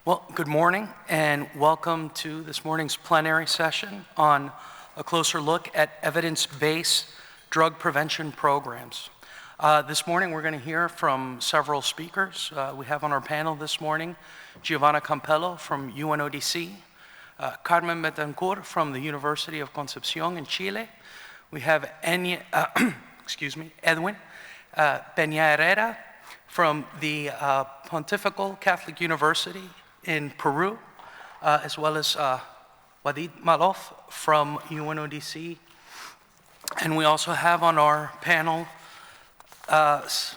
Well, good morning and welcome to this morning's plenary session on a closer look at evidence-based drug prevention programs. This morning we're going to hear from several speakers. We have on our panel this morning Giovanna Campello from UNODC, Carmen Betancur from the University of Concepción in Chile. We have Edwin Peñaherrera from the Pontifical Catholic University in Peru, as well as Wadih Maalouf from UNODC. And we also have on our panel, Sanela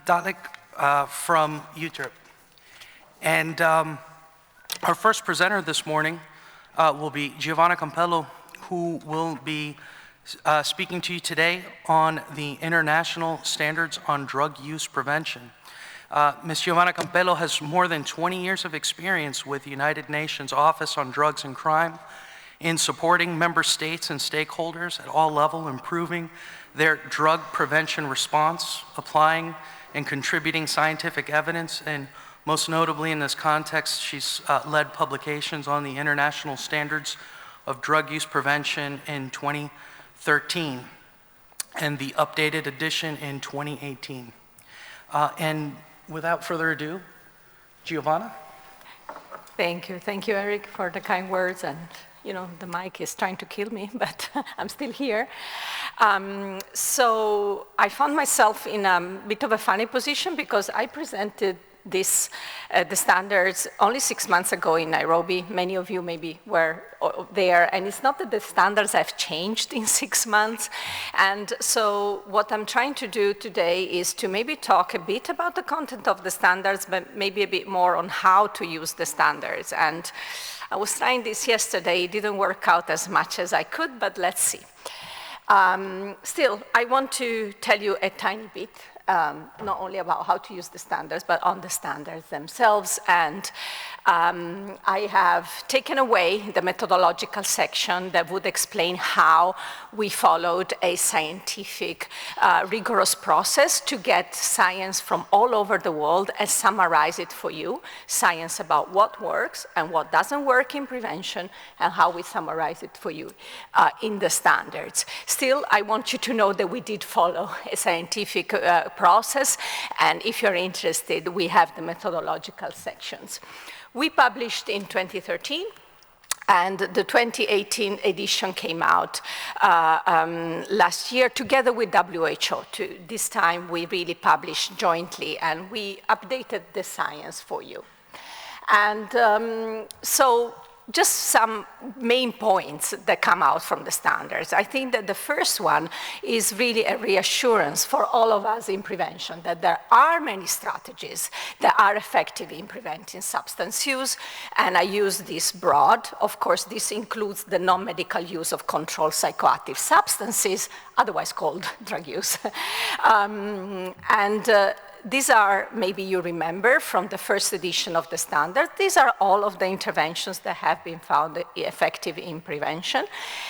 Talić from UTRIP. And our first presenter this morning will be Giovanna Campello, who will be speaking to you today on the International Standards on Drug Use Prevention. Ms. Giovanna Campello has more than 20 years of experience with the United Nations Office on Drugs and Crime in supporting member states and stakeholders at all levels, improving their drug prevention response, applying and contributing scientific evidence, and most notably in this context, she's led publications on the International Standards of Drug Use Prevention in 2013 and the updated edition in 2018. And without further ado, Giovanna. Thank you, Eric, for the kind words. And you know, the mic is trying to kill me, but I'm still here. So I found myself in a bit of a funny position because I presented the standards only 6 months ago in Nairobi. Many of you maybe were there, and it's not that the standards have changed in 6 months. And so what I'm trying to do today is to maybe talk a bit about the content of the standards, but maybe a bit more on how to use the standards. And I was trying this yesterday. It didn't work out as much as I could, but let's see. Still, I want to tell you a tiny bit, not only about how to use the standards, but on the standards themselves. And I have taken away the methodological section that would explain how we followed a scientific, rigorous process to get science from all over the world and summarize it for you, science about what works and what doesn't work in prevention, and how we summarize it for you in the standards. Still, I want you to know that we did follow a scientific process, and if you're interested, we have the methodological sections. We published in 2013, and the 2018 edition came out last year together with WHO. This time we really published jointly, and we updated the science for you. And so just some main points that come out from the standards. I think that the first one is really a reassurance for all of us in prevention that there are many strategies that are effective in preventing substance use, and I use this broad. Of course, this includes the non-medical use of controlled psychoactive substances, otherwise called drug use. These are, maybe you remember from the first edition of the standard, these are all of the interventions that have been found effective in prevention.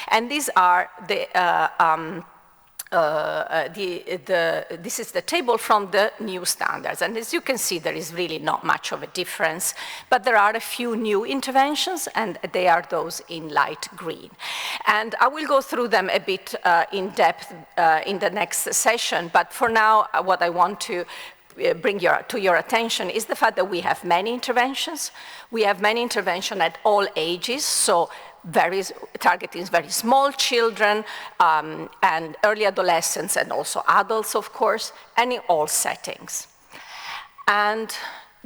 And these are this is the table from the new standards. And as you can see, there is really not much of a difference, but there are a few new interventions, and they are those in light green. And I will go through them a bit in depth in the next session, but for now, what I want to bring to your attention is the fact that we have many interventions. We have many interventions at all ages, so targeting very small children and early adolescents, and also adults, of course, and in all settings. And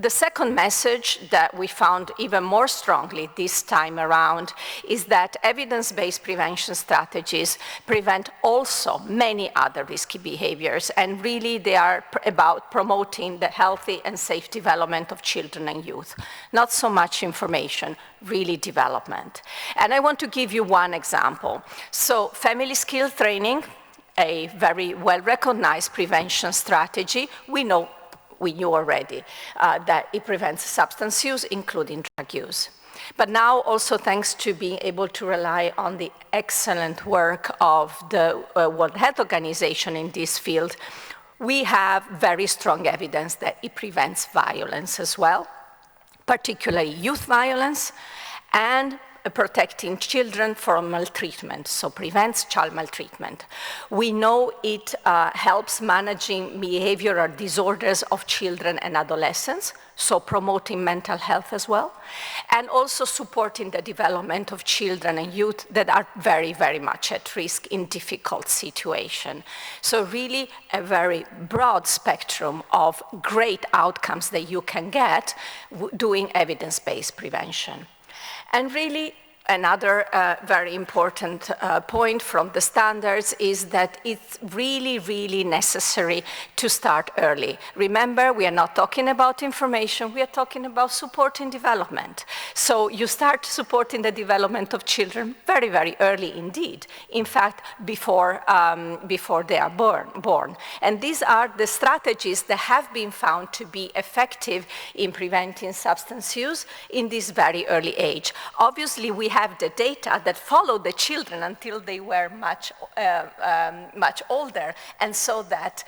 the second message that we found even more strongly this time around is that evidence-based prevention strategies prevent also many other risky behaviors, and really they are about promoting the healthy and safe development of children and youth. Not so much information, really development. And I want to give you one example. So family skill training, a very well-recognized prevention strategy, we knew already that it prevents substance use, including drug use. But now also thanks to being able to rely on the excellent work of the World Health Organization in this field, we have very strong evidence that it prevents violence as well. particularly youth violence, and protecting children from maltreatment, so prevents child maltreatment. We know it helps managing behavioral disorders of children and adolescents, so promoting mental health as well, and also supporting the development of children and youth that are very, very much at risk in difficult situations. So really a very broad spectrum of great outcomes that you can get doing evidence-based prevention. And really, another very important point from the standards is that it's really, really necessary to start early. Remember, we are not talking about information, we are talking about supporting development. So you start supporting the development of children very, very early indeed. In fact, before they are born. And these are the strategies that have been found to be effective in preventing substance use in this very early age. Obviously, we have the data that followed the children until they were much older, and so that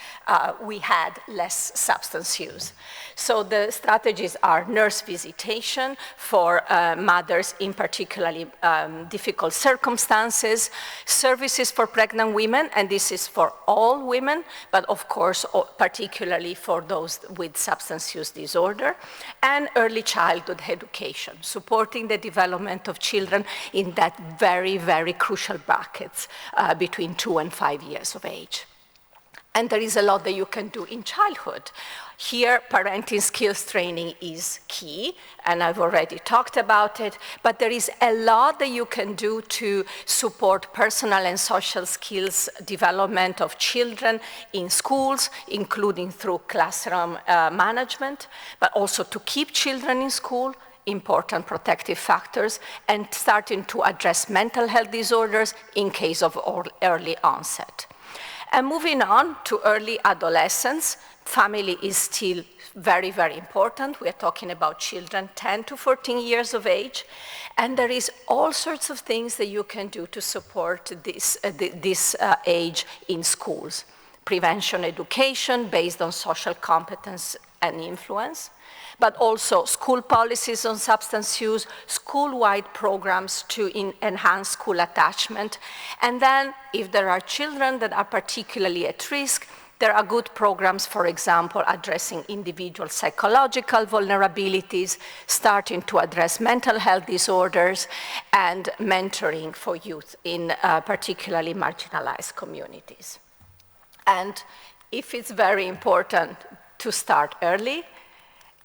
we had less substance use. So the strategies are nurse visitation for mothers in particularly difficult circumstances, services for pregnant women, and this is for all women, but of course particularly for those with substance use disorder, and early childhood education, supporting the development of children in that very, very crucial brackets between 2 and 5 years of age. And there is a lot that you can do in childhood. Here, parenting skills training is key, and I've already talked about it, but there is a lot that you can do to support personal and social skills development of children in schools, including through classroom management, but also to keep children in school, important protective factors, and starting to address mental health disorders in case of early onset. And moving on to early adolescence, family is still very, very important. We are talking about children 10 to 14 years of age, and there is all sorts of things that you can do to support this age in schools. Prevention education based on social competence and influence, but also school policies on substance use, school-wide programs to enhance school attachment. And then if there are children that are particularly at risk, there are good programs, for example, addressing individual psychological vulnerabilities, starting to address mental health disorders, and mentoring for youth in particularly marginalized communities. And if it's very important to start early,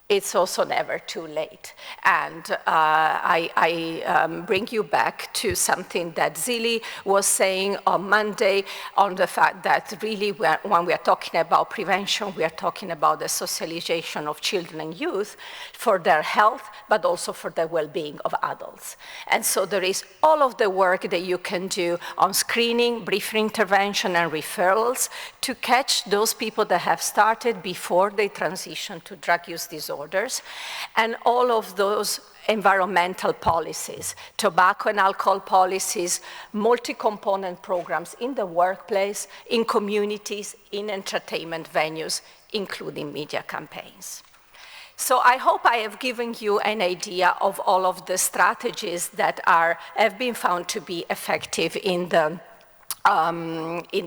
it's also never too late. And I bring you back to something that Zili was saying on Monday on the fact that really when we are talking about prevention, we are talking about the socialization of children and youth for their health, but also for the well-being of adults. And so there is all of the work that you can do on screening, brief intervention, and referrals to catch those people that have started before they transition to drug use disorders, and all of those environmental policies, tobacco and alcohol policies, multi-component programs in the workplace, in communities, in entertainment venues, including media campaigns. So I hope I have given you an idea of all of the strategies that have been found to be effective in the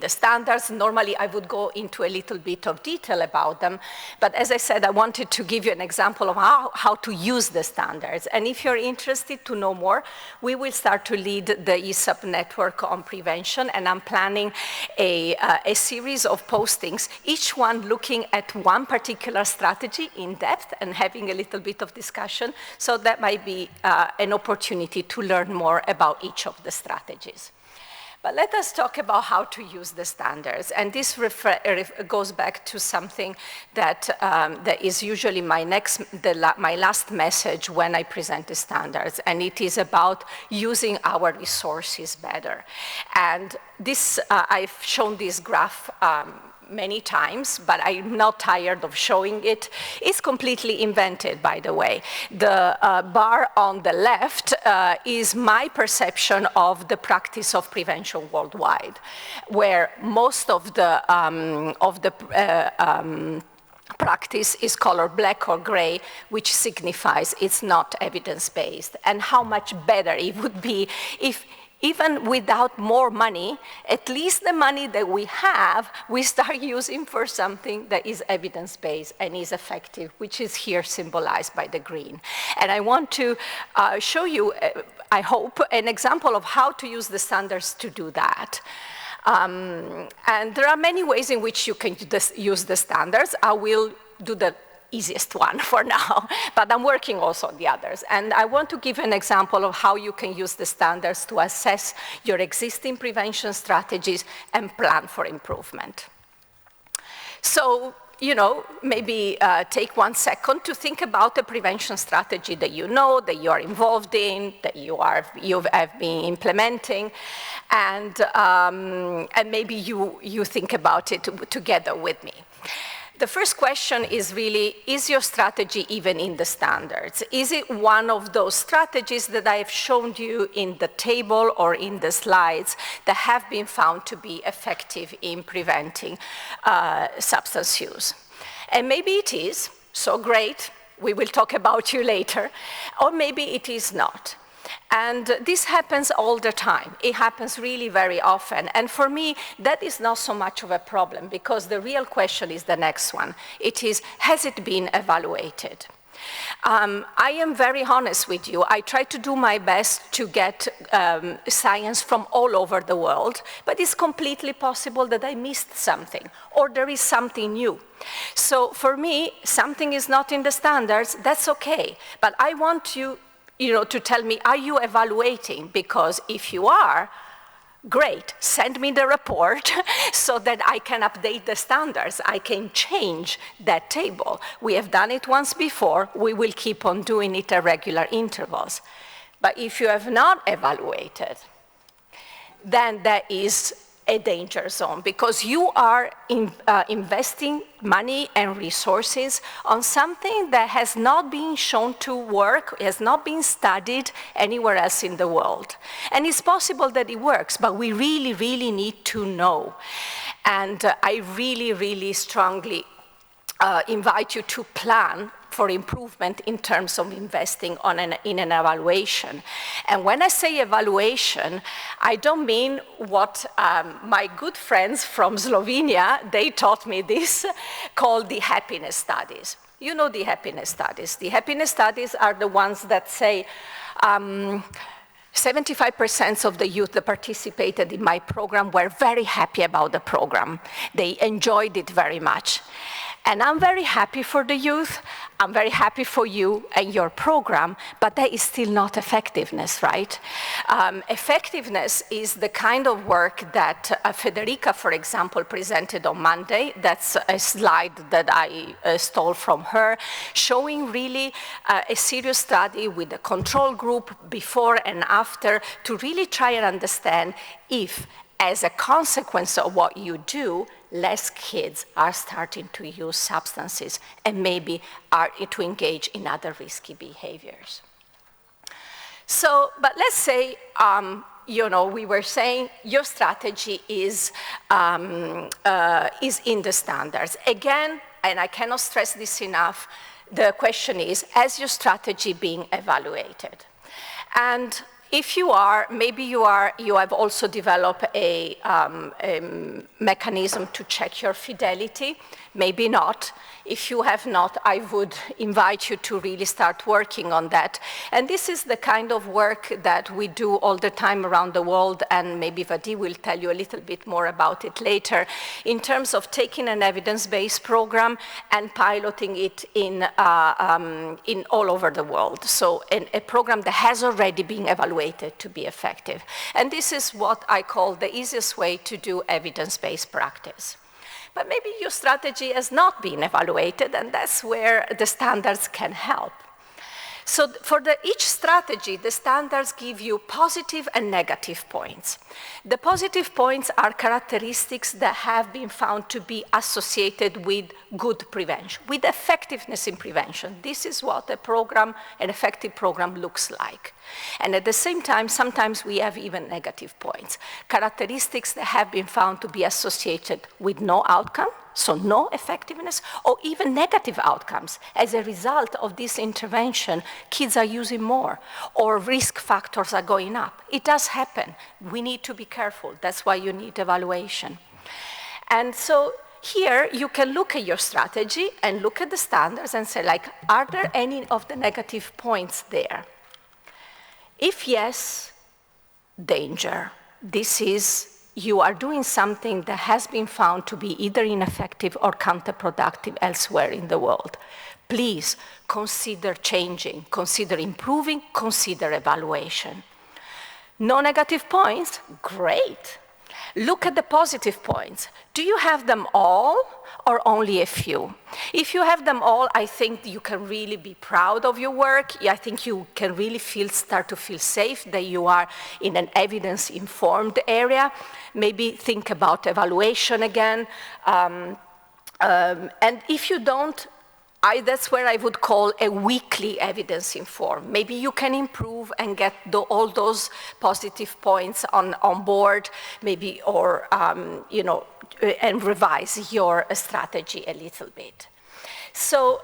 standards. Normally, I would go into a little bit of detail about them, but as I said, I wanted to give you an example of how to use the standards. And if you're interested to know more, we will start to lead the ISSUP network on prevention, and I'm planning a series of postings, each one looking at one particular strategy in depth and having a little bit of discussion, so that might be an opportunity to learn more about each of the strategies. But let us talk about how to use the standards. And this goes back to something that is usually my last message when I present the standards. And it is about using our resources better. And this, I've shown this graph many times, but I'm not tired of showing it. It's completely invented, by the way. The bar on the left is my perception of the practice of prevention worldwide, where most of the practice is colored black or gray, which signifies it's not evidence-based, and how much better it would be if, even without more money, at least the money that we have, we start using for something that is evidence-based and is effective, which is here symbolized by the green. And I want to show you, I hope, an example of how to use the standards to do that. And there are many ways in which you can use the standards. I will do the easiest one for now, but I'm working also on the others. And I want to give an example of how you can use the standards to assess your existing prevention strategies and plan for improvement. So, you know, maybe take 1 second to think about a prevention strategy that you know, that you are involved in, that you have been implementing, and maybe you think about it together with me. The first question is really, is your strategy even in the standards? Is it one of those strategies that I have shown you in the table or in the slides that have been found to be effective in preventing substance use? And maybe it is, so great, we will talk about you later, or maybe it is not. And this happens all the time. It happens really very often. And for me, that is not so much of a problem, because the real question is the next one. It is, has it been evaluated? I am very honest with you. I try to do my best to get science from all over the world, but it's completely possible that I missed something, or there is something new. So for me, something is not in the standards, that's okay. But I want you to tell me, are you evaluating? Because if you are, great, send me the report so that I can update the standards. I can change that table. We have done it once before. We will keep on doing it at regular intervals. But if you have not evaluated, then that is a danger zone, because you are investing money and resources on something that has not been shown to work, has not been studied anywhere else in the world. And it's possible that it works, but we really, really need to know. And I really, really strongly invite you to plan for improvement in terms of investing in an evaluation. And when I say evaluation, I don't mean what my good friends from Slovenia, they taught me this, called the happiness studies. You know the happiness studies. The happiness studies are the ones that say 75% of the youth that participated in my program were very happy about the program. They enjoyed it very much. And I'm very happy for the youth, I'm very happy for you and your program, but that is still not effectiveness, right? Effectiveness is the kind of work that Federica, for example, presented on Monday. That's a slide that I stole from her, showing really a serious study with a control group before and after to really try and understand if, as a consequence of what you do, less kids are starting to use substances and maybe are to engage in other risky behaviors. So, but let's say, we were saying your strategy is in the standards. Again, and I cannot stress this enough, the question is, has your strategy being evaluated? And if you are, maybe you have also developed a mechanism to check your fidelity, maybe not. If you have not, I would invite you to really start working on that. And this is the kind of work that we do all the time around the world, and maybe Wadih will tell you a little bit more about it later, in terms of taking an evidence-based program and piloting it in all over the world. So a program that has already been evaluated to be effective. And this is what I call the easiest way to do evidence-based practice. But maybe your strategy has not been evaluated, and that's where the standards can help. So for each strategy, the standards give you positive and negative points. The positive points are characteristics that have been found to be associated with good prevention, with effectiveness in prevention. This is what an effective program looks like. And at the same time, sometimes we have even negative points, characteristics that have been found to be associated with no outcome, so no effectiveness, or even negative outcomes. As a result of this intervention, kids are using more, or risk factors are going up. It does happen. We need to be careful. That's why you need evaluation. And so here you can look at your strategy and look at the standards and say, like, are there any of the negative points there? If yes, danger. This is, you are doing something that has been found to be either ineffective or counterproductive elsewhere in the world. Please consider changing, consider improving, consider evaluation. No negative points? Great. Look at the positive points. Do you have them all or only a few? If you have them all, I think you can really be proud of your work. I think you can really start to feel safe that you are in an evidence-informed area. Maybe think about evaluation again. And if you don't, that's where I would call a weekly evidence-informed. Maybe you can improve and get all those positive points on board, maybe, or, and revise your strategy a little bit. So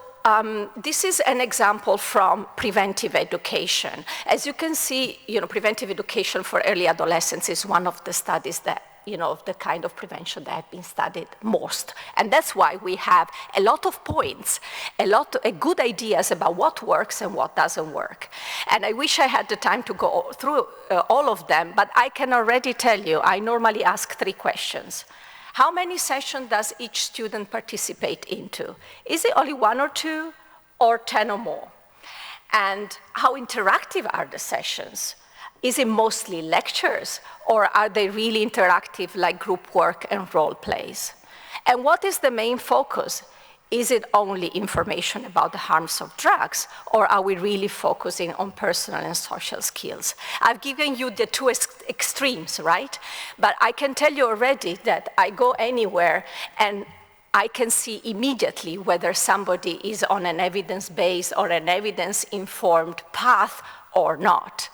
this is an example from preventive education. As you can see, preventive education for early adolescence is one of the studies that the kind of prevention that have been studied most. And that's why we have a lot of points, a lot of good ideas about what works and what doesn't work. And I wish I had the time to go through all of them, but I can already tell you, I normally ask 3 questions. How many sessions does each student participate into? Is it only 1 or 2, or 10 or more? And how interactive are the sessions? Is it mostly lectures, or are they really interactive like group work and role plays? And what is the main focus? Is it only information about the harms of drugs, or are we really focusing on personal and social skills? I've given you the 2 extremes, right? But I can tell you already that I go anywhere and I can see immediately whether somebody is on an evidence-based or an evidence-informed path or not.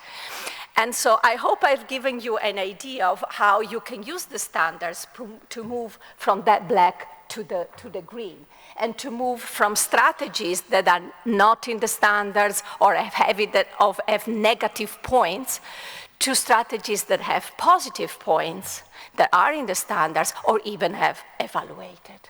And so I hope I've given you an idea of how you can use the standards to move from that black to the green, and to move from strategies that are not in the standards or have negative points to strategies that have positive points that are in the standards or even have evaluated.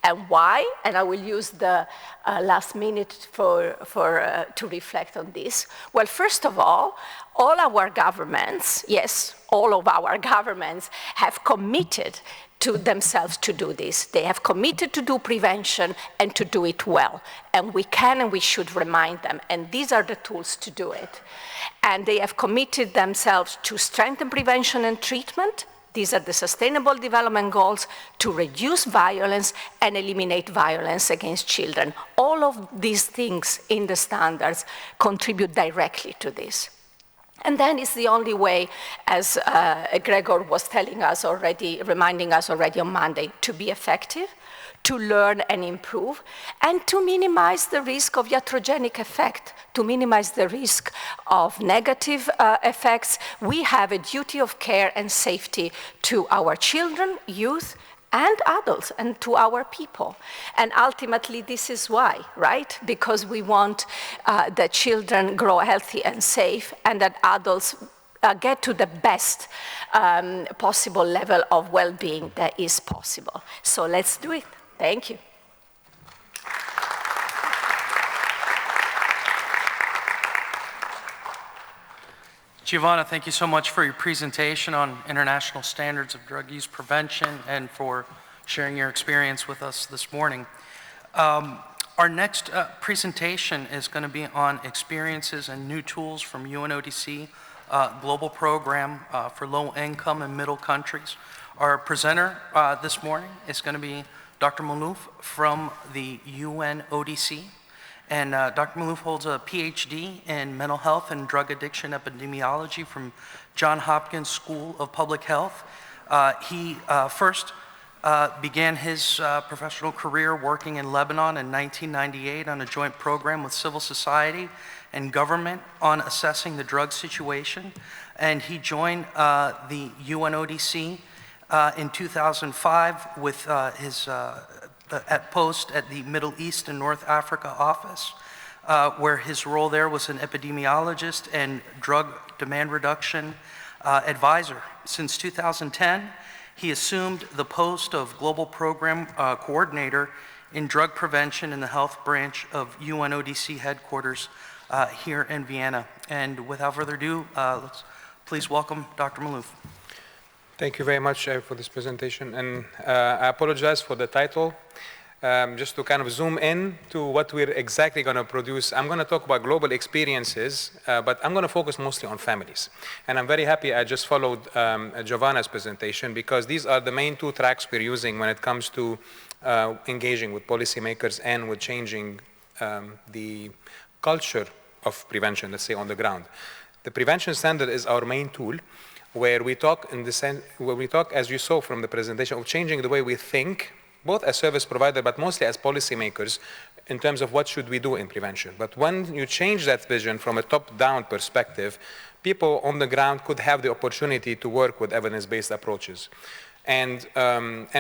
And why? And I will use the last minute to reflect on this. Well, first of all our governments, yes, all of our governments have committed to themselves to do this. They have committed to do prevention and to do it well. And we can and we should remind them. And these are the tools to do it. And they have committed themselves to strengthen prevention and treatment. These are the Sustainable Development Goals, to reduce violence and eliminate violence against children. All of these things in the standards contribute directly to this. And then it's the only way, as Gregor was telling us already, reminding us already on Monday, to be effective, to learn and improve, and to minimize the risk of iatrogenic effect, to minimize the risk of negative effects. We have a duty of care and safety to our children, youth, and adults, and to our people. And ultimately, this is why, right? Because we want that children grow healthy and safe, and that adults get to the best possible level of well-being that is possible. So let's do it. Thank you. Giovanna, thank you so much for your presentation on international standards of drug use prevention and for sharing your experience with us this morning. Our next presentation is going to be on experiences and new tools from UNODC global program for low-income and middle countries. Our presenter this morning is going to be Dr. Maalouf from the UNODC. And Dr. Maalouf holds a Ph.D. in mental health and drug addiction epidemiology from Johns Hopkins School of Public Health. He first began his professional career working in Lebanon in 1998 on a joint program with civil society and government on assessing the drug situation. And he joined the UNODC in 2005 with his post at the Middle East and North Africa office, where his role there was an epidemiologist and drug demand reduction advisor. Since 2010, he assumed the post of Global Program Coordinator in Drug Prevention in the Health Branch of UNODC headquarters here in Vienna. And without further ado, let's please welcome Dr. Maalouf. Thank you very much for this presentation. And I apologize for the title. Just to kind of zoom in to what we're exactly going to produce, I'm going to talk about global experiences, but I'm going to focus mostly on families. And I'm very happy I just followed Giovanna's presentation, because these are the main two tracks we're using when it comes to engaging with policymakers and with changing the culture of prevention, let's say, on the ground. The prevention standard is our main tool, where we talk in the sense, where we talk, as you saw from the presentation, of changing the way we think, both as service provider, but mostly as policymakers, in terms of what should we do in prevention. But when you change that vision from a top-down perspective, people on the ground could have the opportunity to work with evidence-based approaches. And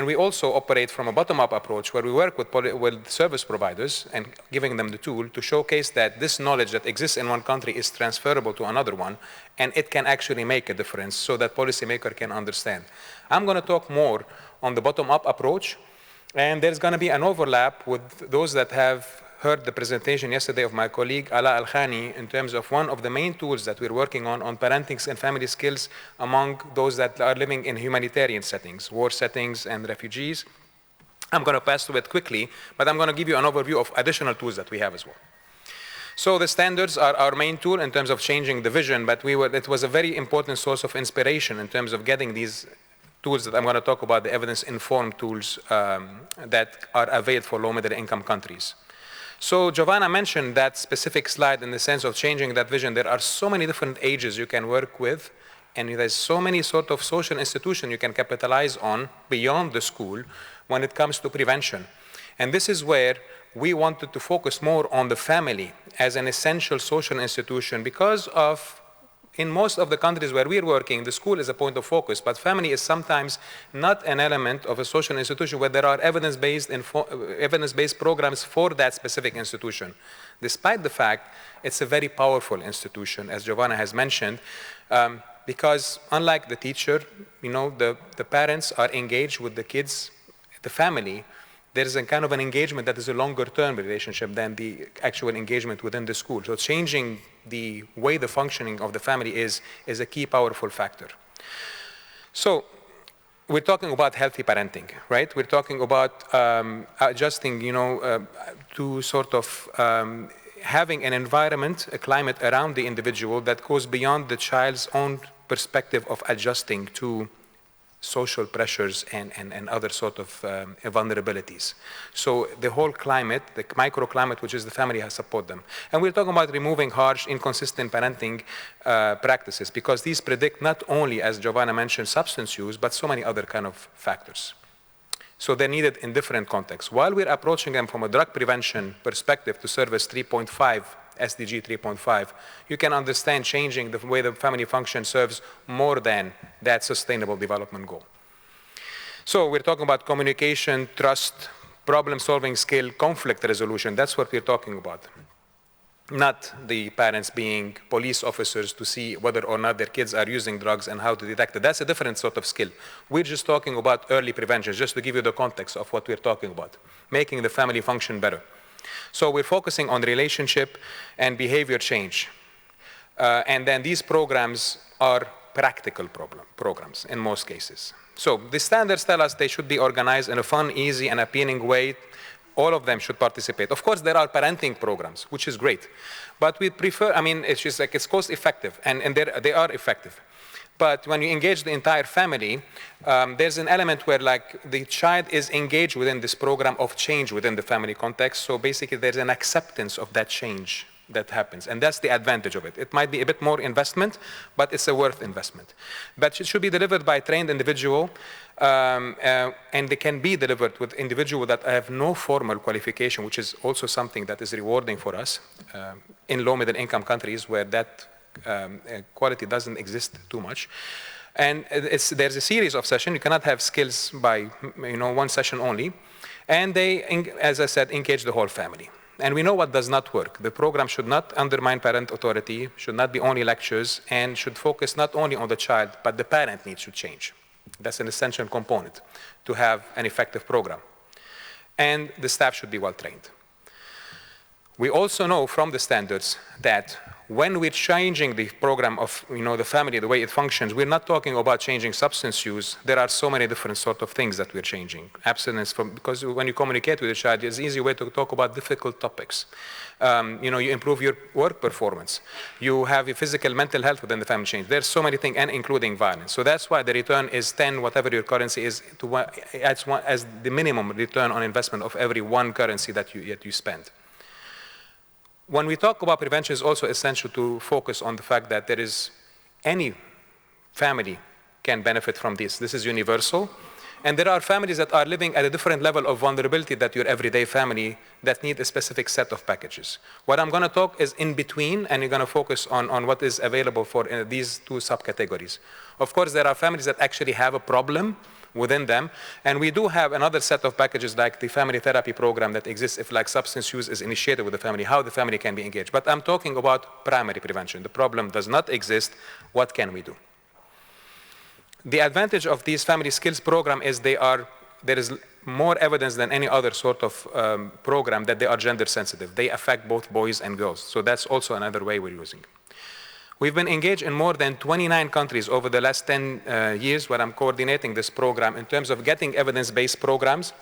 we also operate from a bottom-up approach, where we work with service providers and giving them the tool to showcase that this knowledge that exists in one country is transferable to another one, and it can actually make a difference so that policymaker can understand. I'm going to talk more on the bottom-up approach, and there's going to be an overlap with those that have heard the presentation yesterday of my colleague Ala Al-Khani in terms of one of the main tools that we're working on parenting and family skills among those that are living in humanitarian settings, war settings and refugees. I'm going to pass through it quickly, but I'm going to give you an overview of additional tools that we have as well. So the standards are our main tool in terms of changing the vision, but it was a very important source of inspiration in terms of getting these tools that I'm going to talk about, the evidence-informed tools that are available for low-middle income countries. So Giovanna mentioned that specific slide in the sense of changing that vision. There are so many different ages you can work with, and there's so many sort of social institutions you can capitalize on beyond the school when it comes to prevention. And this is where we wanted to focus more on the family as an essential social institution, because of in most of the countries where we're working, the school is a point of focus, but family is sometimes not an element of a social institution where there are evidence-based programs for that specific institution. Despite the fact it's a very powerful institution, as Giovanna has mentioned, because unlike the teacher, the parents are engaged with the kids, the family. There is a kind of an engagement that is a longer-term relationship than the actual engagement within the school. So changing the way the functioning of the family is a key powerful factor. So we're talking about healthy parenting, right? We're talking about adjusting, to sort of having an environment, a climate around the individual that goes beyond the child's own perspective of adjusting to social pressures and other sort of vulnerabilities. So the whole climate, the microclimate, which is the family, has support them. And we're talking about removing harsh, inconsistent parenting practices, because these predict not only, as Giovanna mentioned, substance use, but so many other kind of factors. So they're needed in different contexts. While we're approaching them from a drug prevention perspective to service 3.5, SDG 3.5, you can understand changing the way the family function serves more than that sustainable development goal. So we're talking about communication, trust, problem-solving skill, conflict resolution. That's what we're talking about. Not the parents being police officers to see whether or not their kids are using drugs and how to detect it. That's a different sort of skill. We're just talking about early prevention, just to give you the context of what we're talking about, making the family function better. So we're focusing on relationship and behavior change. And then these programs are practical programs in most cases. So the standards tell us they should be organized in a fun, easy, and appealing way. All of them should participate. Of course, there are parenting programs, which is great. But we prefer, it's just like it's cost effective, and they are effective. But when you engage the entire family, there's an element where the child is engaged within this program of change within the family context. So basically there's an acceptance of that change that happens. And that's the advantage of it. It might be a bit more investment, but it's a worth investment. But it should be delivered by a trained individual, and they can be delivered with individuals that have no formal qualification, which is also something that is rewarding for us in low middle income countries where that quality doesn't exist too much. And there's a series of sessions. You cannot have skills by one session only. And they, as I said, engage the whole family. And we know what does not work. The program should not undermine parent authority, should not be only lectures, and should focus not only on the child, but the parent needs to change. That's an essential component to have an effective program. And the staff should be well trained. We also know from the standards that when we're changing the program of the family, the way it functions, we're not talking about changing substance use. There are so many different sort of things that we're changing. Abstinence, because when you communicate with a child, there's an easy way to talk about difficult topics. You improve your work performance. You have your physical, mental health within the family change. There's so many things, and including violence. So that's why the return is 10, whatever your currency is, as the minimum return on investment of every one currency that you spend. When we talk about prevention, it's also essential to focus on the fact that any family can benefit from this. This is universal. And there are families that are living at a different level of vulnerability than your everyday family that need a specific set of packages. What I'm going to talk is in between, and you're going to focus on what is available for these two subcategories. Of course, there are families that actually have a problem within them, and we do have another set of packages like the family therapy program that exists if substance use is initiated with the family, how the family can be engaged. But I'm talking about primary prevention. The problem does not exist. What can we do? The advantage of these family skills program is there is more evidence than any other sort of program that they are gender sensitive. They affect both boys and girls. So that's also another way we're using. We've been engaged in more than 29 countries over the last 10 years where I'm coordinating this program in terms of getting evidence-based programs,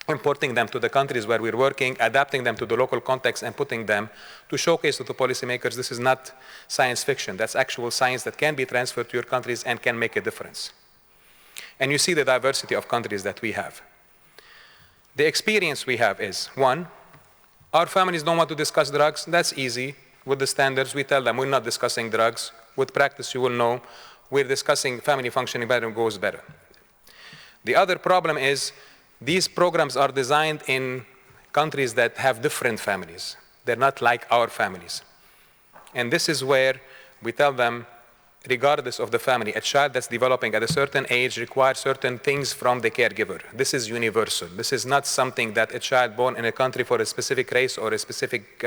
importing them to the countries where we're working, adapting them to the local context, and putting them to showcase to the policymakers this is not science fiction. That's actual science that can be transferred to your countries and can make a difference. And you see the diversity of countries that we have. The experience we have is, one, our families don't want to discuss drugs. That's easy. With the standards, we tell them we're not discussing drugs. With practice, you will know we're discussing family functioning better and goes better. The other problem is these programs are designed in countries that have different families. They're not like our families. And this is where we tell them, regardless of the family, a child that's developing at a certain age requires certain things from the caregiver. This is universal. This is not something that a child born in a country for a specific race or a specific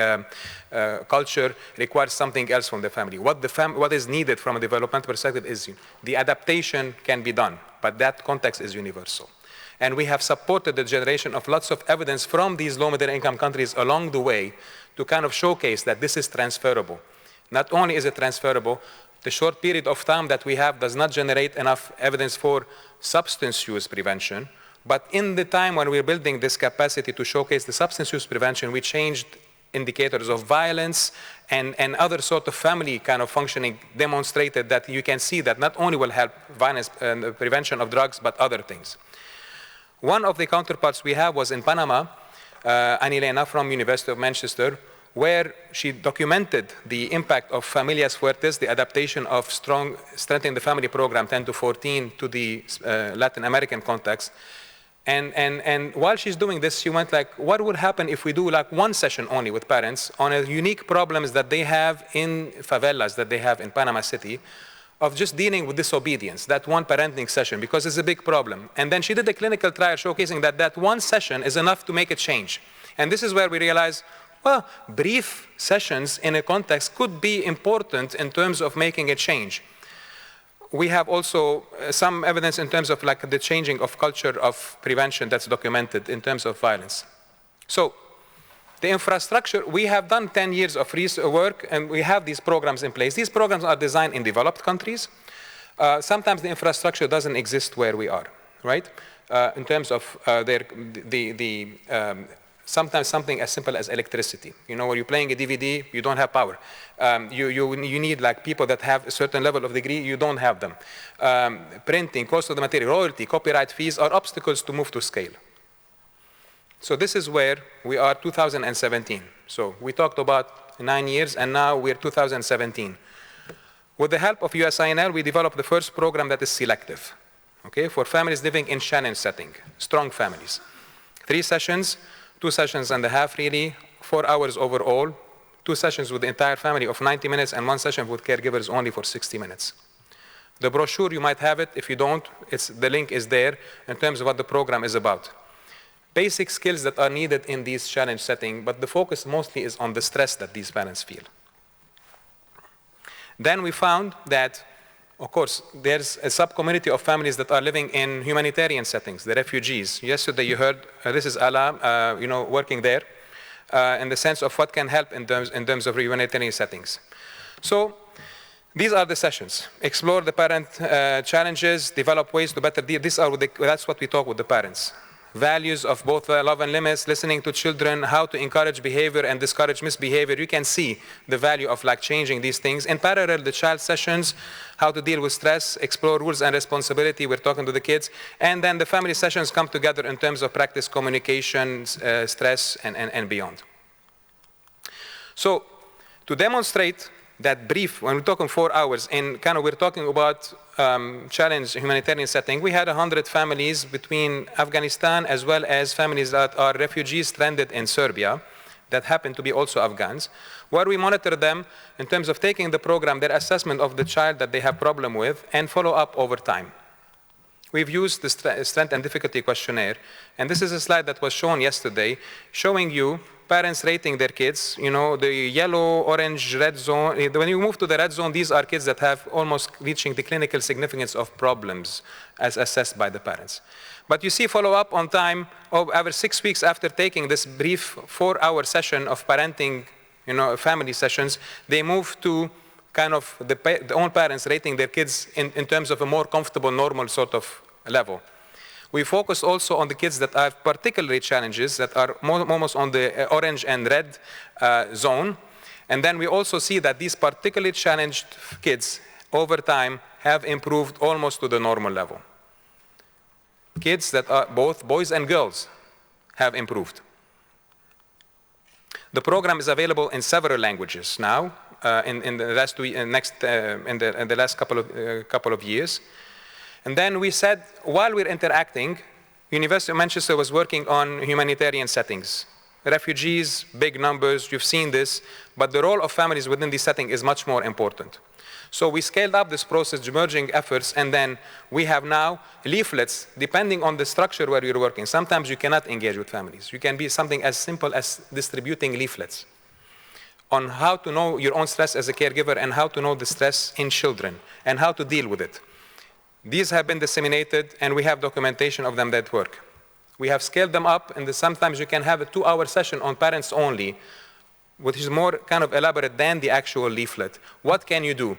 culture requires something else from the family. What is needed from a developmental perspective is the adaptation can be done, but that context is universal. And we have supported the generation of lots of evidence from these low middle income countries along the way to kind of showcase that this is transferable. Not only is it transferable, the short period of time that we have does not generate enough evidence for substance use prevention, but in the time when we're building this capacity to showcase the substance use prevention, we changed indicators of violence and other sort of family kind of functioning demonstrated that you can see that not only will help violence and the prevention of drugs, but other things. One of the counterparts we have was in Panama, Anilena from University of Manchester, where she documented the impact of Familias Fuertes, the adaptation of strengthening the family program 10 to 14 to the Latin American context. And while she's doing this, she went like, what would happen if we do like one session only with parents on a unique problems that they have in favelas, that they have in Panama City, of just dealing with disobedience, that one parenting session, because it's a big problem. And then she did a clinical trial showcasing that one session is enough to make a change. And this is where we realized, well, brief sessions in a context could be important in terms of making a change. We have also some evidence in terms of like the changing of culture of prevention that's documented in terms of violence. So the infrastructure, we have done 10 years of work and we have these programs in place. These programs are designed in developed countries. Sometimes the infrastructure doesn't exist where we are, right? In terms of sometimes something as simple as electricity. When you're playing a DVD, you don't have power. You need like people that have a certain level of degree, you don't have them. Printing, cost of the material, royalty, copyright fees are obstacles to move to scale. So this is where we are 2017. So we talked about 9 years and now we're 2017. With the help of USINL, we developed the first program that is selective, okay, for families living in Shannon setting, strong families. 3 sessions, 2 sessions and a half really, 4 hours overall, 2 sessions with the entire family of 90 minutes and 1 session with caregivers only for 60 minutes. The brochure, you might have it. If you don't, the link is there in terms of what the program is about. Basic skills that are needed in these challenge settings, but the focus mostly is on the stress that these parents feel. Then we found that, of course, there's a sub-community of families that are living in humanitarian settings, the refugees. Yesterday you heard, this is Ala, working there, in the sense of what can help in terms of humanitarian settings. So these are the sessions. Explore the parent challenges, develop ways to better deal. That's what we talk with the parents. Values of both love and limits, listening to children, how to encourage behavior and discourage misbehavior. You can see the value of changing these things. In parallel, the child sessions, how to deal with stress, explore rules and responsibility. We're talking to the kids. And then the family sessions come together in terms of practice communication, stress, and beyond. So to demonstrate that brief, when we're talking 4 hours, and we're talking about challenge humanitarian setting, we had 100 families between Afghanistan as well as families that are refugees stranded in Serbia that happen to be also Afghans, where we monitor them in terms of taking the program, their assessment of the child that they have problem with, and follow up over time. We've used the strength and difficulty questionnaire, and this is a slide that was shown yesterday, showing you parents rating their kids, the yellow, orange, red zone. When you move to the red zone, these are kids that have almost reaching the clinical significance of problems as assessed by the parents. But you see follow-up on time, over 6 weeks after taking this brief 4-hour session of parenting, family sessions, they move to the own parents rating their kids in terms of a more comfortable, normal sort of level. We focus also on the kids that have particularly challenges that are almost on the orange and red zone. And then we also see that these particularly challenged kids over time have improved almost to the normal level. Kids that are both boys and girls have improved. The program is available in several languages now in the last couple of years. And then we said, while we're interacting, University of Manchester was working on humanitarian settings. Refugees, big numbers, you've seen this, but the role of families within this setting is much more important. So we scaled up this process, merging efforts, and then we have now leaflets, depending on the structure where you're working. Sometimes you cannot engage with families. You can be something as simple as distributing leaflets on how to know your own stress as a caregiver and how to know the stress in children and how to deal with it. These have been disseminated, and we have documentation of them that work. We have scaled them up, and sometimes you can have a 2-hour session on parents only, which is more elaborate than the actual leaflet. What can you do?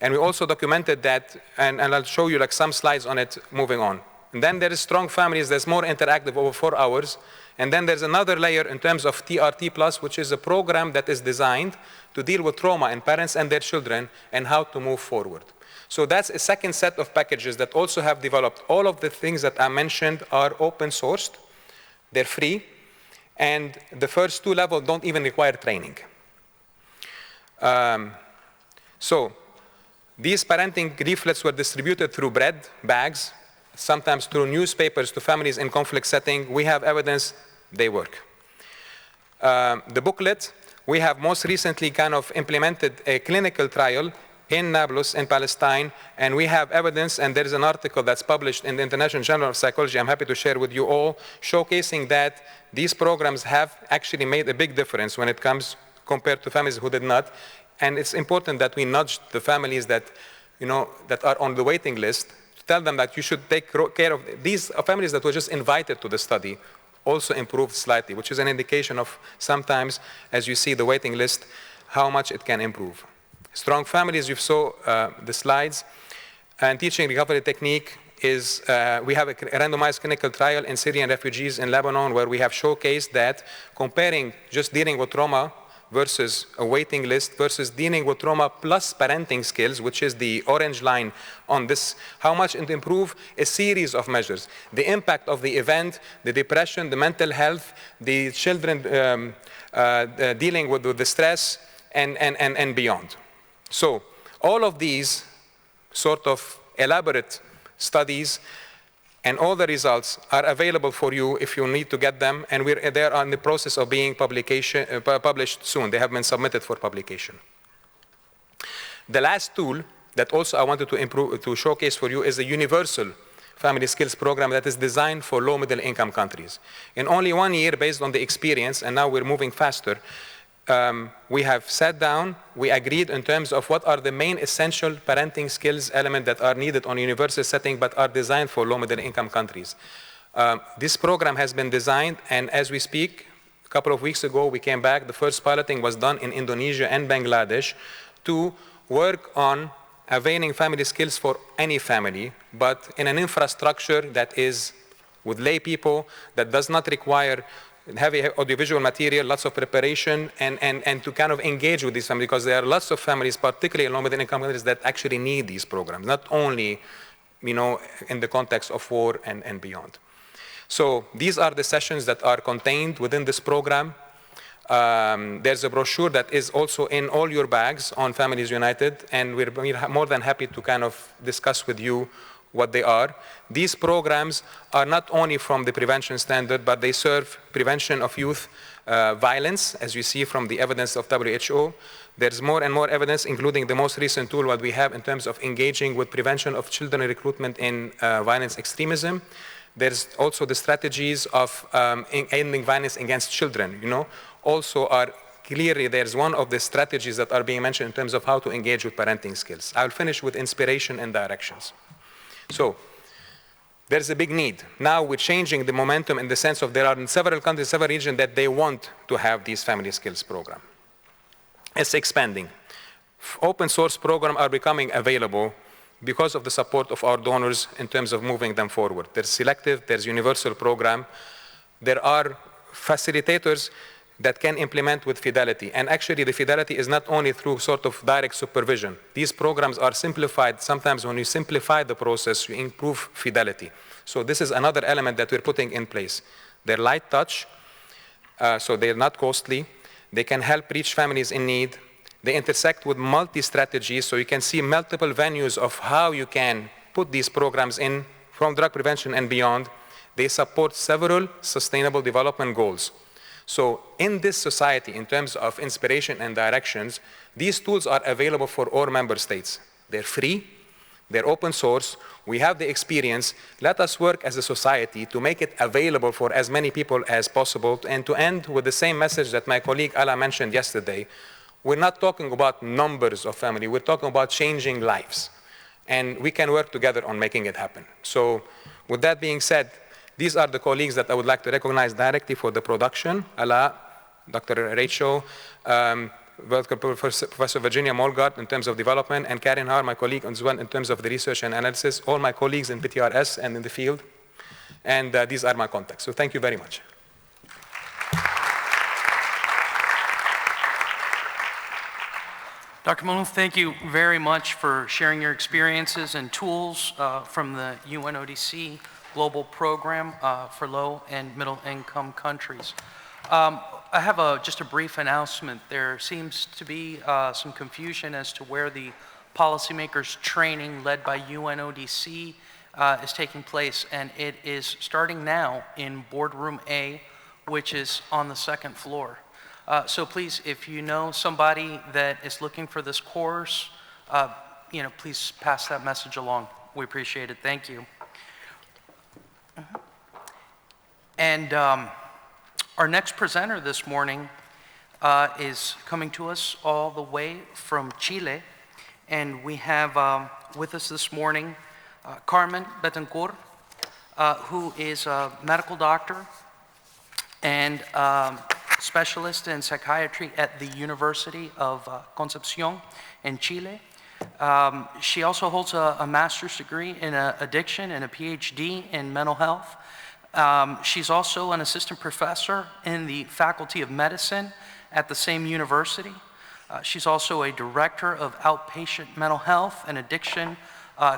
And we also documented that, and I'll show you some slides on it moving on. And then there is strong families that's more interactive over 4 hours. And then there's another layer in terms of TRT+, which is a program that is designed to deal with trauma in parents and their children and how to move forward. So that's a second set of packages that also have developed. All of the things that I mentioned are open sourced. They're free. And the first 2 levels don't even require training. So these parenting leaflets were distributed through bread bags, sometimes through newspapers to families in conflict setting. We have evidence they work. The booklet, we have most recently implemented a clinical trial in Nablus, in Palestine, and we have evidence, and there is an article that's published in the International Journal of Psychology, I'm happy to share with you all, showcasing that these programs have actually made a big difference when it comes compared to families who did not. And it's important that we nudge the families that, that are on the waiting list, to tell them that you should take care of these families that were just invited to the study, also improved slightly, which is an indication of sometimes, as you see the waiting list, how much it can improve. Strong families, you saw the slides, and teaching recovery technique is, we have a randomized clinical trial in Syrian refugees in Lebanon where we have showcased that comparing just dealing with trauma versus a waiting list versus dealing with trauma plus parenting skills, which is the orange line on this, how much it improve a series of measures. The impact of the event, the depression, the mental health, the children dealing with the stress, and beyond. So all of these sort of elaborate studies and all the results are available for you if you need to get them, and they are in the process of being published soon. They have been submitted for publication. The last tool that also I wanted to showcase for you is a universal family skills program that is designed for low middle income countries. In only 1 year, based on the experience, and now we're moving faster, we have sat down, we agreed in terms of what are the main essential parenting skills elements that are needed on a universal setting but are designed for low middle income countries. This program has been designed, and as we speak, a couple of weeks ago we came back, the first piloting was done in Indonesia and Bangladesh to work on availing family skills for any family, but in an infrastructure that is with lay people, that does not require heavy audiovisual material, lots of preparation, and to kind of engage with these families, because there are lots of families, particularly in low middle income countries, that actually need these programs, not only, in the context of war and beyond. So these are the sessions that are contained within this program. There's a brochure that is also in all your bags on Families United, and we're more than happy to kind of discuss with you what they are. These programs are not only from the prevention standard, but they serve prevention of youth violence, as you see from the evidence of WHO. There's more and more evidence, including the most recent tool what we have in terms of engaging with prevention of children recruitment in violence extremism. There's also the strategies of ending violence against children, also are clearly there's one of the strategies that are being mentioned in terms of how to engage with parenting skills. I'll finish with inspiration and directions. So there's a big need. Now we're changing the momentum in the sense of there are in several countries, several regions that they want to have these family skills program. It's expanding. Open source programs are becoming available because of the support of our donors in terms of moving them forward. There's selective, there's universal program. There are facilitators that can implement with fidelity. And actually the fidelity is not only through sort of direct supervision. These programs are simplified. Sometimes when you simplify the process, you improve fidelity. So this is another element that we're putting in place. They're light touch, so they're not costly. They can help reach families in need. They intersect with multi-strategies, so you can see multiple venues of how you can put these programs in from drug prevention and beyond. They support several sustainable development goals. So in this society, in terms of inspiration and directions, these tools are available for all member states. They're free, they're open source, we have the experience. Let us work as a society to make it available for as many people as possible. And to end with the same message that my colleague Ala mentioned yesterday, we're not talking about numbers of family, we're talking about changing lives. And we can work together on making it happen. So with that being said, these are the colleagues that I would like to recognize directly for the production. Ala, Dr. Rachel, Professor Virginia Molgard in terms of development, and Karen Haar, my colleague as well in terms of the research and analysis, all my colleagues in PTRS and in the field. And these are my contacts. So thank you very much. Dr. Maalouf, thank you very much for sharing your experiences and tools from the UNODC Global Program for Low and Middle Income Countries. I have just a brief announcement. There seems to be some confusion as to where the policymakers training led by UNODC is taking place, and it is starting now in Boardroom A, which is on the second floor. So please, if you know somebody that is looking for this course, please pass that message along. We appreciate it. Thank you. And our next presenter this morning is coming to us all the way from Chile. And we have with us this morning Carmen Betancur, who is a medical doctor and specialist in psychiatry at the University of Concepción in Chile. She also holds a master's degree in addiction and a Ph.D. in mental health. She's also an assistant professor in the Faculty of Medicine at the same university. She's also a director of outpatient mental health and addiction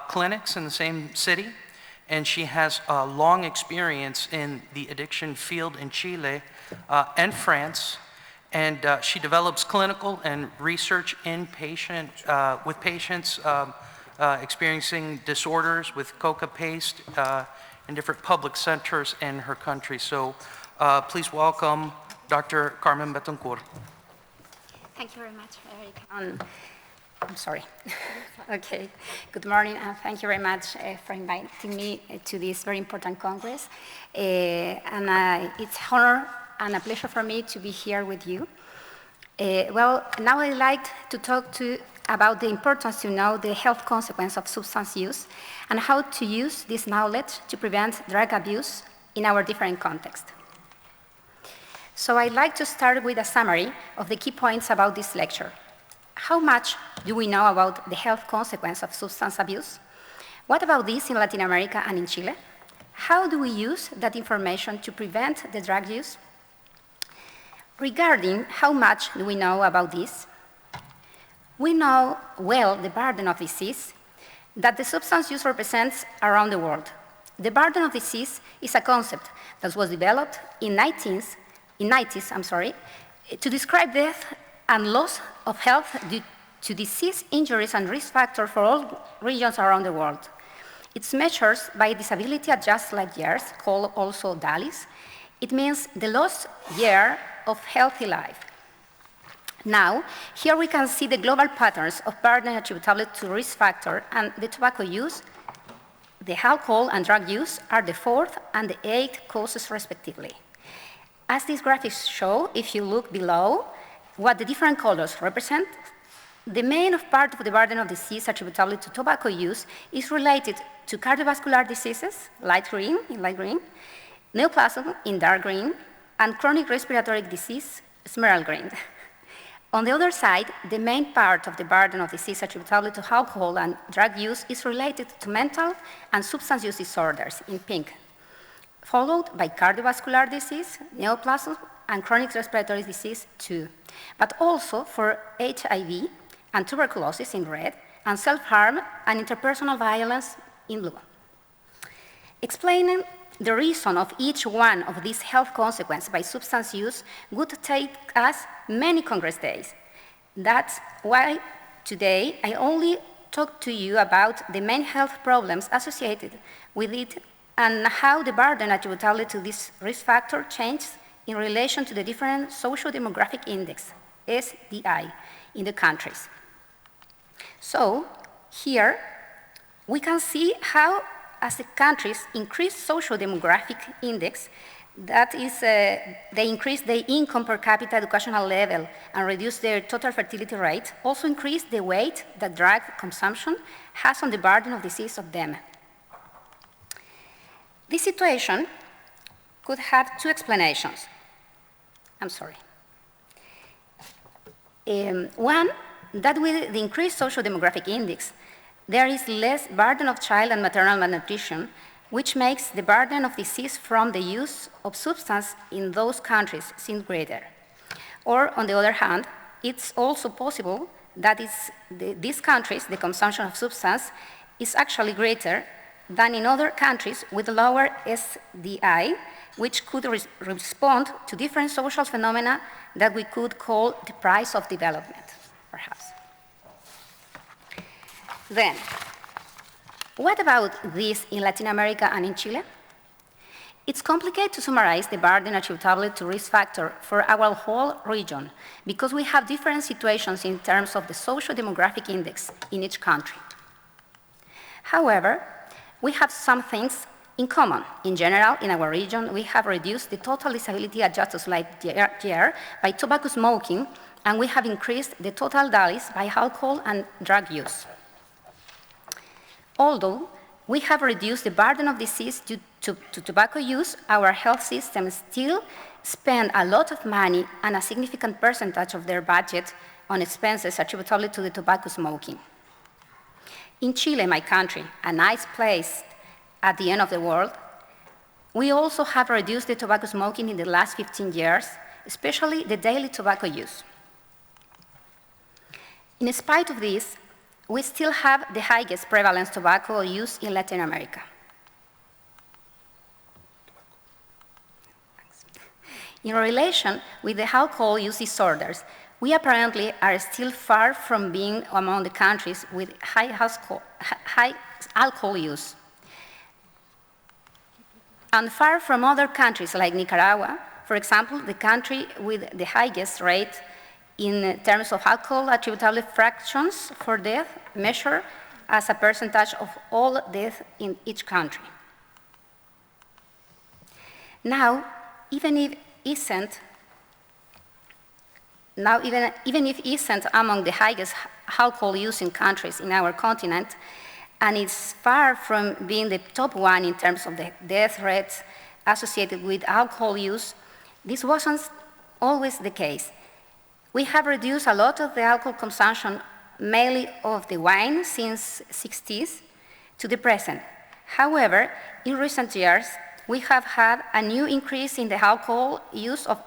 clinics in the same city. And she has a long experience in the addiction field in Chile and France. And she develops clinical and research in with patients experiencing disorders with coca paste in different public centers in her country. So please welcome Dr. Carmen Betancur. Thank you very much, Eric. I'm sorry. Okay. Good morning, and thank you very much for inviting me to this very important Congress. It's an honor and a pleasure for me to be here with you. Well, now I'd like to talk about the importance to know the health consequence of substance use and how to use this knowledge to prevent drug abuse in our different contexts. So I'd like to start with a summary of the key points about this lecture. How much do we know about the health consequence of substance abuse? What about this in Latin America and in Chile? How do we use that information to prevent the drug use? Regarding how much do we know about this, we know well the burden of disease that the substance use represents around the world. The burden of disease is a concept that was developed in 90s, to describe death and loss of health due to disease, injuries, and risk factors for all regions around the world. It's measured by disability adjusted life years, called also Talić. It means the lost year of healthy life. Now, here we can see the global patterns of burden attributable to risk factor, and the tobacco use, the alcohol and drug use are the 4th and the 8th causes respectively. As these graphics show, if you look below, what the different colors represent, the main part of the burden of disease attributable to tobacco use is related to cardiovascular diseases, light green, neoplasm in dark green, and chronic respiratory disease, emerald green. On the other side, the main part of the burden of disease attributable to alcohol and drug use is related to mental and substance use disorders in pink, followed by cardiovascular disease, neoplasm, and chronic respiratory disease too, but also for HIV and tuberculosis in red, and self-harm and interpersonal violence in blue. Explaining the reason of each one of these health consequences by substance use would take us many Congress days. That's why today I only talk to you about the main health problems associated with it and how the burden attributable to this risk factor changes in relation to the different socio-demographic index, SDI, in the countries. So here we can see how, as the countries increase socio-demographic index, that is, they increase their income per capita educational level and reduce their total fertility rate, also increase the weight that drug consumption has on the burden of disease of them. This situation could have two explanations. I'm sorry. One, that with the increased social demographic index, there is less burden of child and maternal malnutrition, which makes the burden of disease from the use of substance in those countries seem greater. Or, on the other hand, it's also possible that these countries, the consumption of substance is actually greater than in other countries with lower SDI, which could respond to different social phenomena that we could call the price of development, perhaps. Then, what about this in Latin America and in Chile? It's complicated to summarize the burden attributable to risk factor for our whole region because we have different situations in terms of the social demographic index in each country. However, we have some things in common. In general, in our region, we have reduced the total disability adjusted life year by tobacco smoking, and we have increased the total deaths by alcohol and drug use. Although we have reduced the burden of disease due to tobacco use, our health system still spend a lot of money and a significant percentage of their budget on expenses attributable to the tobacco smoking. In Chile, my country, a nice place at the end of the world, we also have reduced the tobacco smoking in the last 15 years, especially the daily tobacco use. In spite of this, we still have the highest prevalence tobacco use in Latin America. In relation with the alcohol use disorders, we apparently are still far from being among the countries with high alcohol use. And far from other countries like Nicaragua, for example, the country with the highest rate in terms of alcohol attributable fractions for death measured as a percentage of all death in each country. Now, even if isn't among the highest alcohol using countries in our continent, and it's far from being the top one in terms of the death rates associated with alcohol use, this wasn't always the case. We have reduced a lot of the alcohol consumption, mainly of the wine, since 60s to the present. However, in recent years, we have had a new increase in the use of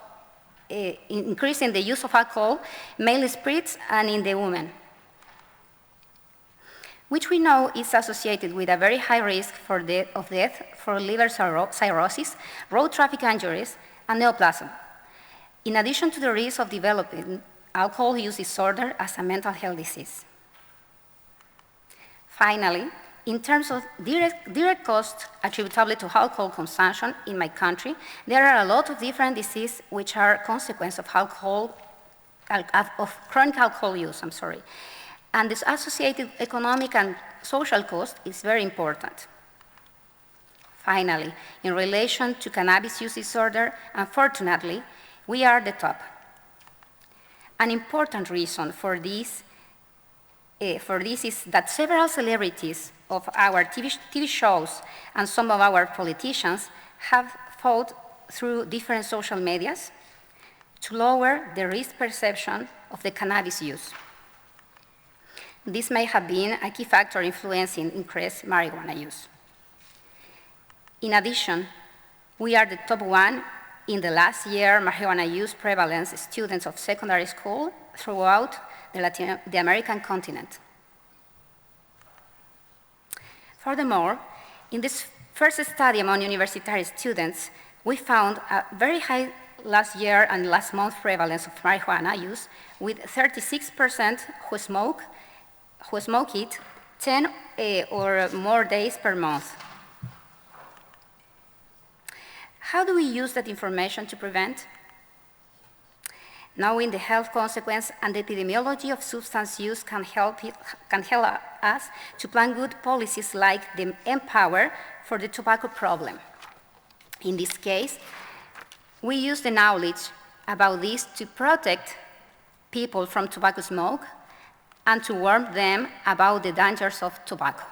alcohol, mainly spirits, and in the women, which we know is associated with a very high risk of death for liver cirrhosis, road traffic injuries, and neoplasm, in addition to the risk of developing alcohol use disorder as a mental health disease. Finally, in terms of direct costs attributable to alcohol consumption in my country, there are a lot of different diseases which are a consequence of chronic alcohol use, And this associated economic and social cost is very important. Finally, in relation to cannabis use disorder, unfortunately, we are the top. An important reason for this is that several celebrities of our TV shows and some of our politicians have fought through different social medias to lower the risk perception of the cannabis use. This may have been a key factor influencing increased marijuana use. In addition, we are the top one in the last year marijuana use prevalence students of secondary school throughout the American continent. Furthermore, in this first study among university students, we found a very high last year and last month prevalence of marijuana use, with 36% who smoke it 10 or more days per month. How do we use that information to prevent? Knowing the health consequence and the epidemiology of substance use can help us to plan good policies like the Empower for the tobacco problem. In this case, we use the knowledge about this to protect people from tobacco smoke and to warn them about the dangers of tobacco.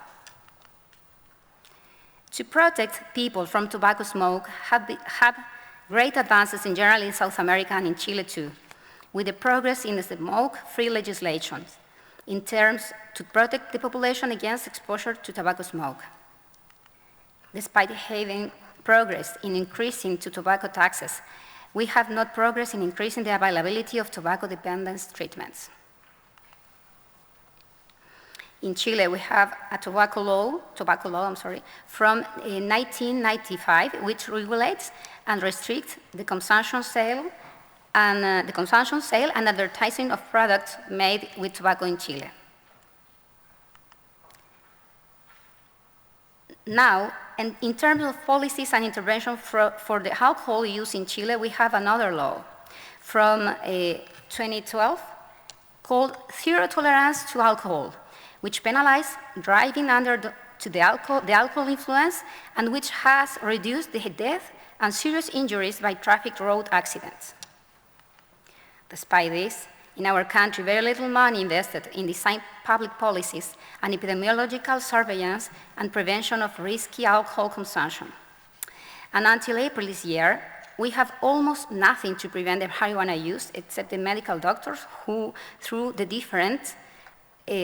To protect people from tobacco smoke have great advances in general in South America and in Chile too, with the progress in the smoke-free legislation in terms to protect the population against exposure to tobacco smoke. Despite having progress in increasing to tobacco taxes, we have not progressed in increasing the availability of tobacco dependence treatments. In Chile, we have a tobacco law from 1995, which regulates and restricts the consumption, sale, and advertising of products made with tobacco in Chile. Now, and in terms of policies and intervention for the alcohol use in Chile, we have another law from 2012 called Zero Tolerance to Alcohol, which penalizes driving under the alcohol influence and which has reduced the death and serious injuries by traffic road accidents. Despite this, in our country, very little money invested in design public policies and epidemiological surveillance and prevention of risky alcohol consumption. And until April this year, we have almost nothing to prevent the marijuana use except the medical doctors who, through the different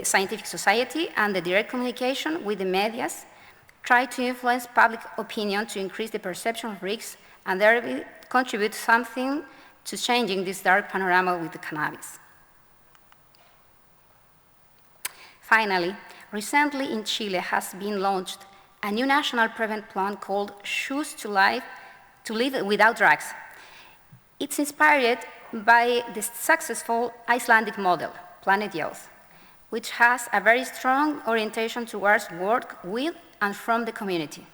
scientific society and the direct communication with the medias, try to influence public opinion to increase the perception of risks and thereby contribute something to changing this dark panorama with the cannabis. Finally, recently in Chile has been launched a new national prevention plan called Choose to Live Without Drugs. It's inspired by the successful Icelandic model, Planet Youth, which has a very strong orientation towards work with and from the community.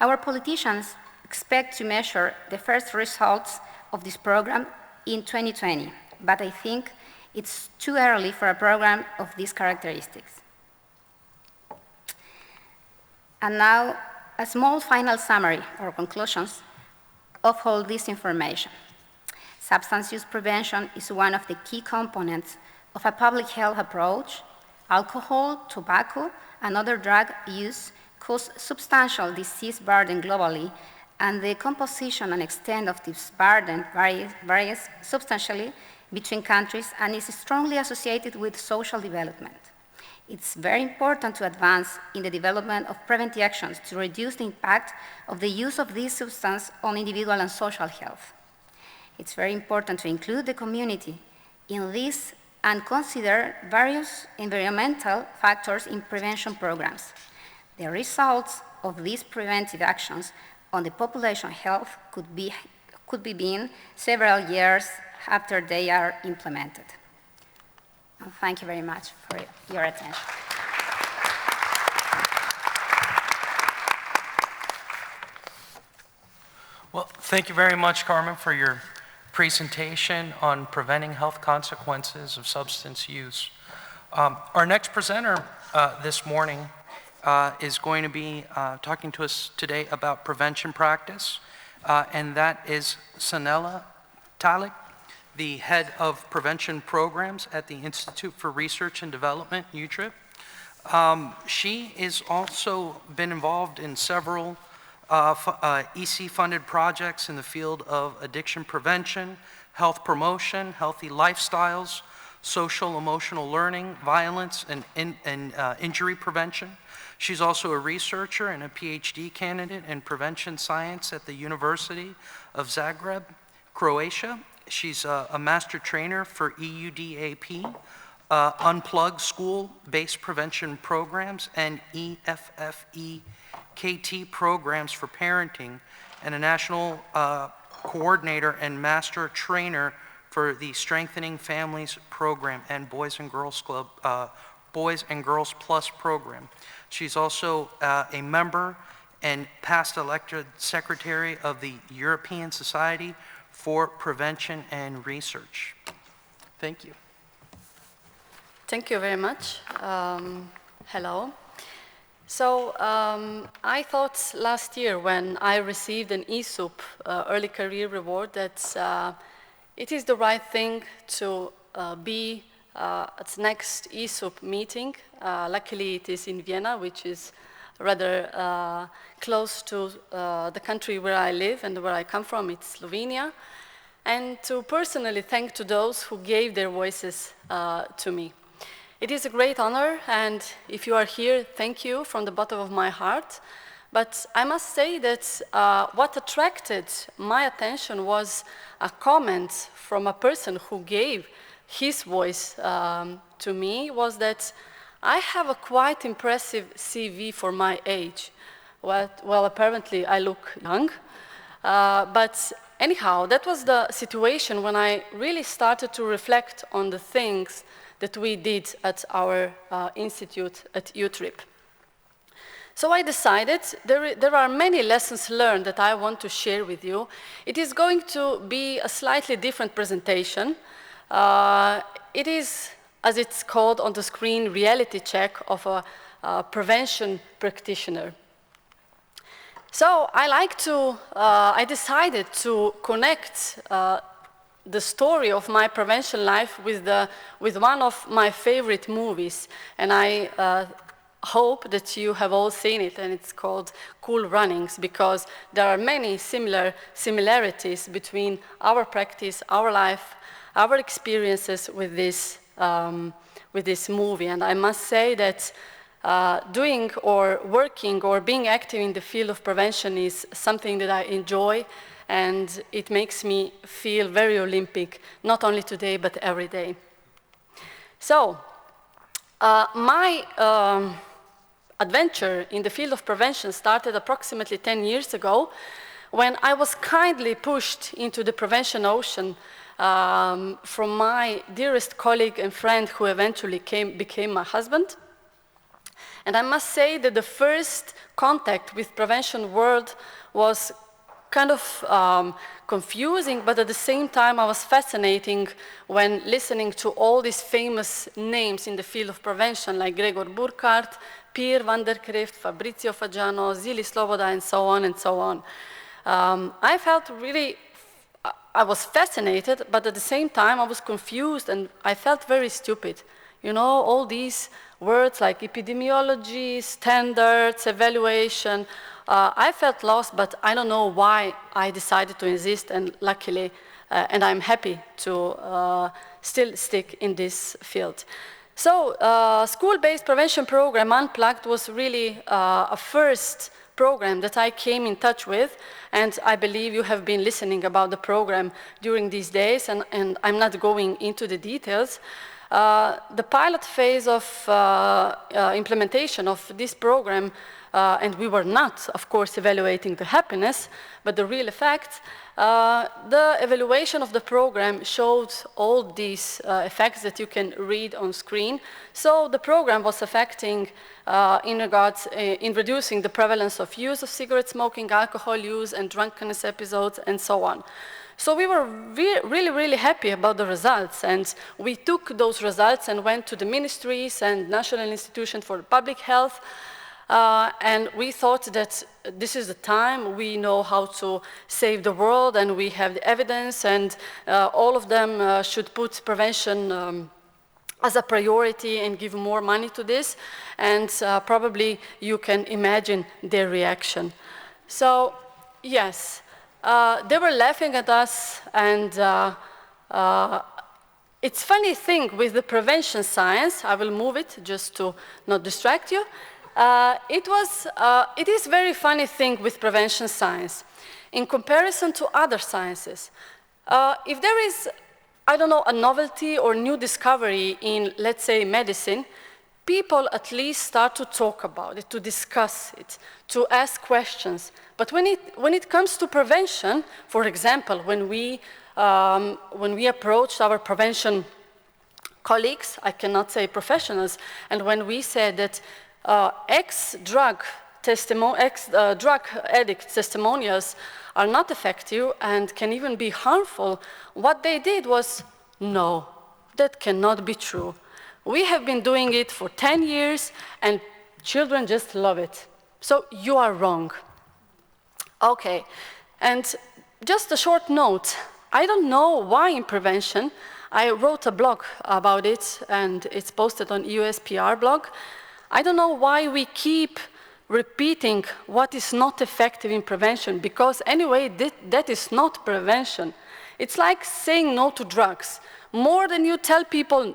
Our politicians expect to measure the first results of this program in 2020, but I think it's too early for a program of these characteristics. And now, a small final summary or conclusions of all this information. Substance use prevention is one of the key components of a public health approach. Alcohol, tobacco, and other drug use cause substantial disease burden globally, and the composition and extent of this burden varies substantially between countries and is strongly associated with social development. It's very important to advance in the development of preventive actions to reduce the impact of the use of this substance on individual and social health. It's very important to include the community in this and consider various environmental factors in prevention programs. The results of these preventive actions on the population health could be several years after they are implemented. And thank you very much for your attention. Well, thank you very much, Carmen, for your presentation on preventing health consequences of substance use. Our next presenter this morning is going to be talking to us today about prevention practice, and that is Sanela Talić, the head of prevention programs at the Institute for Research and Development, UTRIP. She has also been involved in several EC-funded projects in the field of addiction prevention, health promotion, healthy lifestyles, social emotional learning, violence, and injury prevention. She's also a researcher and a Ph.D. candidate in prevention science at the University of Zagreb, Croatia. She's a master trainer for EUDAP, unplugged school-based prevention programs, and EFFE-KT programs for parenting, and a national coordinator and master trainer for the Strengthening Families program and Boys and Girls Club, Boys and Girls Plus program. She's also a member and past elected secretary of the European Society for Prevention and Research. Thank you. Thank you very much. Hello. So I thought last year when I received an ISSUP early career reward that it is the right thing to be at the next ISSUP meeting. Luckily it is in Vienna, which is rather close to the country where I live and where I come from, it's Slovenia. And to personally thank to those who gave their voices to me. It is a great honor, and if you are here, thank you from the bottom of my heart. But I must say that what attracted my attention was a comment from a person who gave his voice to me, was that I have a quite impressive CV for my age. Well, apparently I look young, but anyhow, that was the situation when I really started to reflect on the things that we did at our institute at UTRIP. So I decided there are many lessons learned that I want to share with you. It is going to be a slightly different presentation. It is, as it's called on the screen, reality check of a prevention practitioner. So I decided to connect the story of my prevention life with one of my favorite movies, and I hope that you have all seen it, and it's called Cool Runnings, because there are many similarities between our practice, our life, our experiences with this movie. And I must say that doing or working or being active in the field of prevention is something that I enjoy, and it makes me feel very Olympic, not only today, but every day. So, my adventure in the field of prevention started approximately 10 years ago, when I was kindly pushed into the prevention ocean from my dearest colleague and friend, who eventually became my husband. And I must say that the first contact with prevention world was kind of confusing, but at the same time, I was fascinating when listening to all these famous names in the field of prevention, like Gregor Burkhardt, Pierre van der Kreeft, Fabrizio Fagiano, Zili Sloboda, and so on and so on. I felt really, I was fascinated, but at the same time, I was confused and I felt very stupid. You know, all these words like epidemiology, standards, evaluation. I felt lost, but I don't know why I decided to insist, and luckily, and I'm happy to still stick in this field. So, school-based prevention program, Unplugged, was really a first program that I came in touch with, and I believe you have been listening about the program during these days, and I'm not going into the details. The pilot phase of implementation of this program, and we were not, of course, evaluating the happiness, but the real effect, the evaluation of the program showed all these effects that you can read on screen. So the program was affecting in reducing the prevalence of use of cigarette smoking, alcohol use, and drunkenness episodes, and so on. So we were really, really happy about the results, and we took those results and went to the ministries and National Institution for Public Health, and we thought that this is the time, we know how to save the world, and we have the evidence, and all of them should put prevention as a priority and give more money to this, and probably you can imagine their reaction. So, yes. They were laughing at us, and it's funny thing with the prevention science, I will move it just to not distract you. It is very funny thing with prevention science in comparison to other sciences. If there is, I don't know, a novelty or new discovery in, let's say, medicine, people at least start to talk about it, to discuss it, to ask questions. But when it comes to prevention, for example, when we approached our prevention colleagues, I cannot say professionals, and when we said that ex-drug addict testimonials are not effective and can even be harmful, what they did was, no, that cannot be true. We have been doing it for 10 years, and children just love it. So you are wrong. Okay, and just a short note. I don't know why in prevention. I wrote a blog about it, and it's posted on USPR blog. I don't know why we keep repeating what is not effective in prevention, because anyway, that is not prevention. It's like saying no to drugs. More than you tell people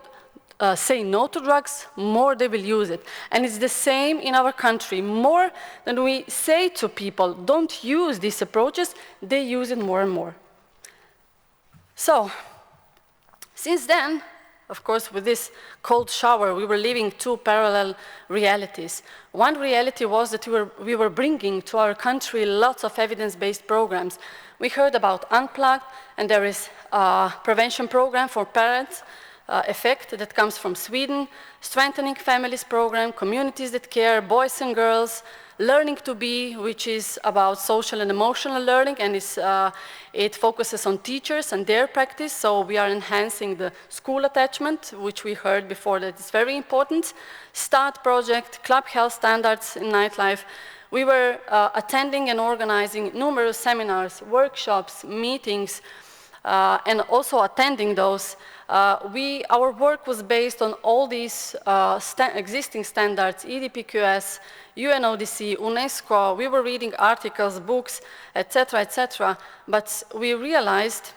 say no to drugs, more they will use it. And it's the same in our country. More than we say to people, don't use these approaches, they use it more and more. So, since then, of course, with this cold shower, we were living two parallel realities. One reality was that we were bringing to our country lots of evidence-based programs. We heard about Unplugged, and there is a prevention program for parents, effect that comes from Sweden, Strengthening Families program, Communities That Care, Boys and Girls, Learning to Be, which is about social and emotional learning, and it focuses on teachers and their practice, so we are enhancing the school attachment, which we heard before that is very important. START project, Club Health Standards in Nightlife. We were attending and organizing numerous seminars, workshops, meetings, and also attending those. Our work was based on all these existing standards, EDPQS, UNODC, UNESCO. We were reading articles, books, etc., but we realized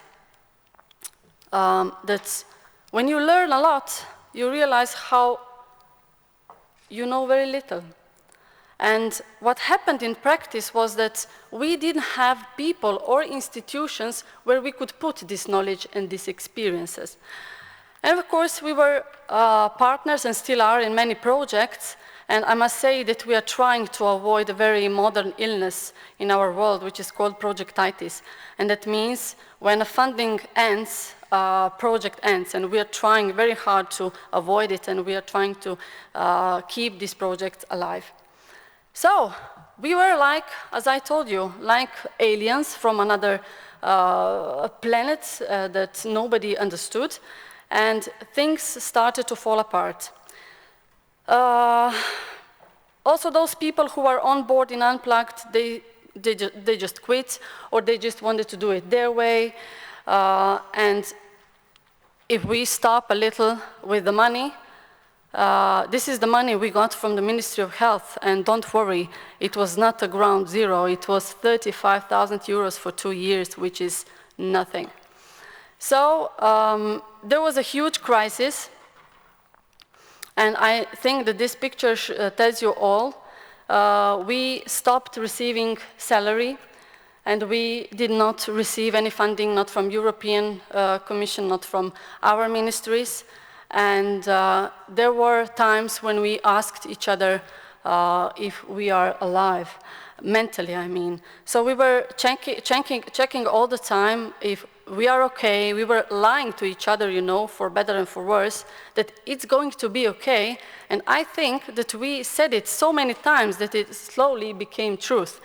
that when you learn a lot, you realize how you know very little. And what happened in practice was that we didn't have people or institutions where we could put this knowledge and these experiences. And of course, we were partners and still are in many projects, and I must say that we are trying to avoid a very modern illness in our world, which is called projectitis. And that means when a funding ends, project ends, and we are trying very hard to avoid it, and we are trying to keep this project alive. So we were like, as I told you, like aliens from another planet that nobody understood, and things started to fall apart. Also, those people who are on board in Unplugged, they just quit, or they just wanted to do it their way. And if we stop a little with the money, this is the money we got from the Ministry of Health, and don't worry, it was not a ground zero, it was 35,000 euros for 2 years, which is nothing. So there was a huge crisis, and I think that this picture tells you all. We stopped receiving salary, and we did not receive any funding, not from European Commission, not from our ministries. And there were times when we asked each other if we are alive, mentally, I mean. So we were checking all the time if we are okay. We were lying to each other, you know, for better and for worse, that it's going to be okay. And I think that we said it so many times that it slowly became truth.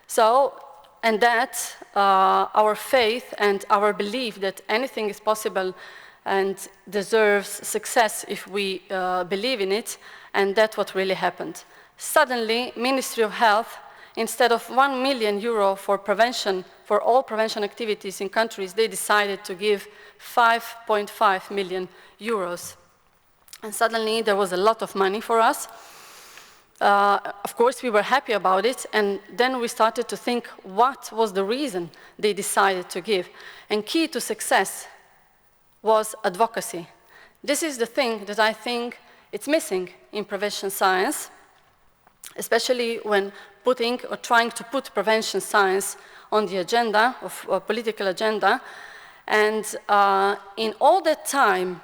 So, and that our faith and our belief that anything is possible and deserves success if we believe in it, and that's what really happened. Suddenly, Ministry of Health, instead of 1 million euro for prevention, for all prevention activities in countries, they decided to give 5.5 million euros. And suddenly, there was a lot of money for us. Of course, we were happy about it, and then we started to think, what was the reason they decided to give? And key to success was advocacy. This is the thing that I think it's missing in prevention science, especially when putting or trying to put prevention science on the agenda, of a political agenda. And in all that time,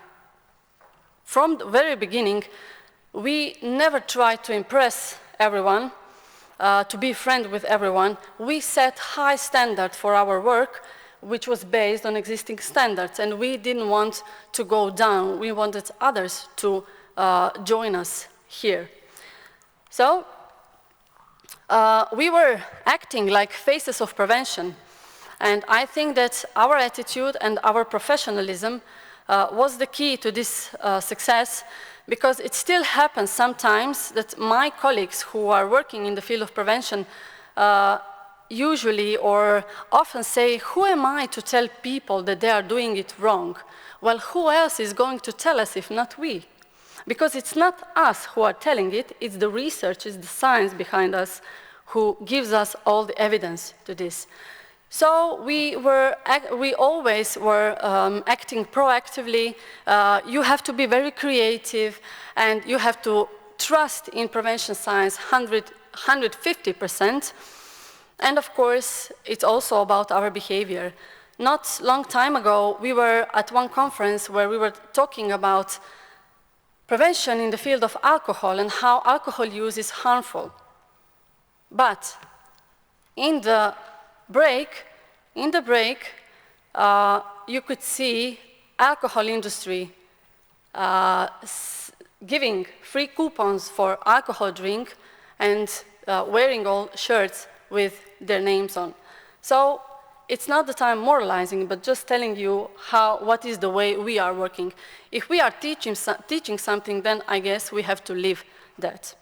from the very beginning, we never tried to impress everyone, to be friend with everyone. We set high standard for our work, which was based on existing standards, and we didn't want to go down. We wanted others to join us here. So we were acting like faces of prevention, and I think that our attitude and our professionalism was the key to this success, because it still happens sometimes that my colleagues who are working in the field of prevention usually or often say, who am I to tell people that they are doing it wrong? Well, who else is going to tell us if not we? Because it's not us who are telling it, it's the research, it's the science behind us who gives us all the evidence to this. So we always were acting proactively. You have to be very creative, and you have to trust in prevention science 150%. And of course, it's also about our behavior. Not long time ago, we were at one conference where we were talking about prevention in the field of alcohol and how alcohol use is harmful. But in the break, you could see alcohol industry giving free coupons for alcohol drink and wearing all shirts with their names on. So it's not that I'm moralizing, but just telling you what is the way we are working. If we are teaching something, then I guess we have to live that.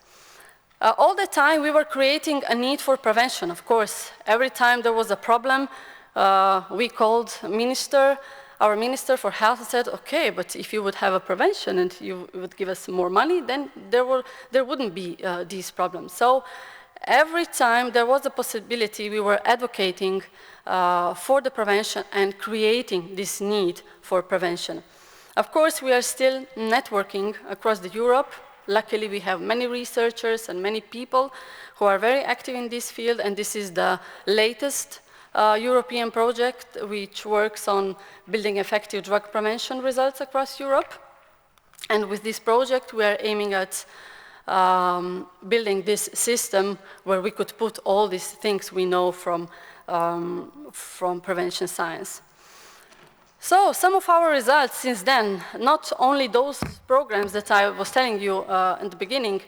All the time we were creating a need for prevention, of course. Every time there was a problem, we called our minister for health and said, okay, but if you would have a prevention and you would give us more money, then there wouldn't be these problems. So every time there was a possibility, we were advocating for the prevention and creating this need for prevention. Of course, we are still networking across Europe. Luckily, we have many researchers and many people who are very active in this field, and this is the latest European project which works on building effective drug prevention results across Europe. And with this project, we are aiming at building this system where we could put all these things we know from prevention science. So some of our results since then, not only those programs that I was telling you in the beginning,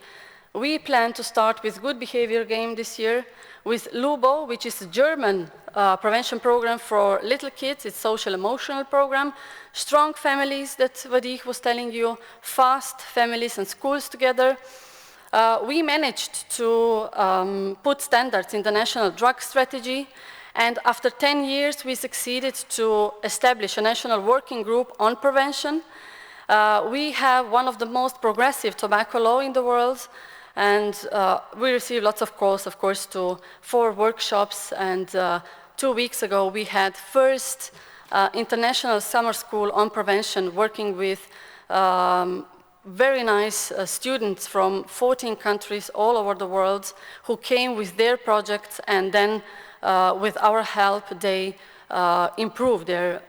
We plan to start with good behavior game this year, with LUBO, which is a German prevention program for little kids. It's social-emotional program. Strong families that Wadih was telling you, fast families and schools together. We managed to put standards in the national drug strategy, and after 10 years, we succeeded to establish a national working group on prevention. We have one of the most progressive tobacco law in the world, and we receive lots of calls, of course, for workshops, and 2 weeks ago, we had first international summer school on prevention, working with very nice students from 14 countries all over the world who came with their projects, and then with our help, they improve their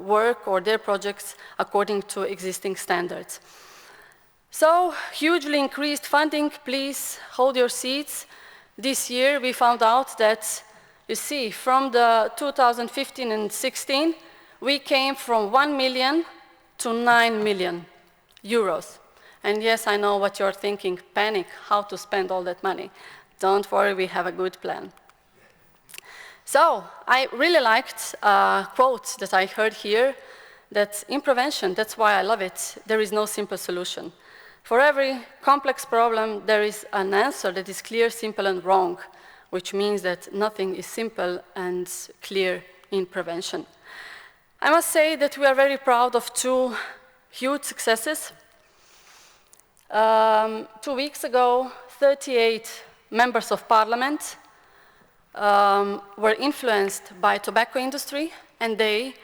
work or their projects according to existing standards. So, hugely increased funding, please hold your seats. This year we found out that, you see, from the 2015 and 16, we came from 1 million to 9 million euros. And yes, I know what you're thinking, panic, how to spend all that money. Don't worry, we have a good plan. So, I really liked a quote that I heard here, that in prevention, that's why I love it, there is no simple solution. For every complex problem, there is an answer that is clear, simple, and wrong, which means that nothing is simple and clear in prevention. I must say that we are very proud of 2 huge successes. 2 weeks ago, 38 members of parliament were influenced by tobacco industry, and they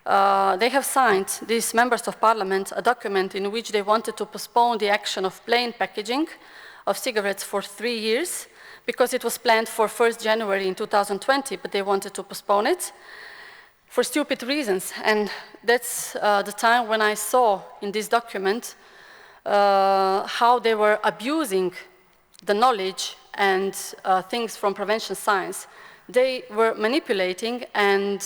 have signed, these members of parliament, a document in which they wanted to postpone the action of plain packaging of cigarettes for 3 years, because it was planned for 1st January in 2020, but they wanted to postpone it for stupid reasons. And that's the time when I saw in this document how they were abusing the knowledge and things from prevention science. They were manipulating and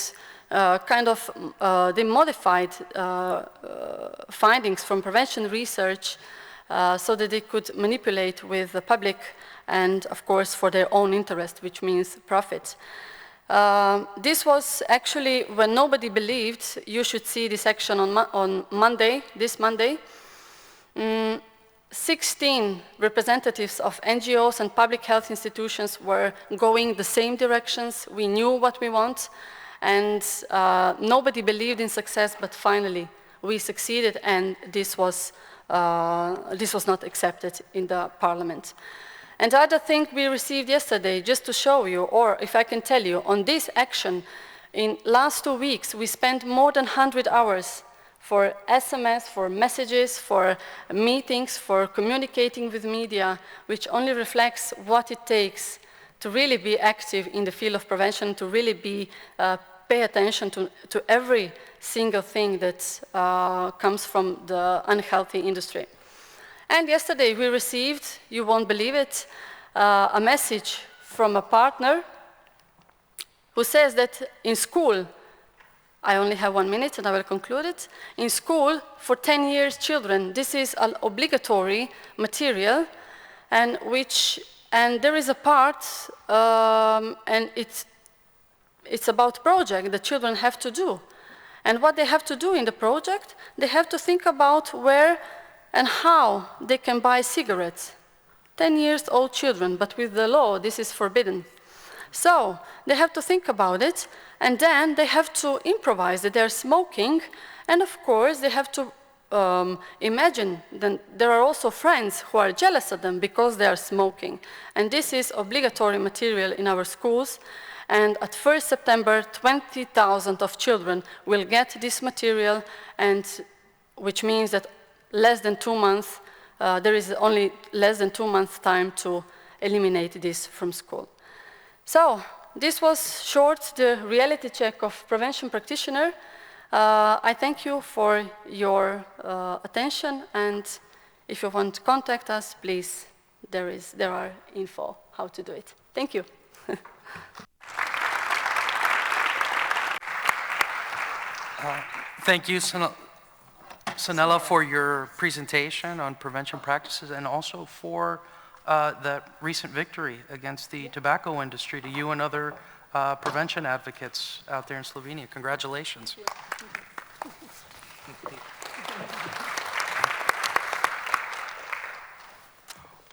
they modified findings from prevention research so that they could manipulate with the public and, of course, for their own interest, which means profit. This was actually when nobody believed. You should see this action on Monday, this Monday. 16 representatives of NGOs and public health institutions were going the same directions. We knew what we want, and nobody believed in success, but finally we succeeded, and this was not accepted in the parliament. And the other thing we received yesterday, just to show you, or if I can tell you, on this action, in last 2 weeks, we spent more than 100 hours for SMS, for messages, for meetings, for communicating with media, which only reflects what it takes to really be active in the field of prevention, to really pay attention to every single thing that comes from the unhealthy industry. And yesterday we received, you won't believe it, a message from a partner who says that in school, I only have 1 minute and I will conclude it. In school, for 10 years children, this is an obligatory material, and there is a part, and it's about project that children have to do. And what they have to do in the project, they have to think about where and how they can buy cigarettes. 10 years old children, but with the law, this is forbidden. So they have to think about it, and then they have to improvise that they're smoking, and of course they have to imagine that there are also friends who are jealous of them because they are smoking. And this is obligatory material in our schools, and at 1st September, 20,000 of children will get this material, and which means that less than 2 months, there is only less than 2 months time to eliminate this from school. So, this was short, the reality check of prevention practitioner. I thank you for your attention, and if you want to contact us, please, there are info how to do it. Thank you. Thank you, Sanela, for your presentation on prevention practices and also for the recent victory against the tobacco industry, to you and other prevention advocates out there in Slovenia. Congratulations.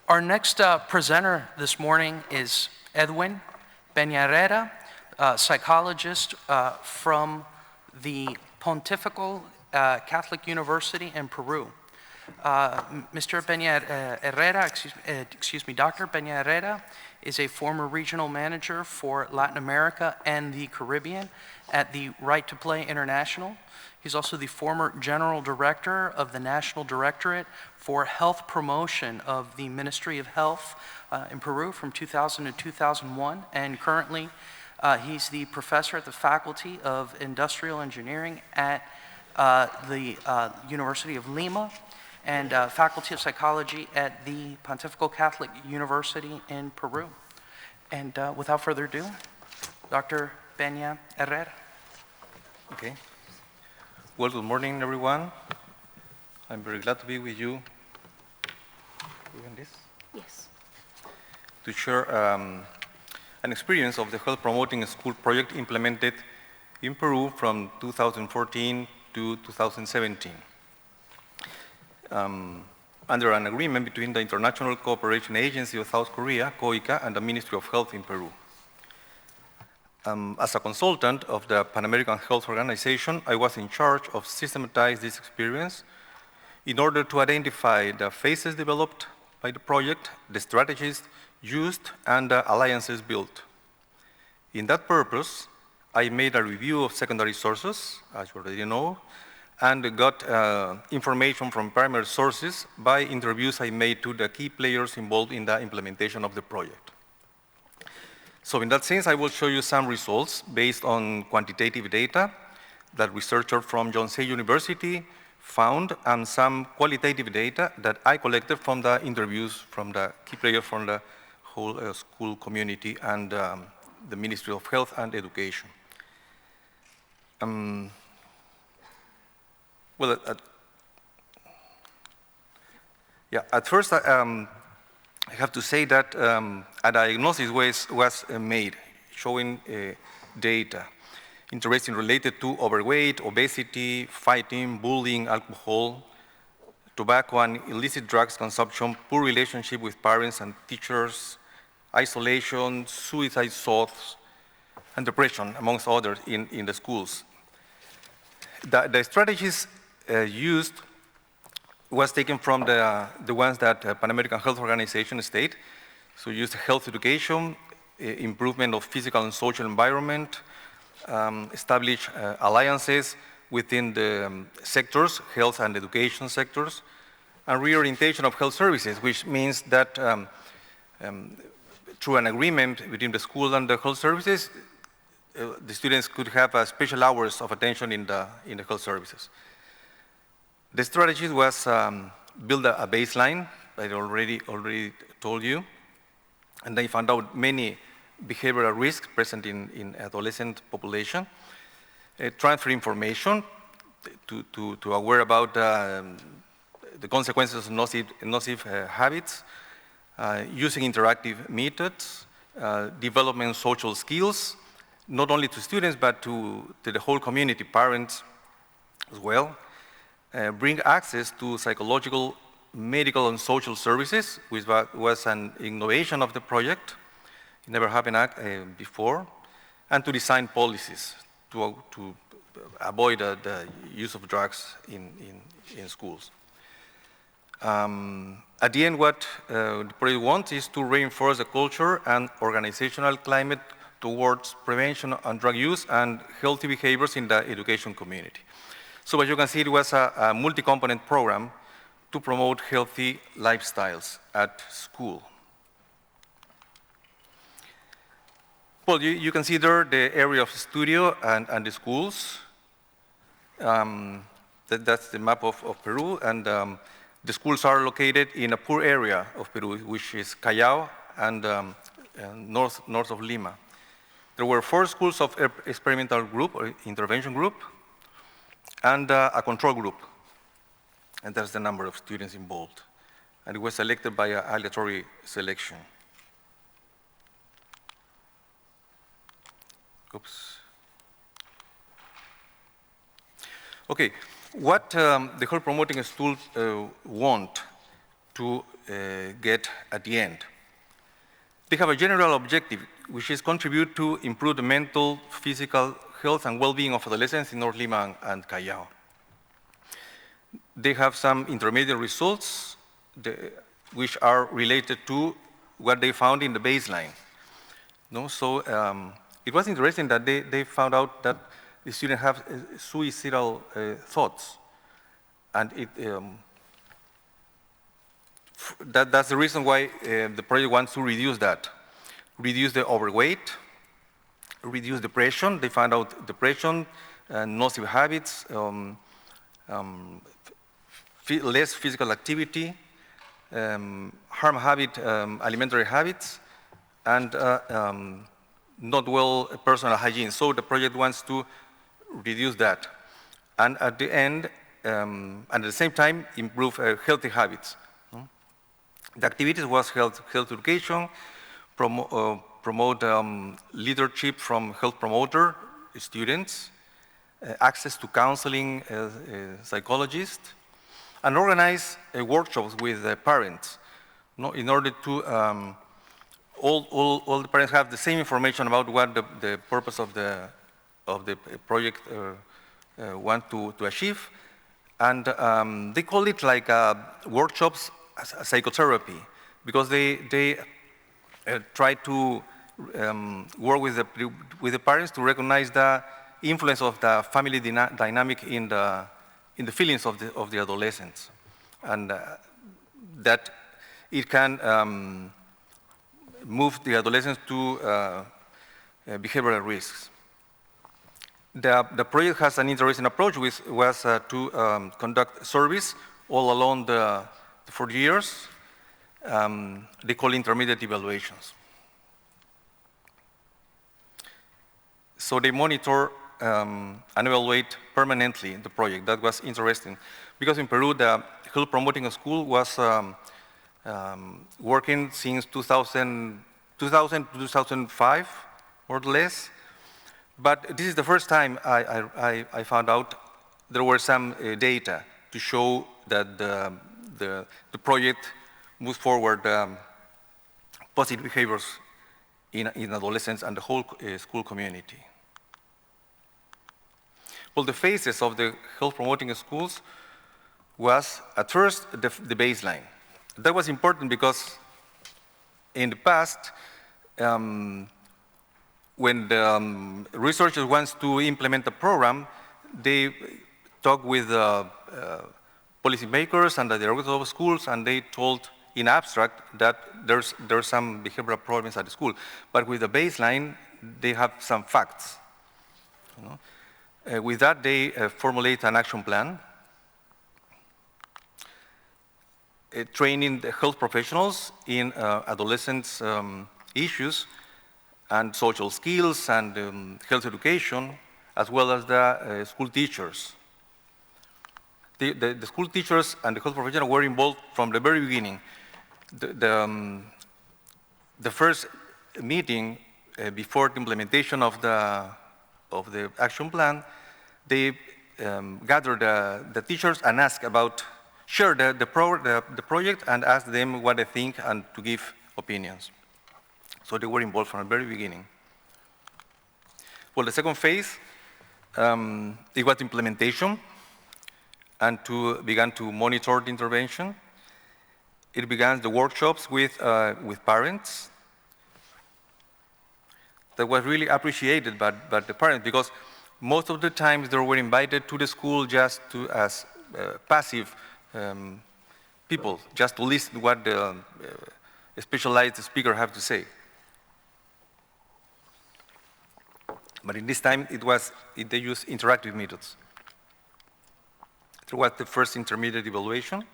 Our next presenter this morning is Edwin Peñaherrera, psychologist from the Pontifical Catholic University in Peru. Mr. Peñaherrera, Dr. Peñaherrera is a former regional manager for Latin America and the Caribbean at the Right to Play International. He's also the former general director of the National Directorate for Health Promotion of the Ministry of Health in Peru from 2000 to 2001, and currently he's the professor at the Faculty of Industrial Engineering at the University of Lima and Faculty of Psychology at the Pontifical Catholic University in Peru. And without further ado, Dr. Peñaherrera. Okay. Well, good morning, everyone. I'm very glad to be with you. Doing this? Yes. To share an experience of the health promoting school project implemented in Peru from 2014 to 2017. Under an agreement between the International Cooperation Agency of South Korea, COICA, and the Ministry of Health in Peru. As a consultant of the Pan American Health Organization, I was in charge of systematizing this experience in order to identify the phases developed by the project, the strategies used, and the alliances built. In that purpose, I made a review of secondary sources, as you already know, and got information from primary sources by interviews I made to the key players involved in the implementation of the project. So in that sense, I will show you some results based on quantitative data that researchers from Yonsei University found, and some qualitative data that I collected from the interviews from the key players from the whole school community and the Ministry of Health and Education. At first, I have to say that a diagnosis was made showing data interesting related to overweight, obesity, fighting, bullying, alcohol, tobacco and illicit drugs consumption, poor relationship with parents and teachers, isolation, suicide thoughts, and depression, amongst others, in the schools. The strategies used was taken from the ones that Pan American Health Organization state. So used health education, improvement of physical and social environment, establish alliances within the sectors, health and education sectors, and reorientation of health services, which means that through an agreement between the school and the health services, the students could have special hours of attention in the health services. The strategy was build a baseline, I already told you, and they found out many behavioral risks present in adolescent population. Transfer information to aware about the consequences of nocive habits, using interactive methods, development social skills, not only to students, but to the whole community, parents as well. Bring access to psychological, medical, and social services, which was an innovation of the project. It never happened before. And to design policies to avoid the use of drugs in schools. At the end, what the project wants is to reinforce the culture and organizational climate towards prevention and drug use and healthy behaviors in the education community. So as you can see, it was a multi-component program to promote healthy lifestyles at school. Well, you can see there the area of studio and the schools. That's the map of Peru, and the schools are located in a poor area of Peru, which is Callao and north of Lima. There were 4 schools of experimental group or intervention group, and a control group. and that's the number of students involved. And it was selected by an aleatory selection. Oops. Okay, what the health promoting schools want to get at the end. They have a general objective, which is contribute to improve the mental, physical health and well-being of adolescents in North Lima and Callao. They have some intermediate results which are related to what they found in the baseline. No? So it was interesting that they found out that the students have suicidal thoughts. And that's the reason why the project wants to reduce that. Reduce the overweight, reduce depression. They found out depression, nocive habits, less physical activity, harm habit, alimentary habits, and not well personal hygiene. So the project wants to reduce that. And at the end, and at the same time, improve healthy habits. The activities was health education, promote leadership from health promoter students, access to counseling psychologists, and organize workshops with parents, in order to all the parents have the same information about what the purpose of the project want to achieve. And they call it like workshops psychotherapy, because they try to work with the parents to recognize the influence of the family dynamic in the feelings of the adolescents, and that it can move the adolescents to behavioral risks. The project has an interesting approach, which was to conduct surveys all along the 4 years. They call intermediate evaluations. So they monitor and evaluate permanently the project. That was interesting, because in Peru, the health promoting school was working since 2000 to 2005, more or less. But this is the first time I found out there were some data to show that the project moves forward positive behaviors in adolescents and the whole school community. Well, the phases of the health promoting schools was, at first, the baseline. That was important because in the past, when the researchers want to implement a program, they talk with policymakers and the directors of schools, and they told in abstract that there's some behavioral problems at the school. But with the baseline, they have some facts. With that, they formulate an action plan, training the health professionals in adolescents' issues and social skills and health education, as well as the school teachers. The school teachers and the health professionals were involved from the very beginning. The first meeting before the implementation of the action plan, they gathered the teachers and asked about, share the project and ask them what they think and to give opinions. So they were involved from the very beginning. Well, the second phase, it was implementation and began to monitor the intervention. It began the workshops with parents. That was really appreciated by the parents, because most of the times they were invited to the school just as passive people, just to listen to what the specialized speaker have to say. But in this time, they used interactive methods. There was the first intermediate evaluation.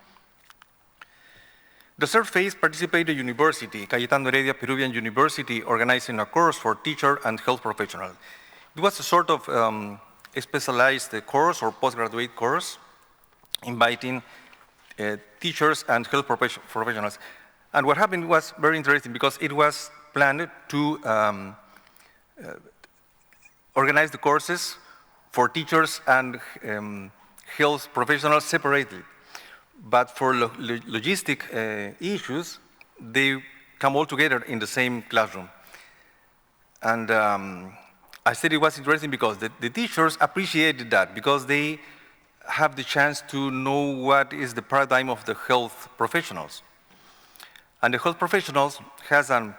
The third phase participated the university, Cayetano Heredia Peruvian University, organizing a course for teacher and health professionals. It was a sort of specialized course or postgraduate course, inviting teachers and health professionals. And what happened was very interesting because it was planned to organize the courses for teachers and health professionals separately. But for logistic issues, they come all together in the same classroom. And I said it was interesting because the teachers appreciated that because they have the chance to know what is the paradigm of the health professionals. And the health professionals has a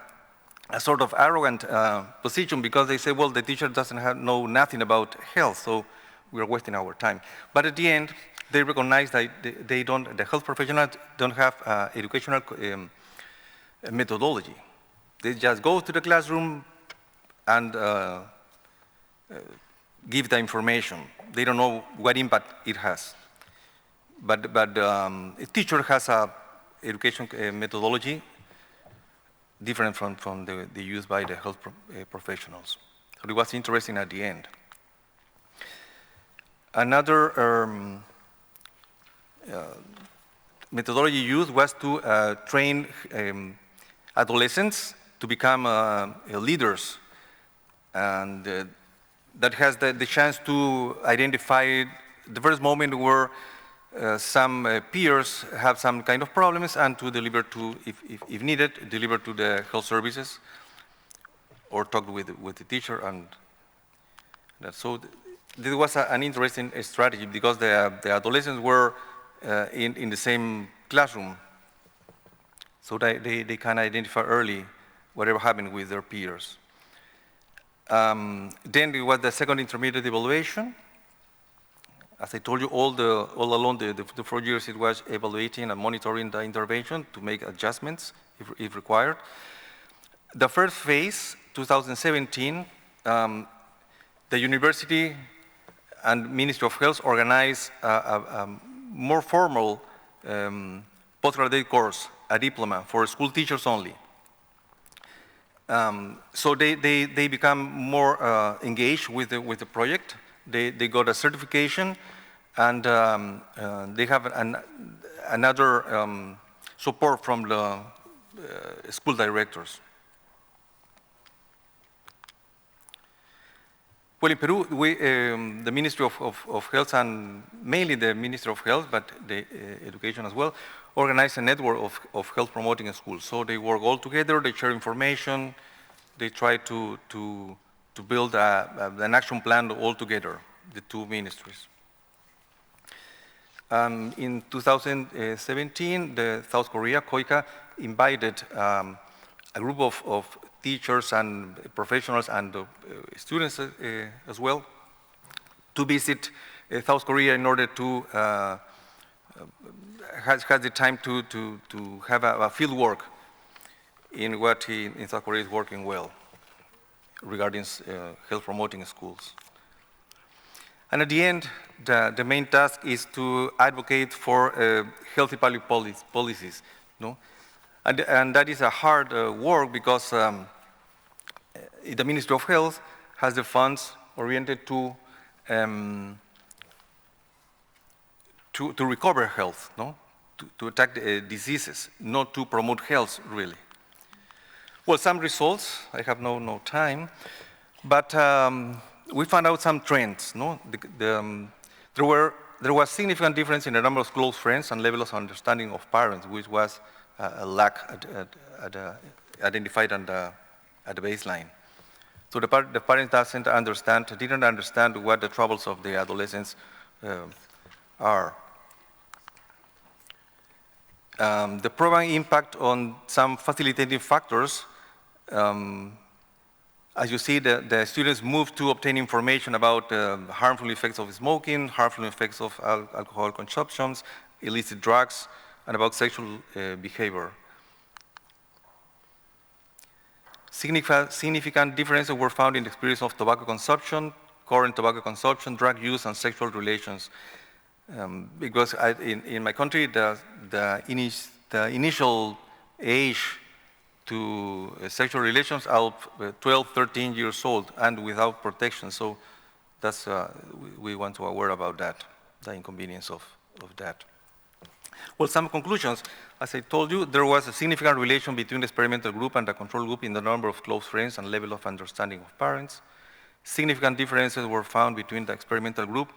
sort of arrogant position because they say, well, the teacher doesn't know nothing about health, so we're wasting our time. But at the end, they recognize that the health professionals don't have educational methodology. They just go to the classroom and give the information. They don't know what impact it has. But a teacher has a education methodology different from the used by the health professionals. So it was interesting at the end. Another methodology used was to train adolescents to become leaders. And that has the chance to identify the first moment where some peers have some kind of problems and to deliver to, if needed, deliver to the health services or talk with the teacher. And that. So this was an interesting strategy because the adolescents were in the same classroom. So they can identify early whatever happened with their peers. Then it was the second intermediate evaluation. As I told you, all along the 4 years, it was evaluating and monitoring the intervention to make adjustments if required. The first phase, 2017, the university and Ministry of Health organized a more formal postgraduate course, a diploma for school teachers only. So they become more engaged with the project. They got a certification, and they have another support from the school directors. Well, in Peru, the Ministry of Health, and mainly the Ministry of Health, but the education as well, organize a network of health promoting schools. So they work all together, they share information, they try to build an action plan all together, the two ministries. In 2017, the South Korea, KOICA, invited a group of teachers and professionals and students as well to visit South Korea in order to has the time to have a field work in what in South Korea is working well regarding health promoting schools. And at the end, the main task is to advocate for healthy public policies. No? And that is a hard work because the Ministry of Health has the funds oriented to recover health, no? To attack diseases, not to promote health, really. Well, some results, I have no time, but we found out some trends. No? There was significant difference in the number of close friends and level of understanding of parents, which was a lack identified at the baseline. So the parents didn't understand what the troubles of the adolescents are. The program impact on some facilitating factors. As you see, the students move to obtain information about harmful effects of smoking, harmful effects of alcohol consumptions, illicit drugs, and about sexual behavior. Significant differences were found in the experience of tobacco consumption, current tobacco consumption, drug use, and sexual relations. Because in my country, the initial age to sexual relations are 12, 13 years old and without protection. So that's we want to be aware about that, the inconvenience of that. Well, some conclusions. As I told you, there was a significant relation between the experimental group and the control group in the number of close friends and level of understanding of parents. Significant differences were found between the experimental group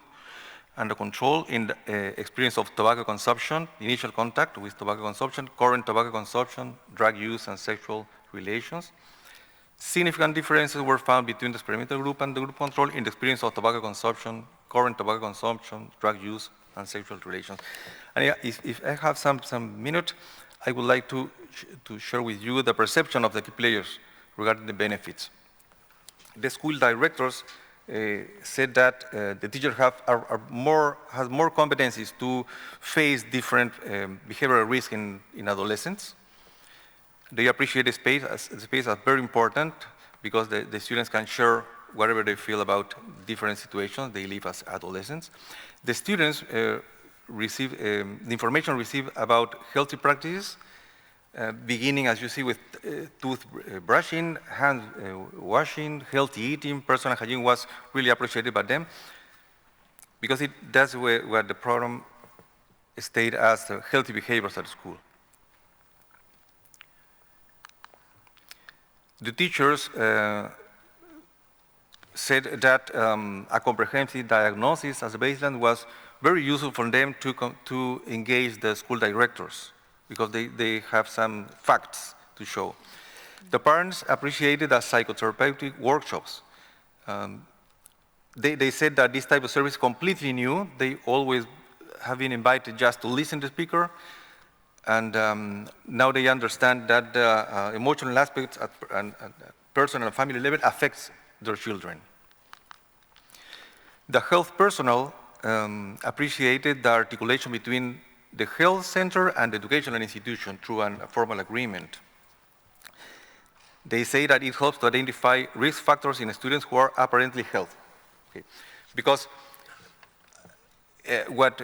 and the control in the experience of tobacco consumption, initial contact with tobacco consumption, current tobacco consumption, drug use, and sexual relations. Significant differences were found between the experimental group and the group control in the experience of tobacco consumption, current tobacco consumption, drug use, and sexual relations. And yeah, if I have some minute, I would like to share with you the perception of the key players regarding the benefits. The school directors said that the teachers has more competencies to face different behavioral risk in adolescents. They appreciate the space as very important because the students can share whatever they feel about different situations they live as adolescents. The students receive the information received about healthy practices, beginning, as you see, with tooth brushing, hand washing, healthy eating, personal hygiene was really appreciated by them because that's where the program stayed as healthy behaviors at school. The teachers said that a comprehensive diagnosis as a baseline was very useful for them to engage the school directors because they have some facts to show. The parents appreciated the psychotherapeutic workshops. They said that this type of service is completely new. They always have been invited just to listen to the speaker, and now they understand that the emotional aspects at personal and family level affects their children. The health personnel appreciated the articulation between the health center and the educational institution through a formal agreement. They say that it helps to identify risk factors in students who are apparently healthy. Okay. Because what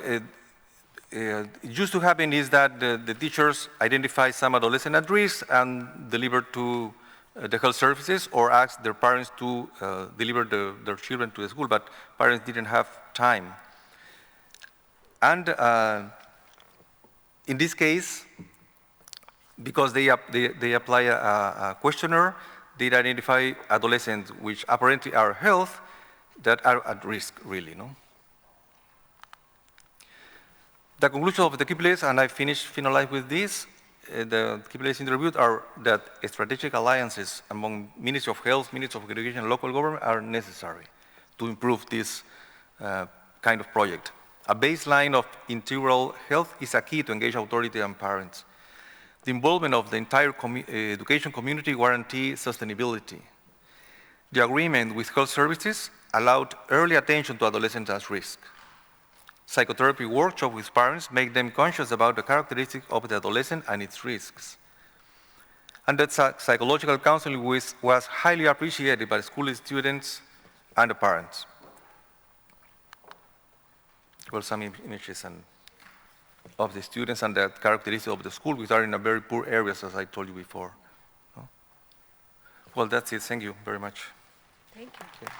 used to happen is that the teachers identify some adolescent at risk and deliver to the health services or ask their parents to deliver their children to the school, but parents didn't have time. And in this case, because they apply a questionnaire, they identify adolescents which apparently are healthy that are at risk, really, no? The conclusion of the key players, and I finalize with this, the key players interviewed are that strategic alliances among Ministry of Health, Ministry of Education, and local government are necessary to improve this kind of project. A baseline of integral health is a key to engage authority and parents. The involvement of the entire education community guarantees sustainability. The agreement with health services allowed early attention to adolescents at risk. Psychotherapy workshops with parents make them conscious about the characteristics of the adolescent and its risks. And that psychological counseling was highly appreciated by school students and the parents. Well, some images of the students and the characteristics of the school, which are in a very poor areas, as I told you before. No? Well, that's it. Thank you very much. Thank you. Okay.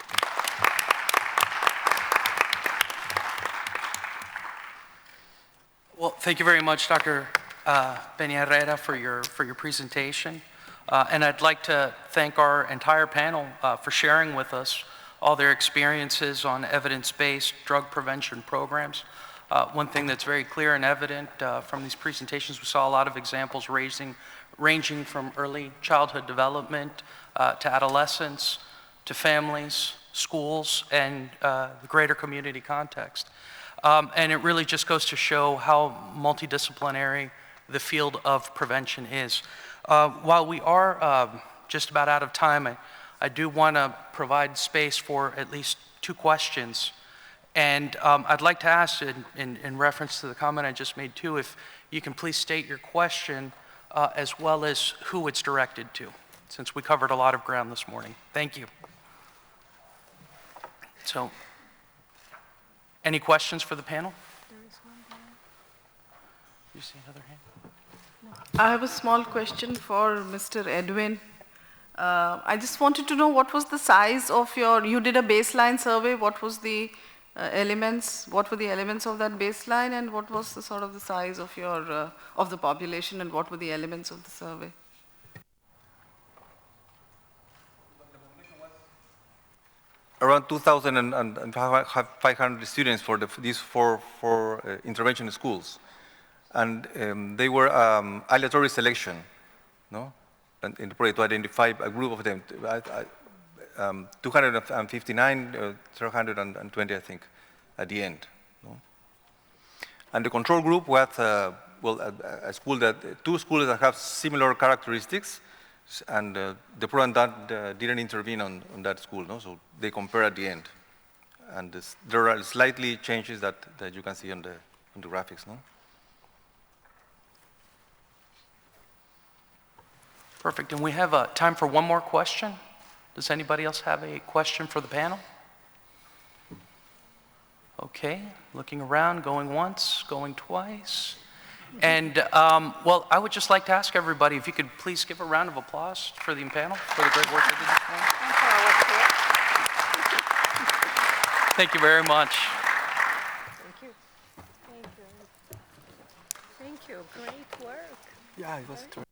Well, thank you very much, Dr. Peñaherrera, for your presentation. And I'd like to thank our entire panel for sharing with us all their experiences on evidence-based drug prevention programs. One thing that's very clear and evident from these presentations, we saw a lot of examples ranging from early childhood development to adolescence, to families, schools, and the greater community context. And it really just goes to show how multidisciplinary the field of prevention is. While we are just about out of time, I do want to provide space for at least 2 questions. And I'd like to ask, in reference to the comment I just made too, if you can please state your question as well as who it's directed to, since we covered a lot of ground this morning. Thank you. So, any questions for the panel? There is one there. You see another hand? I have a small question for Mr. Edwin. I just wanted to know what was the size of you did a baseline survey, what was the elements, what were the elements of that baseline, and what was the sort of the size of your, of the population, and what were the elements of the survey? Around 2,500 students for these four intervention schools. And they were aleatory selection, no? And in the project to identify a group of them, 259, 320, I think, at the end. No? And the control group was, well, two schools that have similar characteristics, and the program that didn't intervene on that school, no? So they compare at the end. And there are slightly changes that you can see on the graphics, no? Perfect, and we have time for one more question. Does anybody else have a question for the panel? Okay, looking around, going once, going twice. And, well, I would just like to ask everybody if you could please give a round of applause for the panel, for the great work they did this morning. Thank you very much. Thank you. Thank you. Thank you. Great work. Yeah, it was true.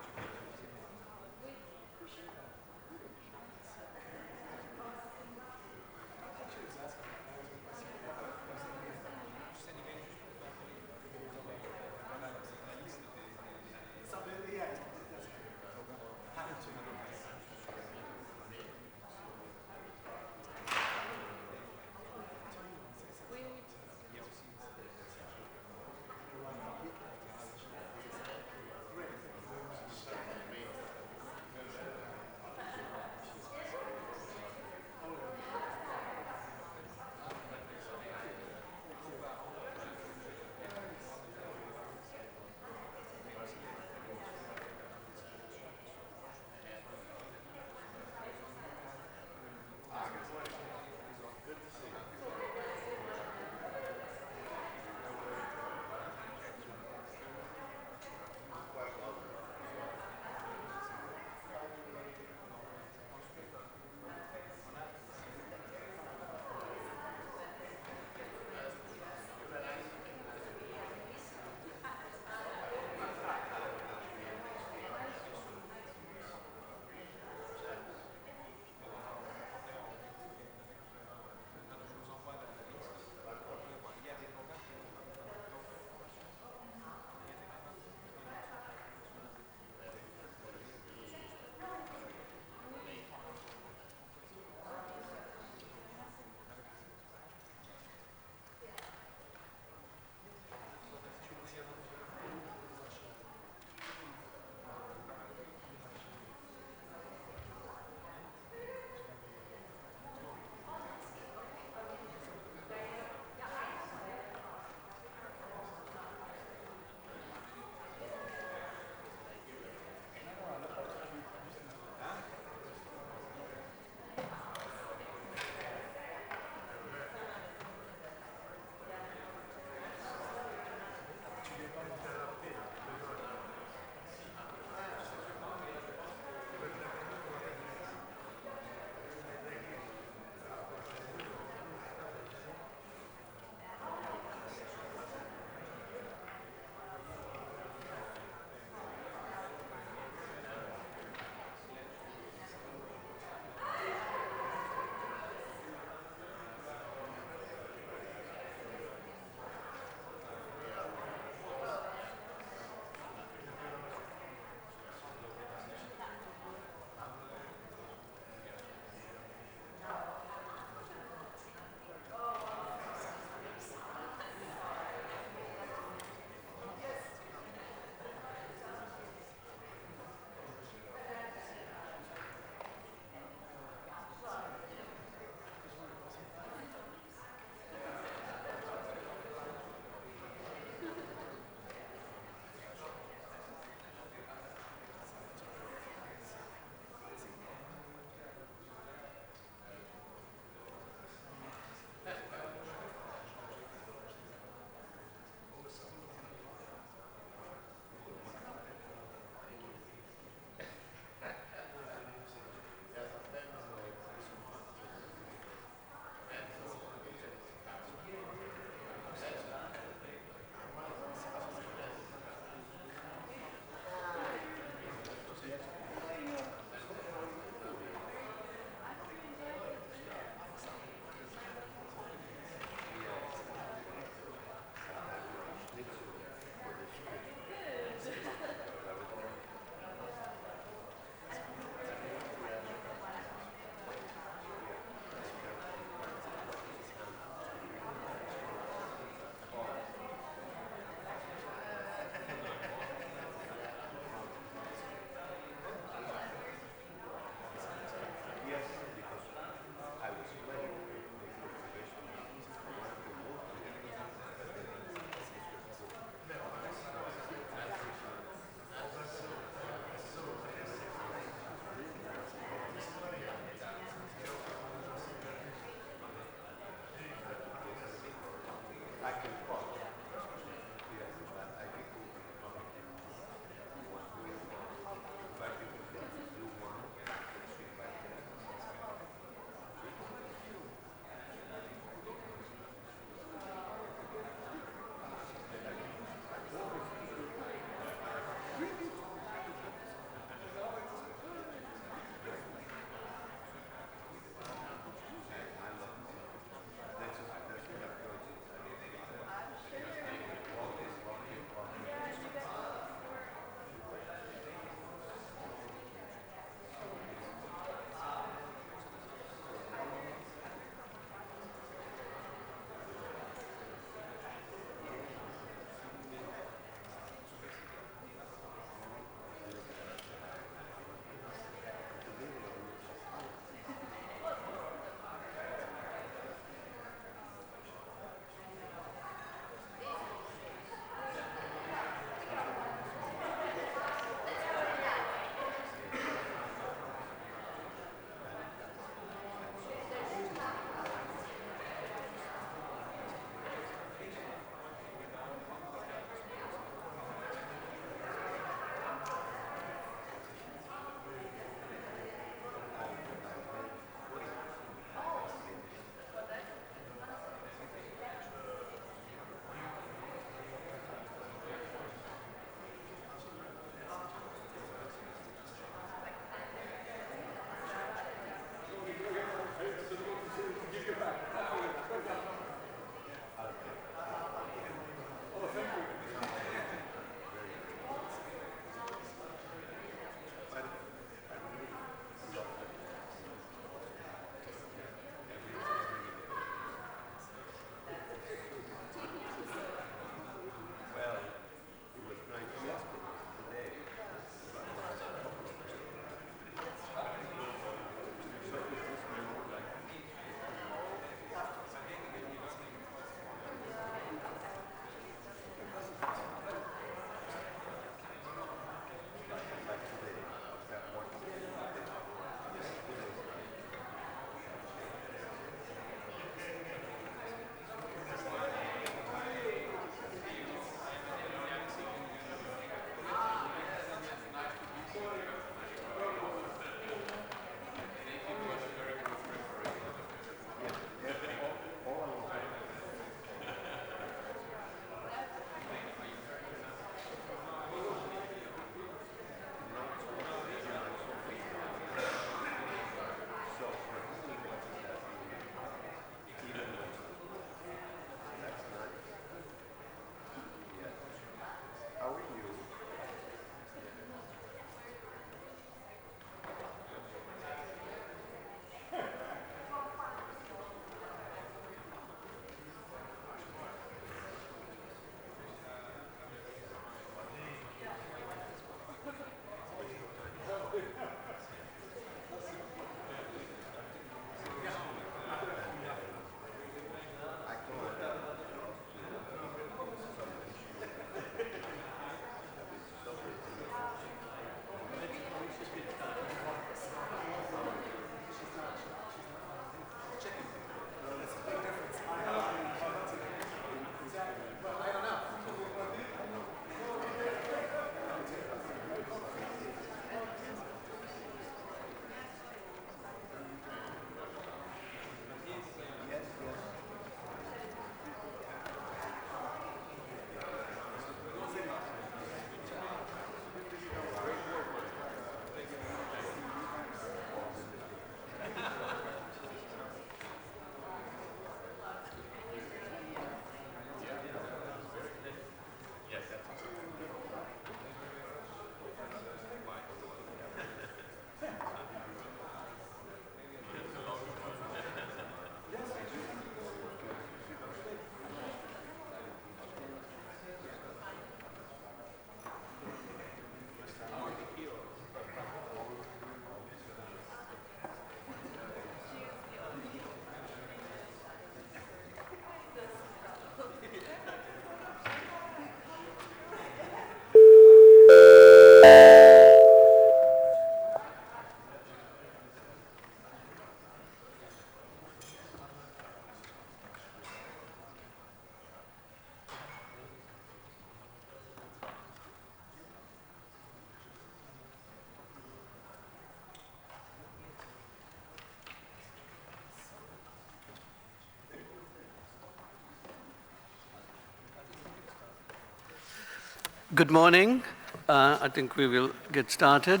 Good morning. I think we will get started.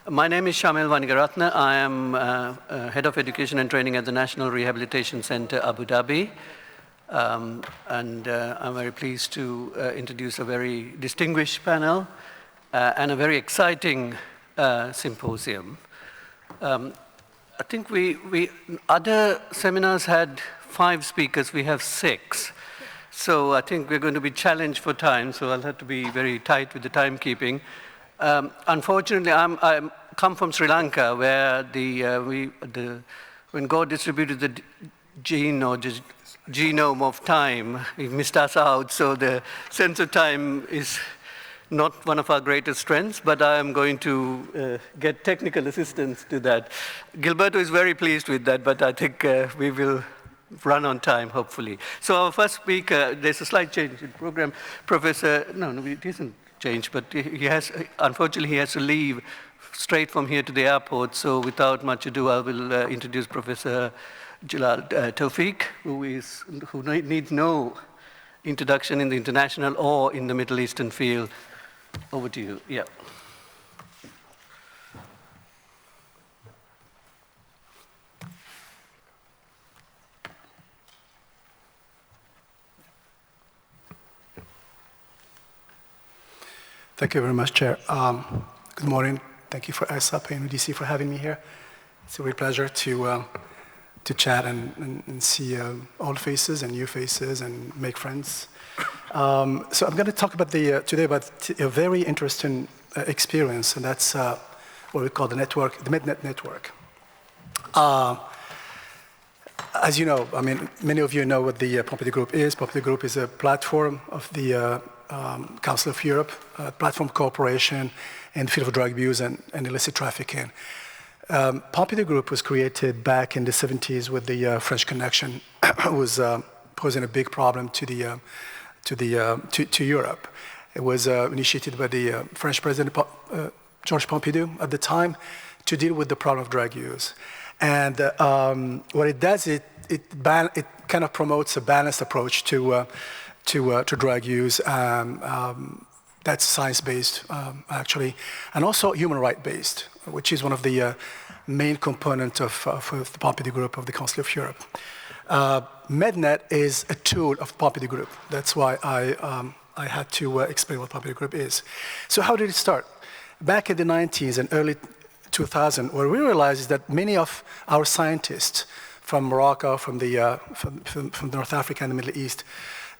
My name is Shamil Vanigaratne. I am Head of Education and Training at the National Rehabilitation Center, Abu Dhabi. I'm very pleased to introduce a very distinguished panel and a very exciting symposium. I think other seminars had 5 speakers, we have 6. So I think we're going to be challenged for time, so I'll have to be very tight with the timekeeping. Unfortunately, I come from Sri Lanka, where when God distributed the genome of time, He missed us out, so the sense of time is not one of our greatest strengths, but I am going to get technical assistance to that. Gilberto is very pleased with that, but I think we will run on time, hopefully. So our first speaker, there's a slight change in program. Professor, no, it isn't changed, but unfortunately, he has to leave straight from here to the airport. So without much ado, I will introduce Professor Jallal Toufiq, who needs no introduction in the international or in the Middle Eastern field. Over to you. Yeah. Thank you very much, Chair. Good morning. Thank you for ISSUP and UNODC for having me here. It's a real pleasure to chat and see old faces and new faces and make friends. So I'm going to talk about today about a very interesting experience, and that's what we call the network, the MedNET network. As you know, I mean, many of you know what the Pompidou Group is. Pompidou Group is a platform of the Council of Europe, platform cooperation in the field of drug abuse and illicit trafficking. Pompidou Group was created back in the 70s with the French connection, was posing a big problem to Europe. It was initiated by the French President Georges Pompidou at the time to deal with the problem of drug use. And what it does, it kind of promotes a balanced approach to drug use. That's science-based, actually, and also human right-based, which is one of the main components of the Pompidou Group of the Council of Europe. MedNet is a tool of Pompidou Group. That's why I had to explain what Pompidou Group is. So how did it start? Back in the 90s and early 2000, what we realized is that many of our scientists from Morocco, from North Africa and the Middle East,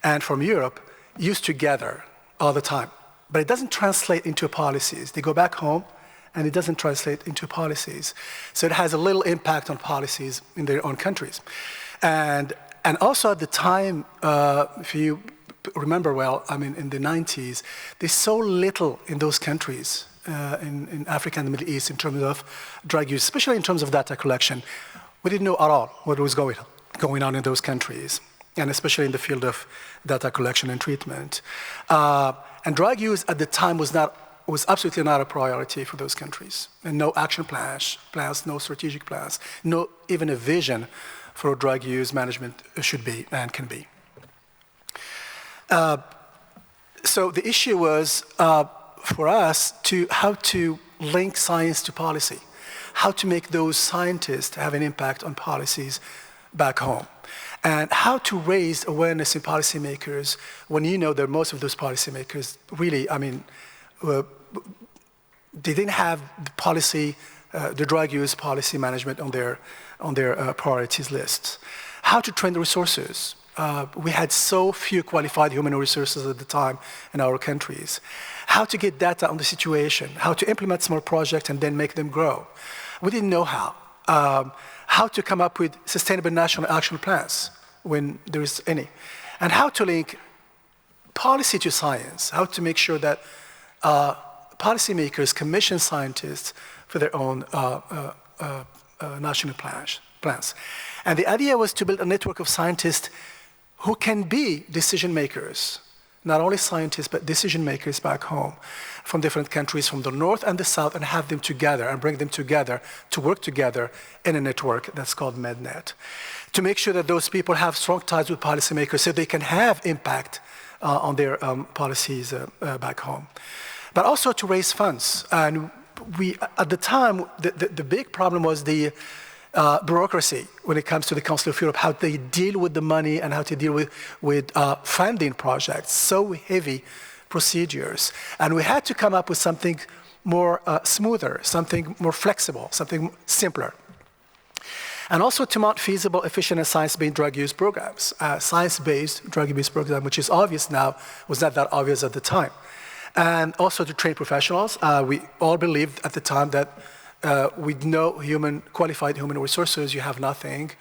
and from Europe used to gather all the time. But it doesn't translate into policies. They go back home, and it doesn't translate into policies. So it has a little impact on policies in their own countries. And also at the time, if you remember well, I mean, in the 90s, there's so little in those countries, in Africa and the Middle East, in terms of drug use, especially in terms of data collection. We didn't know at all what was going on in those countries, and especially in the field of data collection and treatment. And drug use at the time was absolutely not a priority for those countries. And no action plans, no strategic plans, no even a vision for what drug use management should be and can be. So the issue was for us how to link science to policy, how to make those scientists have an impact on policies back home, and how to raise awareness in policymakers when you know that most of those policymakers really, I mean, they didn't have the policy, the drug use policy management on their priorities lists. How to train the resources. We had so few qualified human resources at the time in our countries. How to get data on the situation, how to implement small projects and then make them grow. We didn't know how. How to come up with sustainable national action plans when there is any. And how to link policy to science, how to make sure that policymakers commission scientists for their own national plans. And the idea was to build a network of scientists who can be decision makers, not only scientists, but decision makers back home from different countries, from the north and the south, and have them together and bring them together to work together in a network that's called MedNet. To make sure that those people have strong ties with policymakers so they can have impact on their policies back home. But also to raise funds. And at the time, the big problem was the bureaucracy when it comes to the Council of Europe, how they deal with the money and how to deal with funding projects, so heavy procedures. And we had to come up with something more smoother, something more flexible, something simpler. And also to mount feasible, efficient, and science-based drug use programs. Science-based drug use program, which is obvious now, was not that obvious at the time. And also to train professionals. We all believed at the time that with no qualified human resources, you have nothing.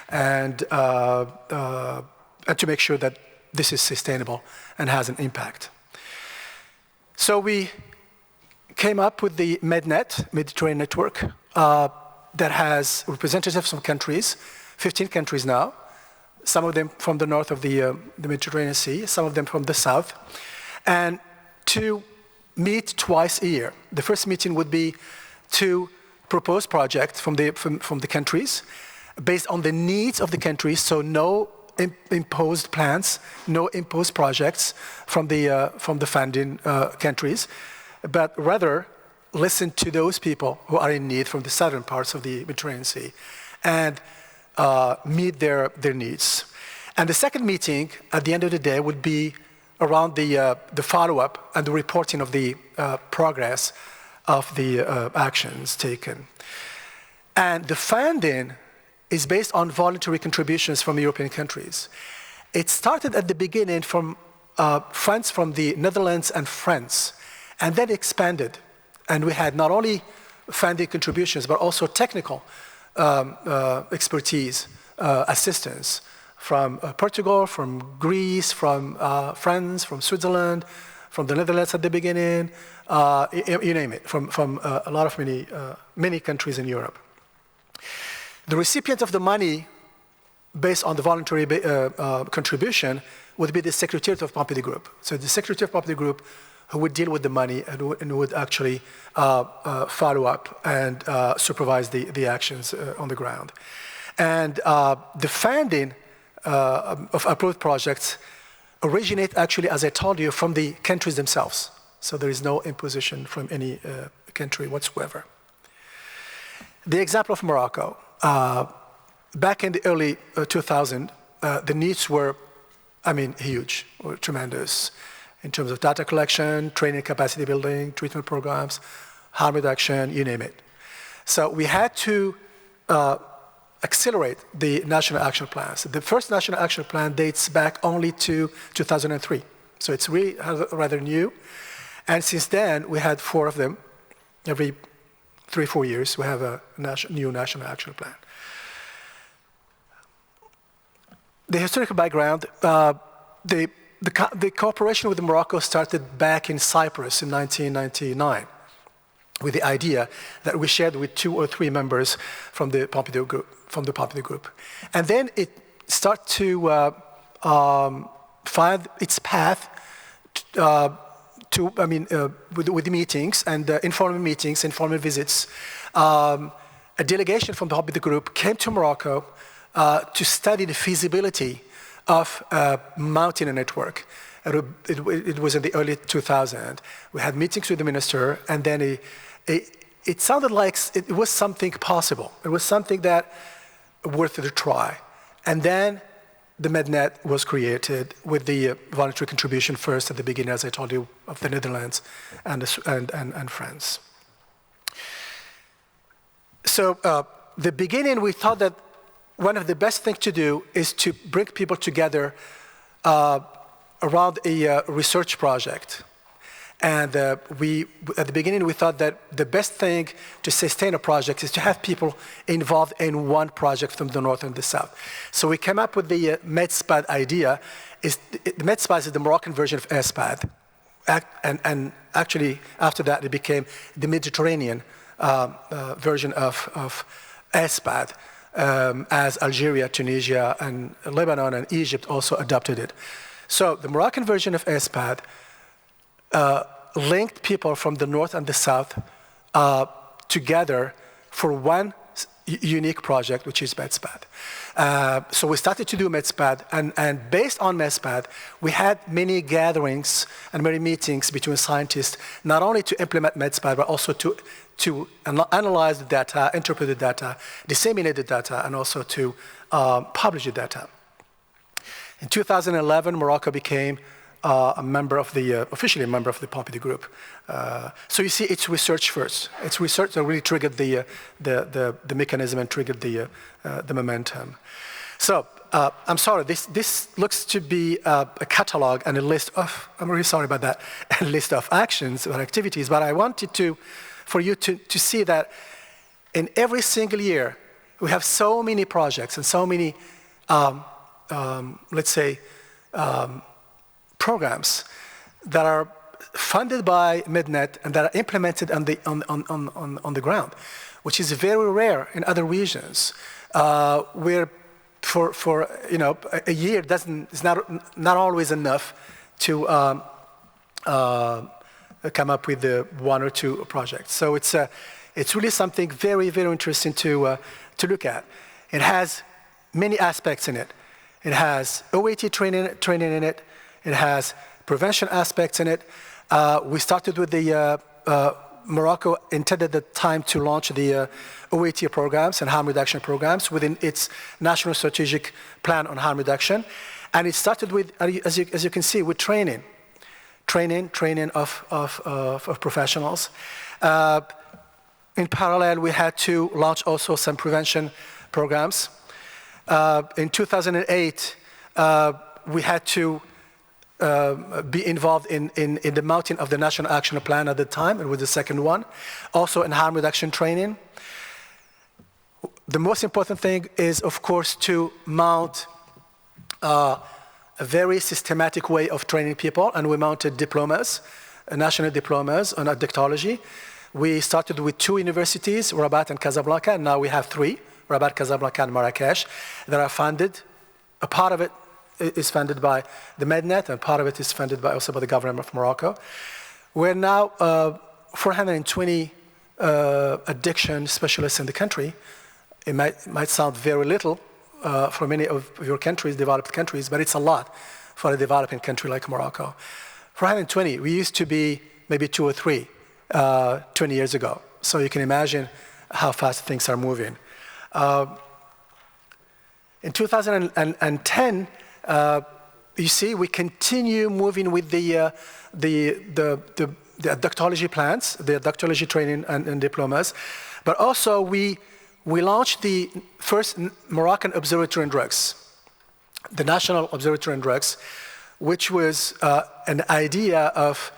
And to make sure that this is sustainable and has an impact. So we came up with the MedNET, Mediterranean Network, that has representatives from countries, 15 countries now, some of them from the north of the Mediterranean Sea, some of them from the south, and to meet twice a year. The first meeting would be to propose projects from the countries based on the needs of the countries, so no imposed plans, no imposed projects from the funding countries, but rather listen to those people who are in need from the southern parts of the Mediterranean Sea and meet their needs. And the second meeting, at the end of the day, would be around the follow-up and the reporting of the progress of the actions taken. And the funding is based on voluntary contributions from European countries. It started at the beginning from funds from the Netherlands and France, and then expanded. And we had not only funding contributions, but also technical expertise, assistance from Portugal, from Greece, from France, from Switzerland, from the Netherlands at the beginning, you name it, from a lot of many countries in Europe. The recipient of the money, based on the voluntary contribution, would be the Secretariat of Pompidou Group. So the Secretariat of Pompidou Group who would deal with the money and would actually follow up and supervise the actions on the ground. And the funding of approved projects originate actually, as I told you, from the countries themselves. So there is no imposition from any country whatsoever. The example of Morocco. Back in the early 2000s, the needs were, huge, or tremendous, in terms of data collection, training capacity building, treatment programs, harm reduction, you name it. So we had to accelerate the national action plans. The first national action plan dates back only to 2003. So it's really rather new. And since then, we had 4 of them. Every 3-4 years, we have a new national action plan. The historical background, the cooperation with Morocco started back in Cyprus in 1999 with the idea that we shared with 2 or 3 members from the Pompidou Group. And then it started to find its path with the meetings and informal meetings, informal visits. A delegation from the Pompidou Group came to Morocco to study the feasibility of mounting a network. It was in the early 2000s. We had meetings with the minister, and then it sounded like it was something possible. It was something that worth a try. And then the MedNet was created with the voluntary contribution first at the beginning, as I told you, of the Netherlands and France. So the beginning, we thought that one of the best things to do is to bring people together around a research project. And at the beginning, we thought that the best thing to sustain a project is to have people involved in one project from the north and the south. So we came up with the MedSPAD idea. MedSPAD is the Moroccan version of ESPAD. And actually, after that, it became the Mediterranean version of ESPAD. As Algeria, Tunisia, and Lebanon and Egypt also adopted it. So the Moroccan version of ESPAD linked people from the north and the south together for one unique project, which is MedSpad. So we started to do MedSpad, and based on MedSpad, we had many gatherings and many meetings between scientists, not only to implement MedSpad, but also to analyze the data, interpret the data, disseminate the data, and also to publish the data. In 2011, Morocco became officially a member of the Pompidou Group. So you see, it's research first. It's research that really triggered the mechanism and triggered the momentum. So I'm sorry, this looks to be a catalog and a list of, I'm really sorry about that, a list of actions or activities, but I wanted for you to see that in every single year, we have so many projects and so many, let's say, programs that are funded by MedNet and that are implemented on the ground, which is very rare in other regions, where for a year is not always enough to come up with one or two projects. So it's really something very, very interesting to look at. It has many aspects in it. It has OAT training in it. It has prevention aspects in it. We started with the Morocco intended at the time to launch the OAT programs and harm reduction programs within its national strategic plan on harm reduction. And it started with, as you can see, with training of professionals. In parallel, we had to launch also some prevention programs. In 2008, we had to be involved in the mounting of the National Action Plan at the time. It was the second one. Also in harm reduction training. The most important thing is, of course, to mount a very systematic way of training people, and we mounted diplomas, national diplomas on addictology. We started with 2 universities, Rabat and Casablanca, and now we have 3, Rabat, Casablanca, and Marrakesh, that are funded. A part of it is funded by the MedNet, and part of it is funded also by the government of Morocco. We're now 420 addiction specialists in the country. It might sound very little for many of your countries, developed countries, but it's a lot for a developing country like Morocco. 420, we used to be maybe 2 or 3 20 years ago. So you can imagine how fast things are moving. In 2010, you see, we continue moving with the addictology plans, the addictology training and diplomas, but also we launched the first Moroccan Observatory on Drugs, the National Observatory on Drugs, which was an idea of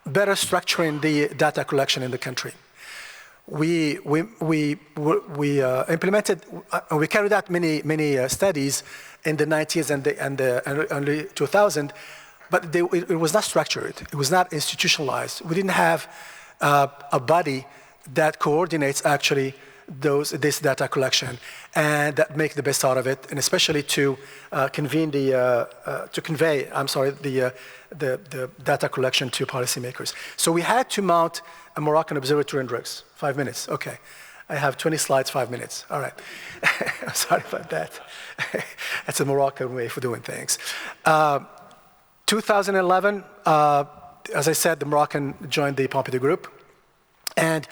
better structuring the data collection in the country. We implemented, we carried out many studies in the 90s and the early 2000s, but it was not structured. It was not institutionalized. We didn't have a body that coordinates actually this data collection and that make the best out of it, and especially to convey the data collection to policymakers. So we had to mount a Moroccan Observatory on Drugs. 5 minutes, okay. I have 20 slides, 5 minutes. All right. I'm sorry about that. That's a Moroccan way for doing things. 2011, as I said, the Moroccan joined the Pompidou Group. And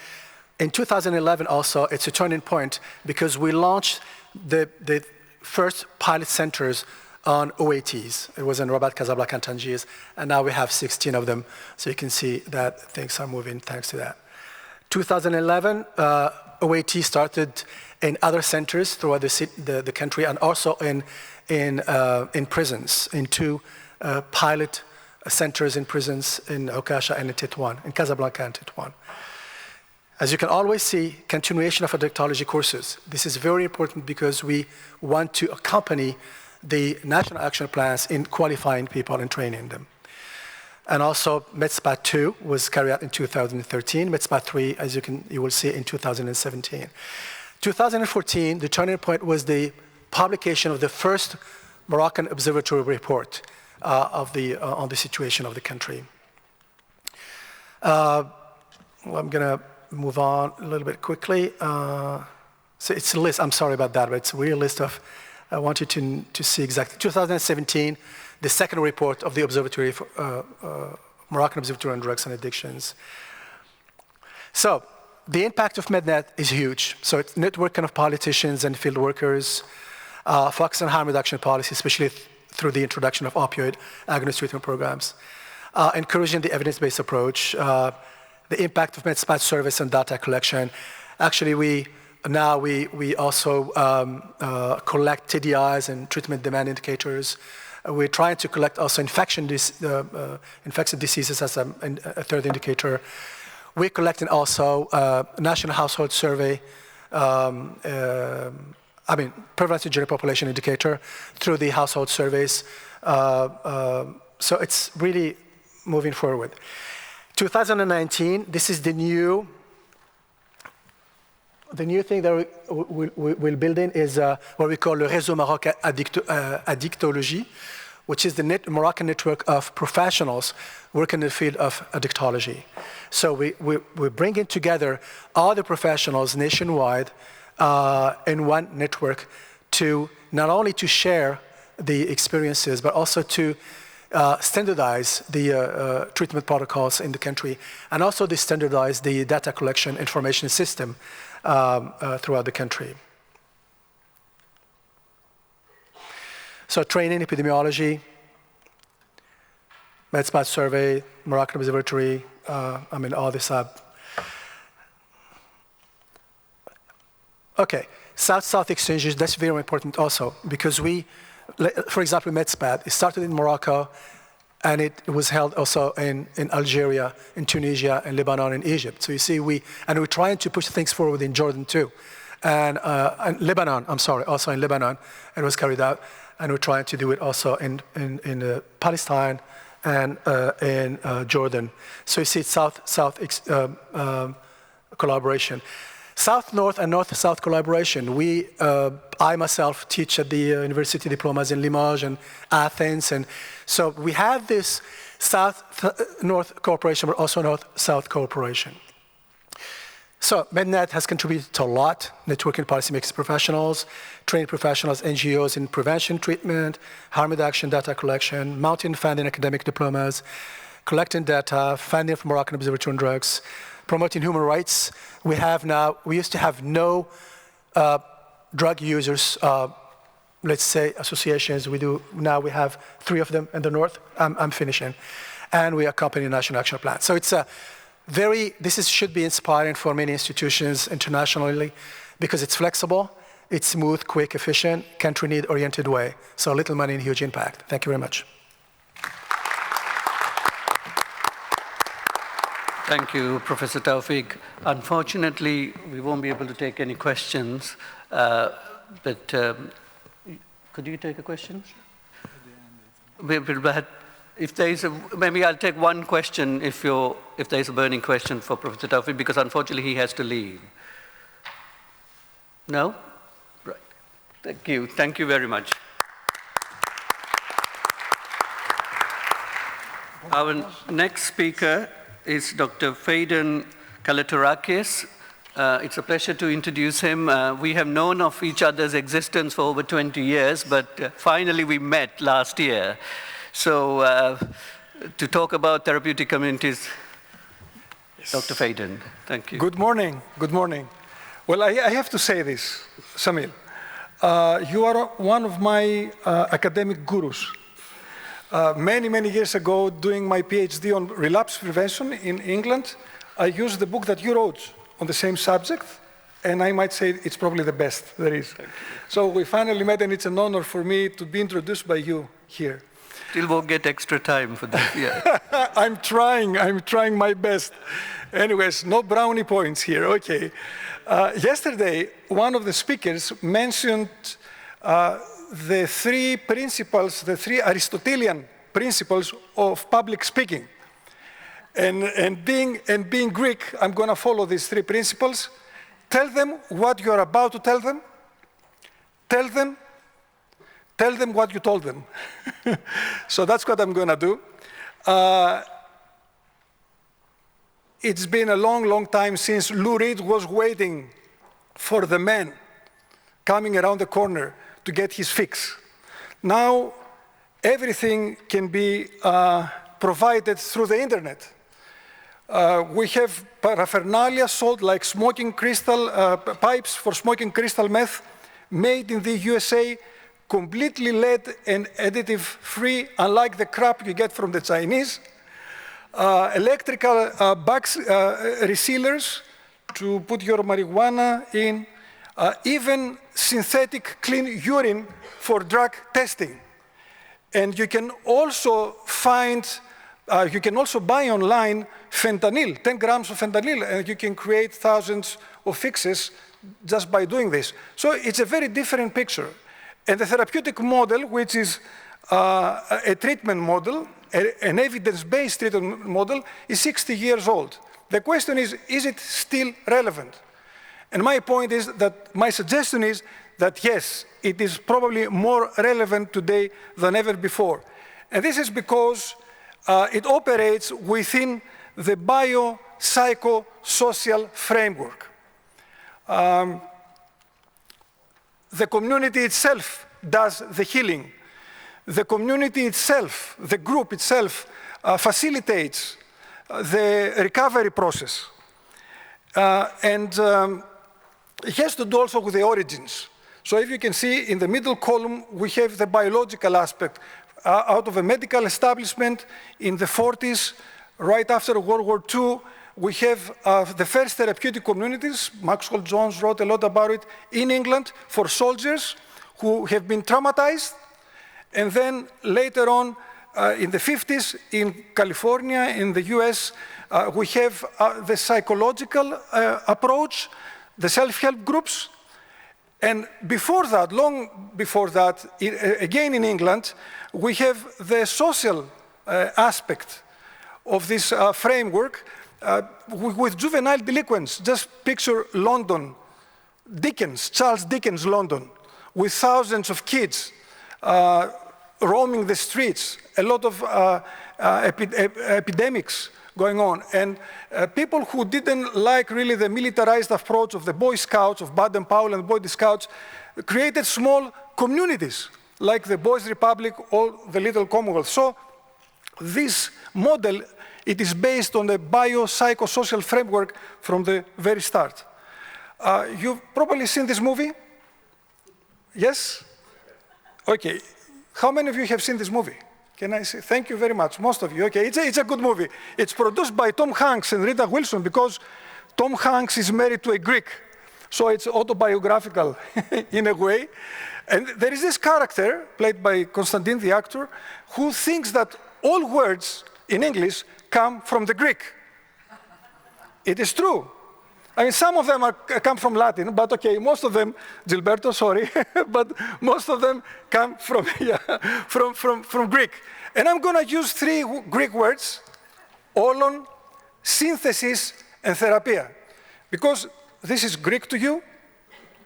in 2011 also, it's a turning point because we launched the first pilot centers on OATs. It was in Rabat, Casablanca, and Tangier, and now we have 16 of them. So you can see that things are moving thanks to that. 2011, OAT started in other centers throughout the country, and also in prisons, in 2 pilot centers in prisons in Okasha and in Tétouan, in Casablanca and Tétouan. As you can always see, continuation of addictology courses. This is very important because we want to accompany the national action plans in qualifying people and training them. And also, MedSpad 2 was carried out in 2013. MedSpad 3, as you will see, in 2017. 2014, the turning point was the publication of the first Moroccan Observatory report on the situation of the country. I'm going to move on a little bit quickly. So it's a list, I'm sorry about that, but it's a real list of, I want you to see exactly. 2017, the second report of the Observatory, Moroccan Observatory on Drugs and Addictions. So the impact of MedNet is huge. So it's networking of politicians and field workers, focus on harm reduction policy, especially through the introduction of opioid agonist treatment programs, encouraging the evidence-based approach, the impact of MedSpat service and data collection. Actually, we also collect TDIs and treatment demand indicators. We're trying to collect also infectious diseases as a third indicator. We're collecting also national household survey, prevalence general population indicator through the household surveys. So it's really moving forward. 2019, this is the new thing that we'll build in is what we call le Réseau Maroc Addictologie, which is the Moroccan network of professionals working in the field of addictology. So we're bringing together all the professionals nationwide in one network to not only to share the experiences, but also to standardize the treatment protocols in the country, and also to standardize the data collection information system throughout the country. So training, epidemiology, MedSpat survey, Moroccan Observatory, all this up. Okay, South-South exchanges, that's very important also, because for example, MedSpat, it started in Morocco, and it was held also in Algeria, in Tunisia, in Lebanon, and Egypt. So you see, we're trying to push things forward in Jordan too. And Lebanon, also in Lebanon, it was carried out. And we're trying to do it also in Palestine and in Jordan. So you see South-South collaboration. South-North and North-South collaboration. I myself teach at the university diplomas in Limoges and Athens, and so we have this South-North cooperation, but also North-South cooperation. So MedNet has contributed to a lot, networking policymakers professionals, trained professionals, NGOs in prevention, treatment, harm reduction, data collection, mounting funding academic diplomas, collecting data, funding for Moroccan Observatory on Drugs, promoting human rights. We used to have no drug users, let's say, associations. Now we have 3 of them in the north. I'm finishing. And we accompany a national action plan. So it's this should be inspiring for many institutions internationally, because it's flexible, it's smooth, quick, efficient, country need oriented way. So little money and huge impact. Thank you very much. Thank you, Professor Toufiq. Unfortunately, we won't be able to take any questions, but could you take a question? If there is maybe I'll take one question if there is a burning question for Professor Toufiq, because unfortunately he has to leave. No? Right. Thank you. Thank you very much. Our next speaker is Dr. Phaedon Kaloterakis. It's a pleasure to introduce him. We have known of each other's existence for over 20 years, but finally we met last year. So to talk about therapeutic communities, yes. Dr. Phaedon, thank you. Good morning, good morning. Well, I have to say this, Samil. You are one of my academic gurus. Many years ago, doing my PhD on relapse prevention in England, I used the book that you wrote on the same subject, and I might say it's probably the best there is. So we finally met, and it's an honor for me to be introduced by you here. Still won't get extra time for this, yeah. I'm trying my best. Anyways, no brownie points here, okay. Yesterday, one of the speakers mentioned the 3 principles, the 3 Aristotelian principles of public speaking. And being Greek, I'm going to follow these 3 principles. Tell them what you're about to tell them. Tell them what you told them. So that's what I'm going to do. it's been a long, long time since Lou Reed was waiting for the man coming around the corner to get his fix. Now, everything can be provided through the internet. We have paraphernalia sold like smoking crystal, pipes for smoking crystal meth made in the USA, completely lead and additive free, unlike the crap you get from the Chinese. Electrical box resealers to put your marijuana in, even synthetic clean urine for drug testing. And you can also find, you can also buy online fentanyl, 10 grams of fentanyl, and you can create thousands of fixes just by doing this. So it's a very different picture. And the therapeutic model, which is a treatment model, an evidence-based treatment model, is 60 years old. The question is it still relevant? And my point is that my suggestion is that yes, it is probably more relevant today than ever before. And this is because it operates within the biopsychosocial framework. The community itself does the healing. The community itself, the group itself, facilitates the recovery process. And it has to do also with the origins. So if you can see in the middle column, we have the biological aspect. Out of a medical establishment in the 40s, right after World War II, we have the first therapeutic communities. Maxwell Jones wrote a lot about it in England for soldiers who have been traumatized. And then later on, in the 50s, in California, in the US, we have the psychological approach, the self-help groups. And before that, long before that, again in England, we have the social aspect of this framework with juvenile delinquents. Just picture London, Charles Dickens' London, with thousands of kids roaming the streets, a lot of epidemics going on. And people who didn't like really the militarized approach of the Boy Scouts, of Baden-Powell and Boy Scouts, created small communities, like the Boys' Republic or the Little Commonwealth. So this model, it is based on the biopsychosocial framework from the very start. You've probably seen this movie? Yes? Okay. How many of you have seen this movie? Can I say? Thank you very much, most of you. Okay, it's a good movie. It's produced by Tom Hanks and Rita Wilson because Tom Hanks is married to a Greek. So it's autobiographical in a way. And there is this character, played by Constantine, the actor, who thinks that all words in English come from the Greek. It is true. I mean, some of them come from Latin, but okay, most of them, Gilberto, sorry, but most of them come from, from Greek. And I'm going to use 3 Greek words, olon, synthesis, and therapia. Because this is Greek to you,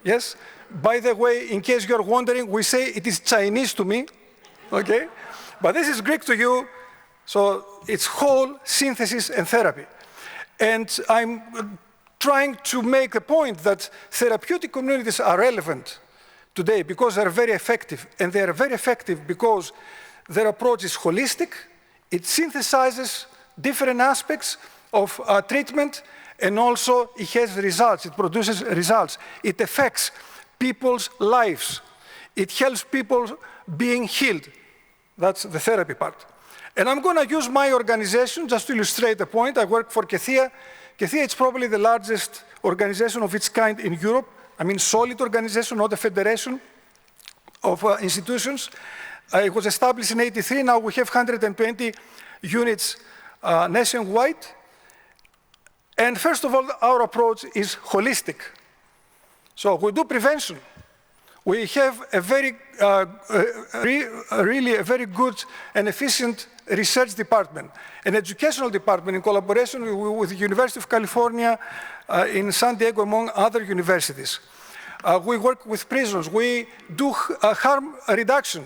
yes? By the way, in case you're wondering, we say it is Chinese to me, okay? But this is Greek to you, so it's whole, synthesis, and therapy. And I'm trying to make a point that therapeutic communities are relevant today because they're very effective. And they are very effective because their approach is holistic. It synthesizes different aspects of treatment, and also it has results. It produces results. It affects people's lives. It helps people being healed. That's the therapy part. And I'm going to use my organization just to illustrate the point. I work for KETHEA. KETHEA is probably the largest organization of its kind in Europe. I mean, solid organization, not a federation of institutions. It was established in '83. Now we have 120 units nationwide. And first of all, our approach is holistic. So we do prevention. We have a very, really a very good and efficient research department, an educational department in collaboration with the University of California in San Diego, among other universities. We work with prisons. We do harm reduction.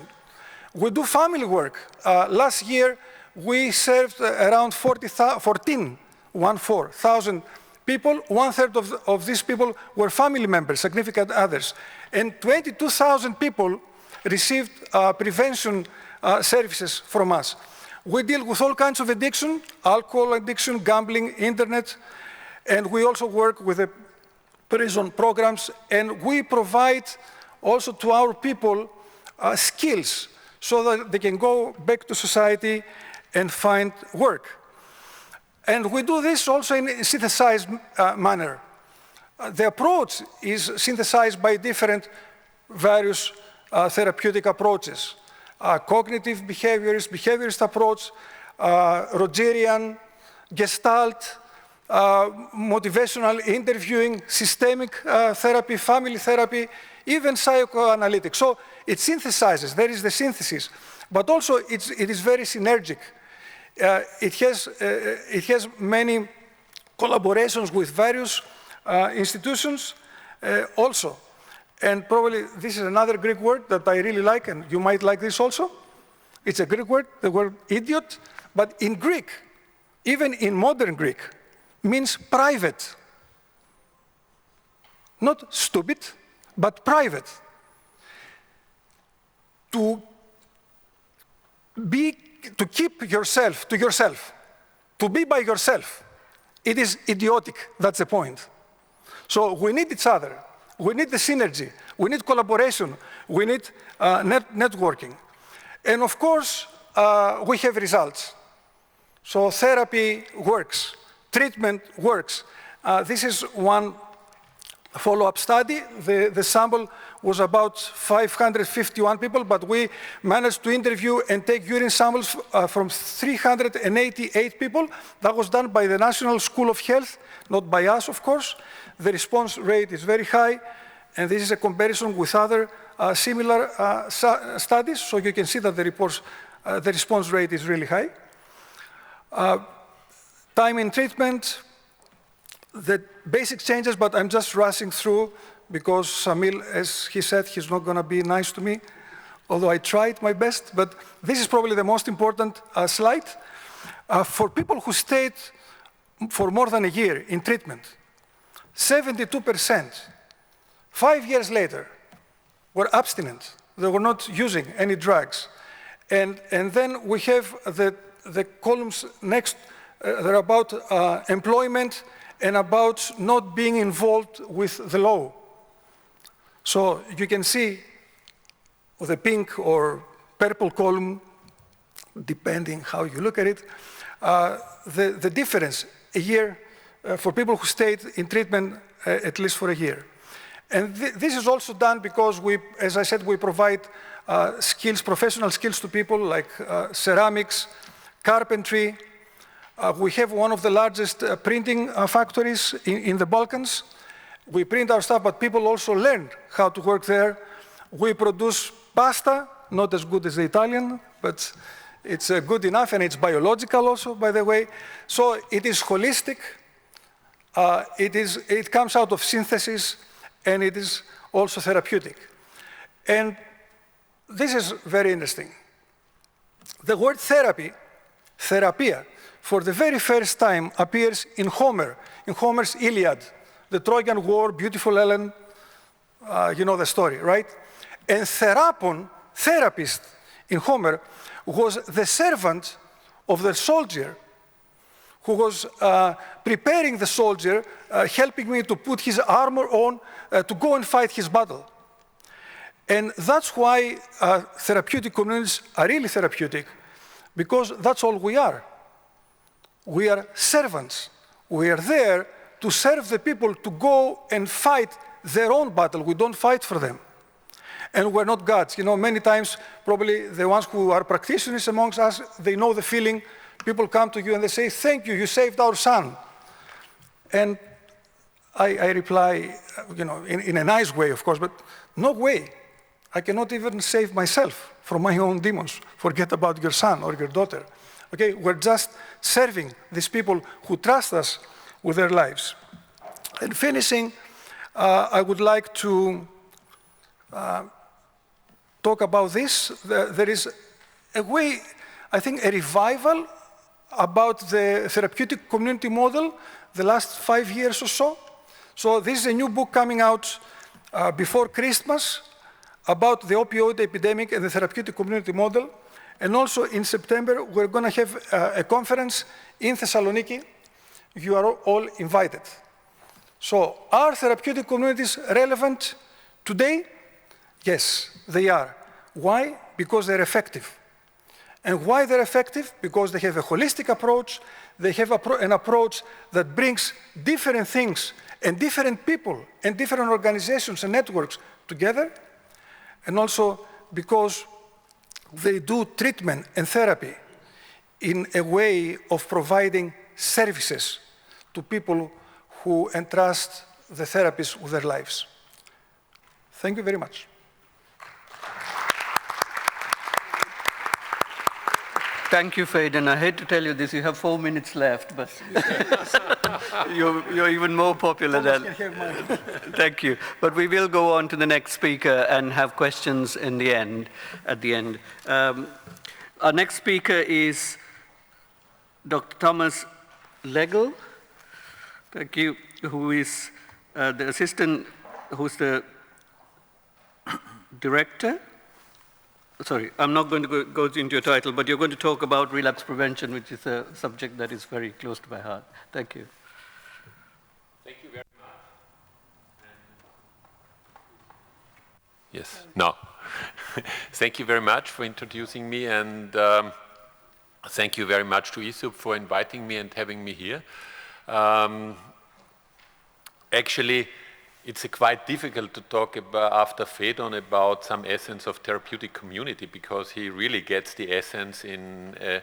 We do family work. Last year, we served around 14 1,000 people. 1/3 of these people were family members, significant others. And 22,000 people received prevention services from us. We deal with all kinds of addiction, alcohol addiction, gambling, internet, and we also work with the prison programs, and we provide also to our people skills so that they can go back to society and find work. And we do this also in a synthesized manner. The approach is synthesized by different various therapeutic approaches. Cognitive behaviorist, behaviorist approach, Rogerian, Gestalt, motivational interviewing, systemic therapy, family therapy, even psychoanalytic. So it synthesizes, there is the synthesis, but also it is very synergic. It has many collaborations with various institutions also. And probably this is another Greek word that I really like, and you might like this also. It's a Greek word, the word idiot, but in Greek, even in modern Greek, means private. Not stupid, but private. To keep yourself to yourself, to be by yourself, it is idiotic, that's the point. So we need each other. We need the synergy, we need collaboration, we need networking. And of course, we have results. So therapy works, treatment works. This is one follow-up study. The sample was about 551 people, but we managed to interview and take urine samples from 388 people. That was done by the National School of Health, not by us, of course. The response rate is very high, and this is a comparison with other similar studies, so you can see that the response rate is really high. Time in treatment, the basic changes, but I'm just rushing through because Samil, as he said, he's not going to be nice to me, although I tried my best, but this is probably the most important slide. For people who stayed for more than a year in treatment, 72%, 5 years later, were abstinent. They were not using any drugs. And then we have the columns next, they're about employment and about not being involved with the law. So you can see with the pink or purple column, depending how you look at it, the difference a year for people who stayed in treatment at least for a year. And this is also done because we, as I said, we provide skills, professional skills to people like ceramics, carpentry. We have one of the largest printing factories in the Balkans. We print our stuff, but people also learn how to work there. We produce pasta, not as good as the Italian, but it's good enough, and it's biological also, by the way. So it is holistic. It comes out of synthesis, and it is also therapeutic. And this is very interesting. The word therapy, therapia, for the very first time appears in Homer's Iliad, the Trojan War, beautiful Ellen, you know the story, right? And therapon, therapist in Homer, was the servant of the soldier who was preparing the soldier, helping me to put his armor on to go and fight his battle. And that's why therapeutic communities are really therapeutic, because that's all we are. We are servants. We are there to serve the people to go and fight their own battle. We don't fight for them. And we're not gods. You know, many times, probably the ones who are practitioners amongst us, they know the feeling. People come to you and they say, thank you, you saved our son. And I reply, you know, in a nice way, of course, but no way. I cannot even save myself from my own demons. Forget about your son or your daughter. Okay, we're just serving these people who trust us with their lives. And finishing, I would like to talk about this. There is a way, I think, a revival about the therapeutic community model the last 5 years or so. So this is a new book coming out before Christmas about the opioid epidemic and the therapeutic community model. And also in September, we're going to have a conference in Thessaloniki. You are all invited. So are therapeutic communities relevant today? Yes, they are. Why? Because they're effective. And why they're effective? Because they have a holistic approach. They have an approach that brings different things and different people and different organizations and networks together. And also because they do treatment and therapy in a way of providing services to people who entrust the therapies with their lives. Thank you very much. Thank you, Phaedon. I hate to tell you this, you have 4 minutes left, but you're even more popular than... Thank you. But we will go on to the next speaker and have questions in the end, at the end. Our next speaker is Dr. Thomas Legel, thank you, who is the assistant, who's the director. Sorry, I'm not going to go into your title, but you're going to talk about relapse prevention, which is a subject that is very close to my heart. Thank you. Thank you very much. Yes, no. Thank you very much for introducing me, and thank you very much to ISSUP for inviting me and having me here. Actually, it's quite difficult to talk about, after Phaedon, about some essence of therapeutic community, because he really gets the essence in a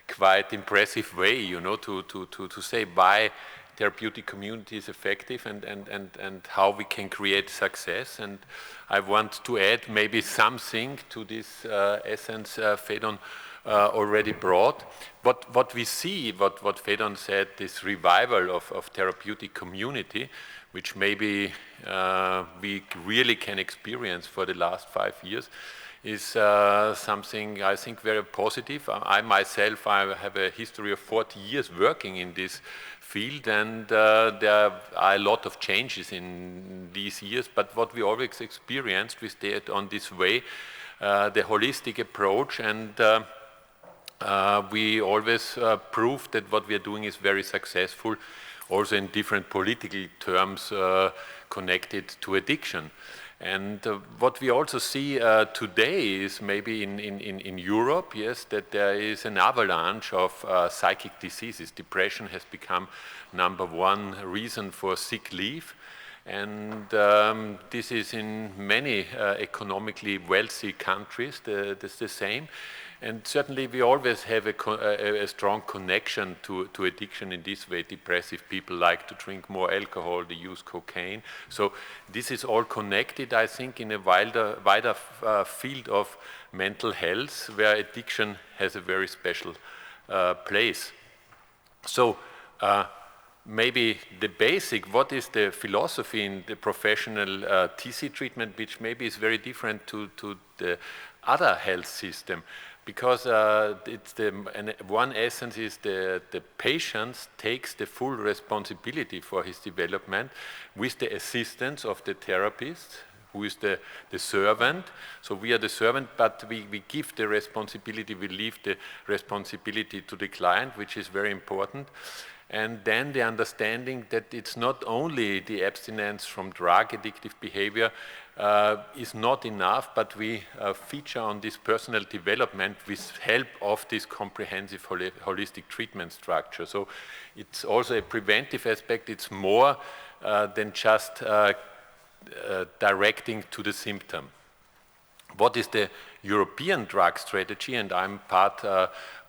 quite impressive way, you know, to say why therapeutic community is effective and how we can create success. And I want to add maybe something to this essence Phaedon already brought. What we see, what Phaedon said, this revival of therapeutic community, which maybe we really can experience for the last 5 years, is something I think very positive. I myself, I have a history of 40 years working in this field, and there are a lot of changes in these years, but what we always experienced, we stayed on this way, the holistic approach, and we always proved that what we are doing is very successful, also in different political terms connected to addiction. And what we also see today is maybe in Europe, yes, that there is an avalanche of psychic diseases. Depression has become #1 reason for sick leave. And this is in many economically wealthy countries, that's the same. And certainly we always have a strong connection to addiction in this way. Depressive people like to drink more alcohol, they use cocaine. So this is all connected, I think, in a wider field of mental health, where addiction has a very special place. So maybe the basic, what is the philosophy in the professional TC treatment, which maybe is very different to the other health system. Because it's one essence is the patient takes the full responsibility for his development with the assistance of the therapist, who is the servant. So we are the servant, but we give the responsibility, we leave the responsibility to the client, which is very important. And then the understanding that it's not only the abstinence from drug addictive behavior is not enough, but we feature on this personal development with help of this comprehensive holistic treatment structure. So it's also a preventive aspect. It's more than just directing to the symptom. What is the European drug strategy? And I'm part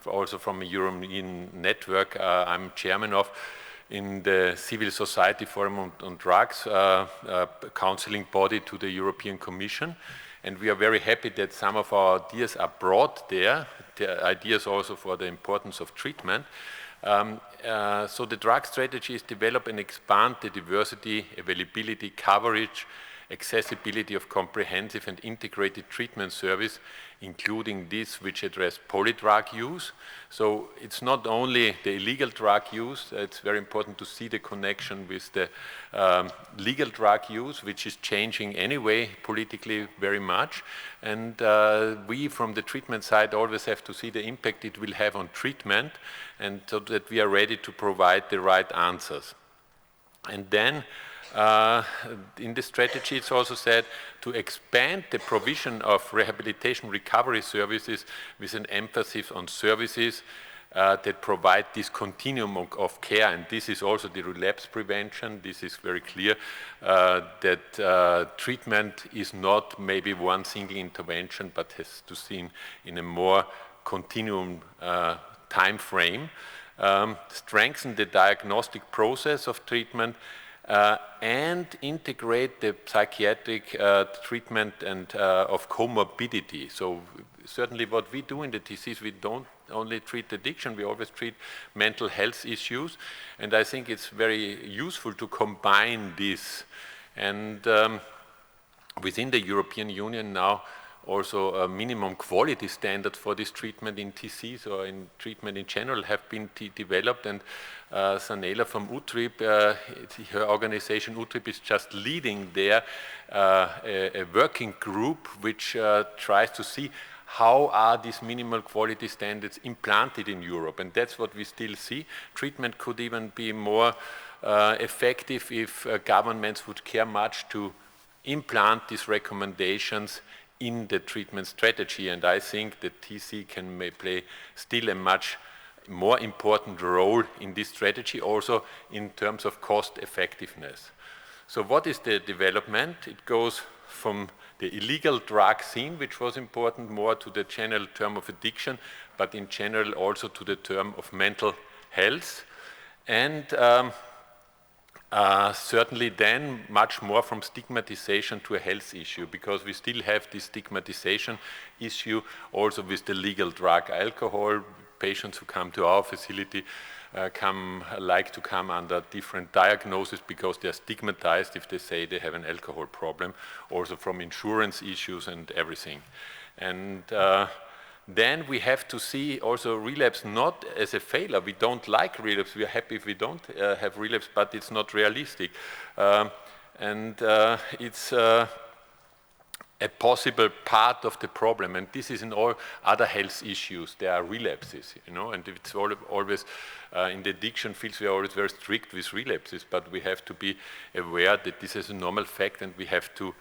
also from a European network I'm chairman of, in the Civil Society Forum on Drugs, counseling body to the European Commission. And we are very happy that some of our ideas are brought there, the ideas also for the importance of treatment. So the drug strategy is develop and expand the diversity, availability, coverage, accessibility of comprehensive and integrated treatment service, including these which address polydrug use. So it's not only the illegal drug use, it's very important to see the connection with the legal drug use, which is changing anyway politically very much. And we from the treatment side always have to see the impact it will have on treatment, and so that we are ready to provide the right answers. And then in the strategy, it's also said to expand the provision of rehabilitation recovery services with an emphasis on services that provide this continuum of care. And this is also the relapse prevention. This is very clear that treatment is not maybe one single intervention, but has to be seen in a more continuum time frame. Strengthen the diagnostic process of treatment, and integrate the psychiatric treatment and of comorbidity. So certainly what we do in the TCs, we don't only treat addiction, we always treat mental health issues, and I think it's very useful to combine this. And within the European Union now, also a minimum quality standard for this treatment in TCs or in treatment in general have been developed, and Sanela from UTRIP, her organization UTRIP is just leading there a working group which tries to see how are these minimal quality standards implanted in Europe, and that's what we still see. Treatment could even be more effective if governments would care much to implant these recommendations in the treatment strategy, and I think that TC can play still a much more important role in this strategy, also in terms of cost effectiveness. So what is the development? It goes from the illegal drug scene, which was important, more to the general term of addiction, but in general also to the term of mental health, and certainly then much more from stigmatization to a health issue, because we still have this stigmatization issue also with the legal drug alcohol. Patients who come to our facility like to come under different diagnoses because they are stigmatized if they say they have an alcohol problem, also from insurance issues and everything. And then we have to see also relapse not as a failure. We don't like relapse. We are happy if we don't have relapse, but it's not realistic. It's a possible part of the problem, and this is in all other health issues. There are relapses, you know, and it's always in the addiction fields we are always very strict with relapses, but we have to be aware that this is a normal fact, and we have to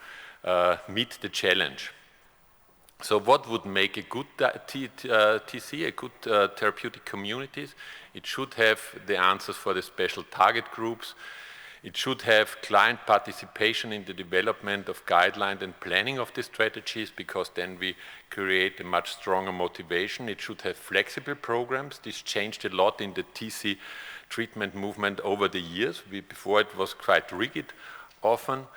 meet the challenge. So what would make a good TC, a good therapeutic communities? It should have the answers for the special target groups. It should have client participation in the development of guidelines and planning of the strategies, because then we create a much stronger motivation. It should have flexible programs. This changed a lot in the TC treatment movement over the years. Before it was quite rigid often.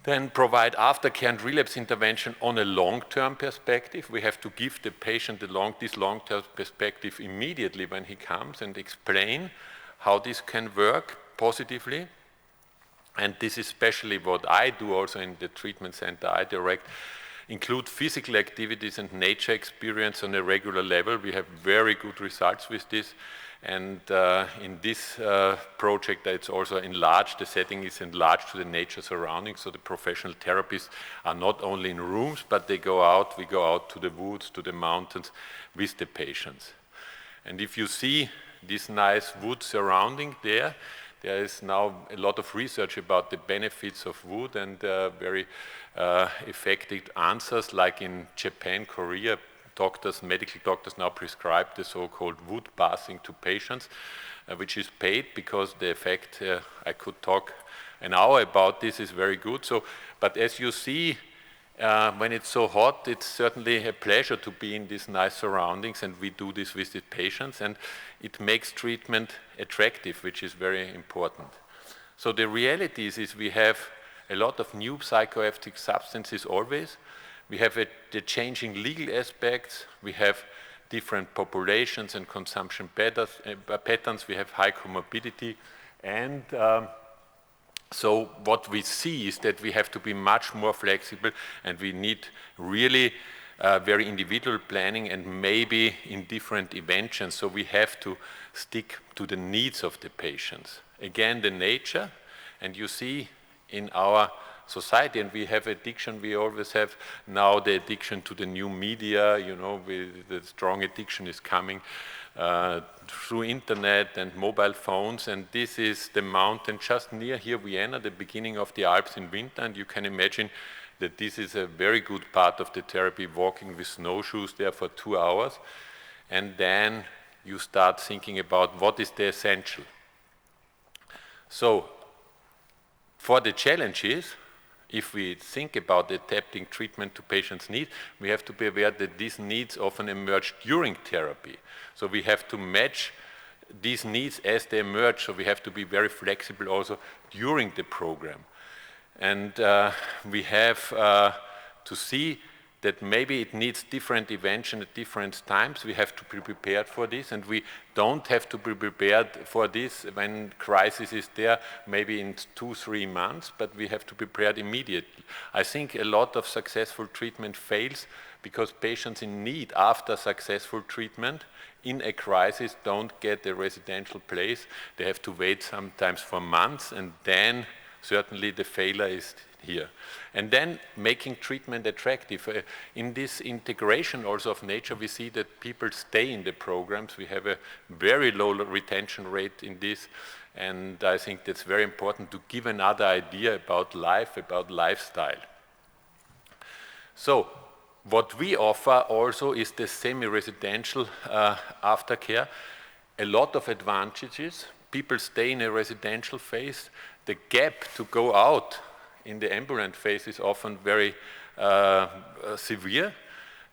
Then provide aftercare and relapse intervention on a long-term perspective. We have to give the patient this long-term perspective immediately when he comes and explain how this can work positively. And this is especially what I do also in the treatment center I direct, include physical activities and nature experience on a regular level. We have very good results with this. And in this project, it's also enlarged, the setting is enlarged to the nature surroundings, so the professional therapists are not only in rooms, but we go out to the woods, to the mountains with the patients. And if you see this nice wood surrounding there is now a lot of research about the benefits of wood, and very effective answers, like in Japan, Korea, medical doctors now prescribe the so-called wood bathing to patients, which is paid, because the effect, I could talk an hour about this, is very good. So, but as you see, when it's so hot, it's certainly a pleasure to be in these nice surroundings, and we do this with the patients, and it makes treatment attractive, which is very important. So the reality is we have a lot of new psychoactive substances always. We have the changing legal aspects. We have different populations and consumption patterns. We have high comorbidity, and So what we see is that we have to be much more flexible, and we need really very individual planning and maybe in different interventions. So we have to stick to the needs of the patients. Again, the nature, and you see in our society, and we have addiction, we always have now the addiction to the new media, you know, the strong addiction is coming through internet and mobile phones, and this is the mountain just near here, Vienna, the beginning of the Alps in winter, and you can imagine that this is a very good part of the therapy, walking with snowshoes there for 2 hours, and then you start thinking about what is the essential. So, for the challenges, if we think about adapting treatment to patients' needs, we have to be aware that these needs often emerge during therapy. So we have to match these needs as they emerge, so we have to be very flexible also during the program. And we have to see that maybe it needs different intervention at different times. We have to be prepared for this, and we don't have to be prepared for this when crisis is there, maybe in 2-3 months, but we have to be prepared immediately. I think a lot of successful treatment fails because patients in need after successful treatment in a crisis don't get a residential place. They have to wait sometimes for months, and then certainly the failure is here. And then making treatment attractive. In this integration also of nature, we see that people stay in the programs. We have a very low retention rate in this, and I think that's very important to give another idea about life, about lifestyle. So, what we offer also is the semi-residential aftercare. A lot of advantages. People stay in a residential phase. The gap to go out in the ambulant phase is often very severe.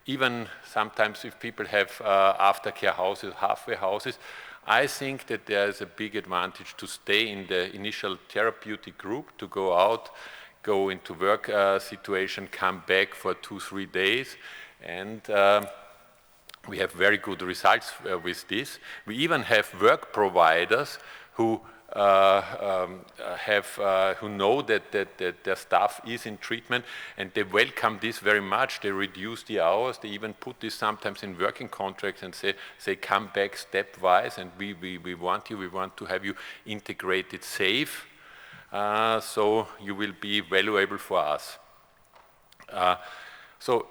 Even sometimes if people have aftercare houses, halfway houses, I think that there is a big advantage to stay in the initial therapeutic group, to go out, go into work situation, come back for 2-3 days, and we have very good results with this. We even have work providers who who know that their staff is in treatment, and they welcome this very much. They reduce the hours. They even put this sometimes in working contracts and say come back stepwise, and we want you. We want to have you integrated safe, so you will be valuable for us. So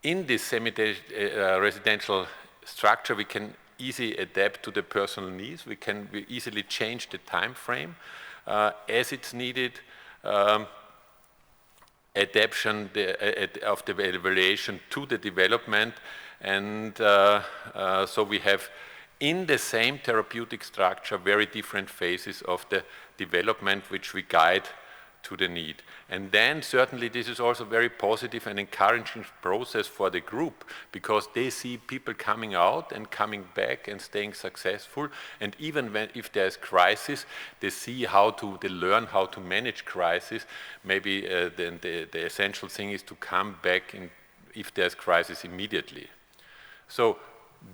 in this semi-residential structure, we can easily adapt to the personal needs. We can easily change the time frame as it's needed. Adaptation of the evaluation to the development, and so we have in the same therapeutic structure very different phases of the development which we guide to the need. And then certainly this is also very positive and encouraging process for the group, because they see people coming out and coming back and staying successful, and even if there's crisis, they see they learn how to manage crisis. Maybe the essential thing is to come back if there's crisis immediately. So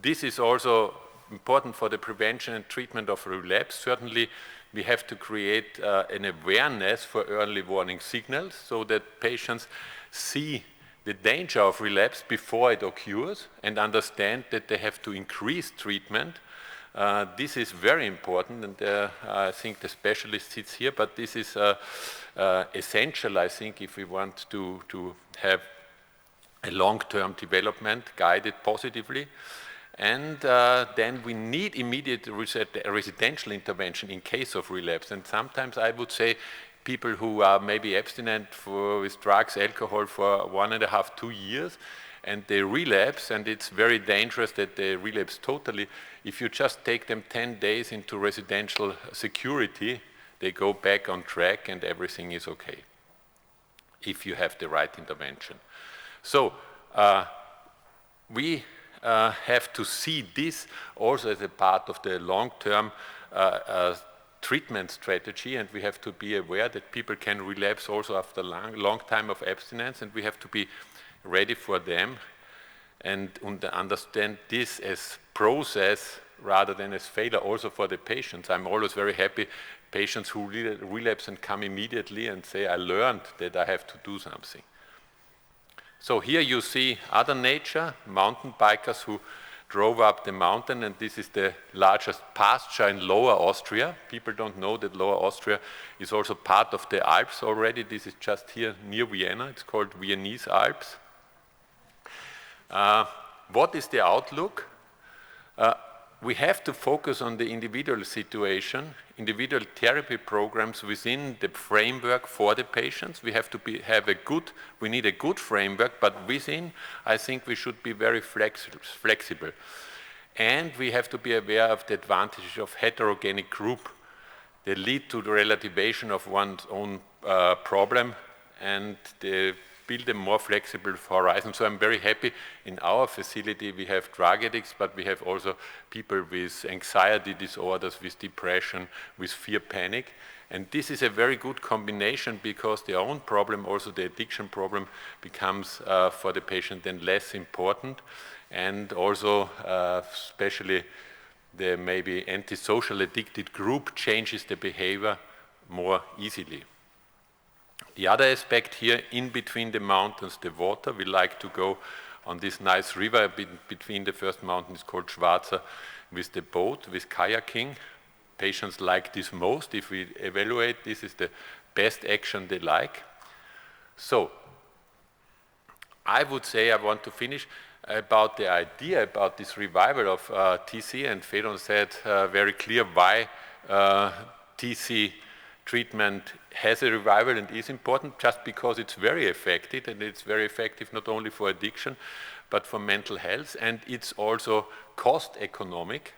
this is also important for the prevention and treatment of relapse. Certainly we have to create an awareness for early warning signals so that patients see the danger of relapse before it occurs and understand that they have to increase treatment. This is very important, and I think the specialist sits here, but this is essential, I think, if we want to have a long-term development guided positively. And then we need immediate residential intervention in case of relapse. And sometimes I would say people who are maybe abstinent with drugs, alcohol for 1.5–2 years, and they relapse, and it's very dangerous that they relapse totally. If you just take them 10 days into residential security, they go back on track and everything is okay, if you have the right intervention. So we have to see this also as a part of the long-term treatment strategy, and we have to be aware that people can relapse also after a long time of abstinence, and we have to be ready for them and understand this as process rather than as failure also for the patients. I'm always very happy patients who relapse and come immediately and say, I learned that I have to do something. So here you see other nature, mountain bikers who drove up the mountain, and this is the largest pasture in Lower Austria. People don't know that Lower Austria is also part of the Alps already. This is just here near Vienna. It's called Viennese Alps. What is the outlook? We have to focus on the individual situation, individual therapy programs within the framework for the patients. We have to we need a good framework, but within, I think we should be very flexible. And we have to be aware of the advantages of heterogenic group. They lead to the relativation of one's own problem, and they build a more flexible horizon. So I'm very happy in our facility we have drug addicts, but we have also people with anxiety disorders, with depression, with fear, panic. And this is a very good combination because their own problem, also the addiction problem, becomes for the patient then less important. And also especially the maybe antisocial addicted group changes the behavior more easily. The other aspect here, in between the mountains, the water, we like to go on this nice river between the first mountain, is called Schwarzer, with the boat, with kayaking. Patients like this most. If we evaluate, this is the best action they like. So, I would say I want to finish about the idea about this revival of TC, and Phaedon said very clear why TC treatment has a revival and is important, just because it's very effective, and it's very effective not only for addiction, but for mental health, and it's also cost economic,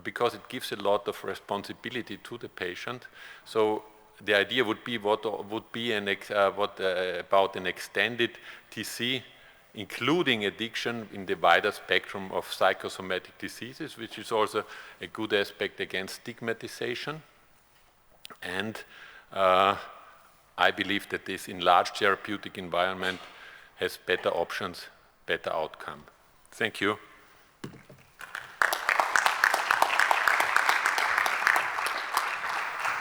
because it gives a lot of responsibility to the patient. So the idea would be about an extended TC, including addiction in the wider spectrum of psychosomatic diseases, which is also a good aspect against stigmatization. And I believe that this enlarged therapeutic environment has better options, better outcome. Thank you.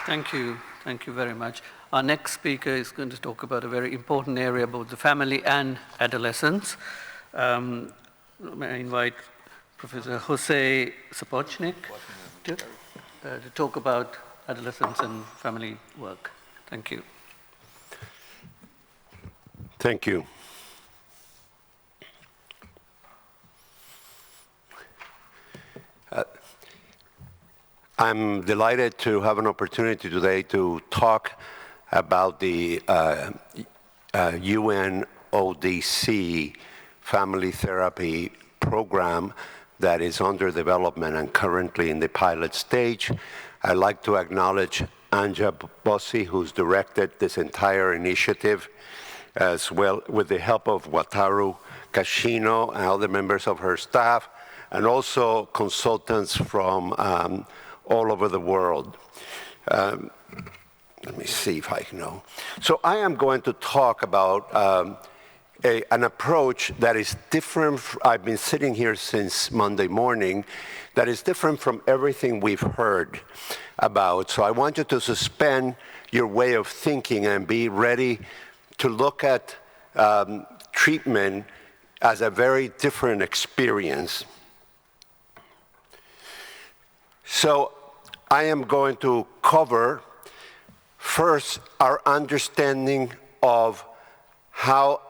Thank you. Thank you very much. Our next speaker is going to talk about a very important area, both the family and adolescents. May I invite Professor Jose Sapochnik to talk about adolescents and family work. Thank you. Thank you. I'm delighted to have an opportunity today to talk about the UNODC family therapy program that is under development and currently in the pilot stage. I'd like to acknowledge Anja Bossi, who's directed this entire initiative, as well with the help of Wataru Kashino and other members of her staff, and also consultants from all over the world. Let me see if I know. So I am going to talk about an approach that is different. I've been sitting here since Monday morning, that is different from everything we've heard about. So I want you to suspend your way of thinking and be ready to look at treatment as a very different experience. So I am going to cover first our understanding of how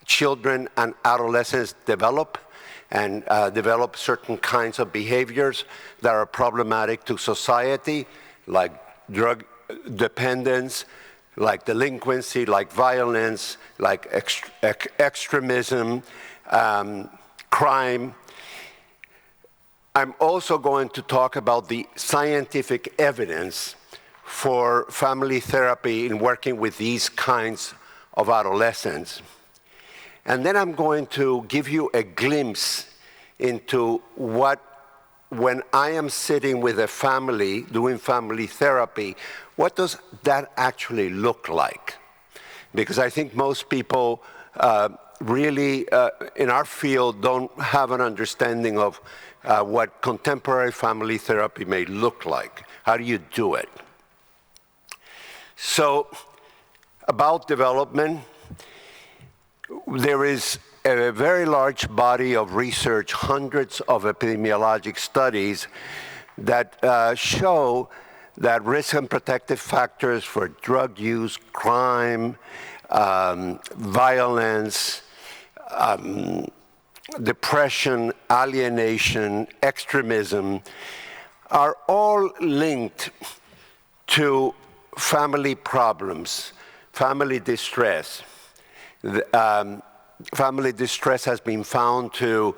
children and adolescents develop and develop certain kinds of behaviors that are problematic to society, like drug dependence, like delinquency, like violence, like extremism, crime. I'm also going to talk about the scientific evidence for family therapy in working with these kinds of adolescents. And then I'm going to give you a glimpse into when I am sitting with a family, doing family therapy, what does that actually look like? Because I think most people really, in our field, don't have an understanding of what contemporary family therapy may look like. How do you do it? So, about development, there is a very large body of research, hundreds of epidemiologic studies that show that risk and protective factors for drug use, crime, violence, depression, alienation, extremism are all linked to family problems, family distress. Family distress has been found to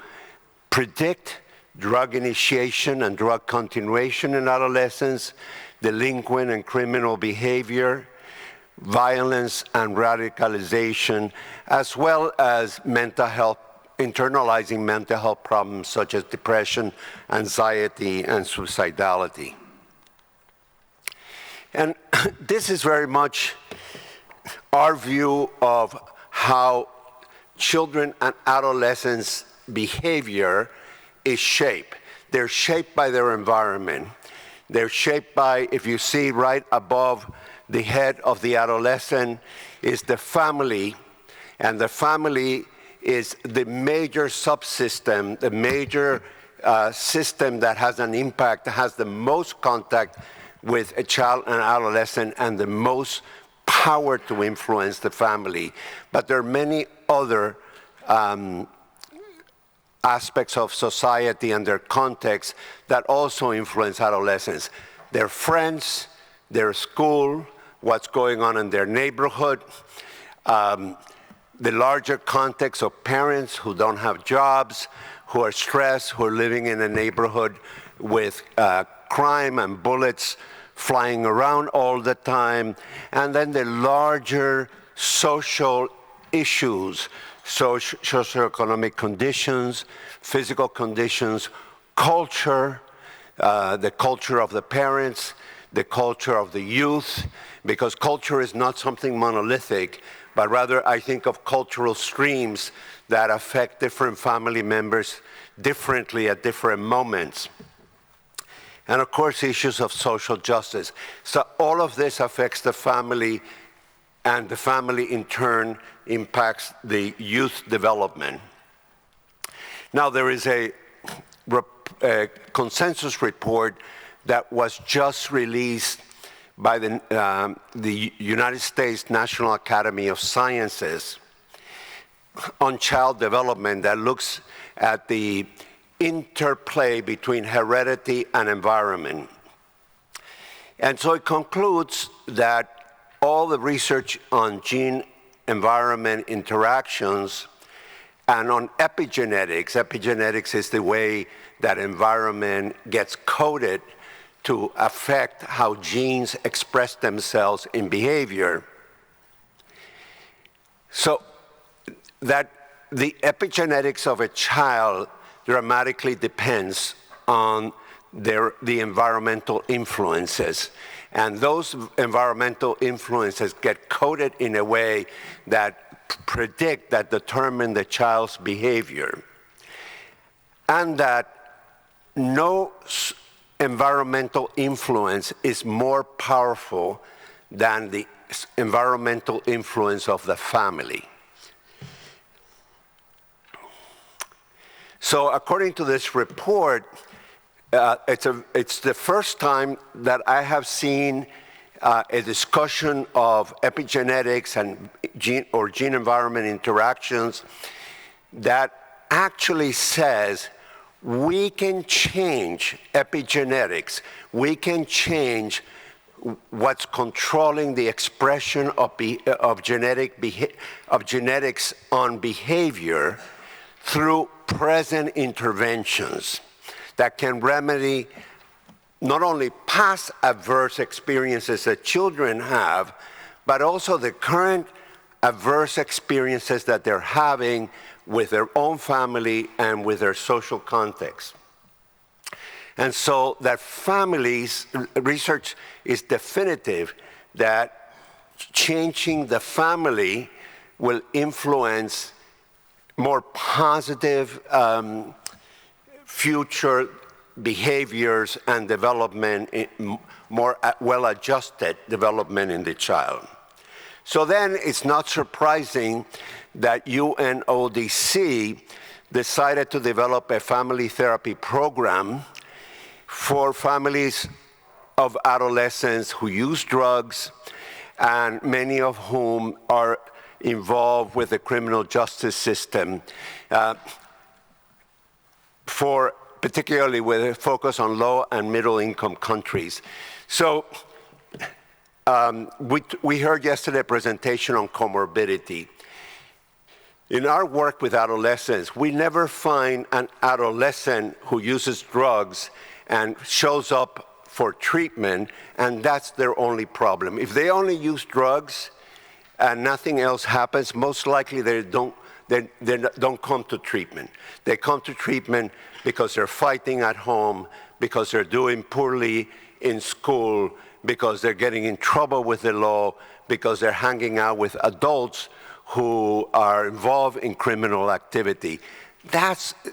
predict drug initiation and drug continuation in adolescence, delinquent and criminal behavior, violence and radicalization, as well as mental health, internalizing mental health problems such as depression, anxiety, and suicidality. And this is very much our view of how children and adolescents' behavior is shaped. They're shaped by their environment. They're shaped by, if you see right above the head of the adolescent, is the family, and the family is the major subsystem, the major system that has an impact, has the most contact with a child and adolescent, and the most power to influence the family. But there are many other aspects of society and their context that also influence adolescents. Their friends, their school, what's going on in their neighborhood, the larger context of parents who don't have jobs, who are stressed, who are living in a neighborhood with crime and bullets flying around all the time, and then the larger social issues, socioeconomic conditions, physical conditions, culture, the culture of the parents, the culture of the youth, because culture is not something monolithic, but rather I think of cultural streams that affect different family members differently at different moments. And of course, issues of social justice. So all of this affects the family, and the family in turn impacts the youth development. Now, there is a consensus report that was just released by the United States National Academy of Sciences on child development that looks at the interplay between heredity and environment. And so it concludes that all the research on gene-environment interactions and on epigenetics, epigenetics is the way that environment gets coded to affect how genes express themselves in behavior. So that the epigenetics of a child dramatically depends on the environmental influences. And those environmental influences get coded in a way that predict, that determine the child's behavior. And that no environmental influence is more powerful than the environmental influence of the family. So according to this report, it's the first time that I have seen a discussion of epigenetics and gene-environment interactions that actually says we can change epigenetics. We can change what's controlling the expression of genetics on behavior through present interventions that can remedy not only past adverse experiences that children have, but also the current adverse experiences that they're having with their own family and with their social context. And so that research is definitive that changing the family will influence more positive future behaviors and development, more well-adjusted development in the child. So then it's not surprising that UNODC decided to develop a family therapy program for families of adolescents who use drugs, and many of whom are involved with the criminal justice system, particularly with a focus on low and middle income countries. So we heard yesterday a presentation on comorbidity. In our work with adolescents, we never find an adolescent who uses drugs and shows up for treatment, and that's their only problem. If they only use drugs and nothing else happens, most likely they don't come to treatment. They come to treatment because they're fighting at home, because they're doing poorly in school, because they're getting in trouble with the law, because they're hanging out with adults who are involved in criminal activity.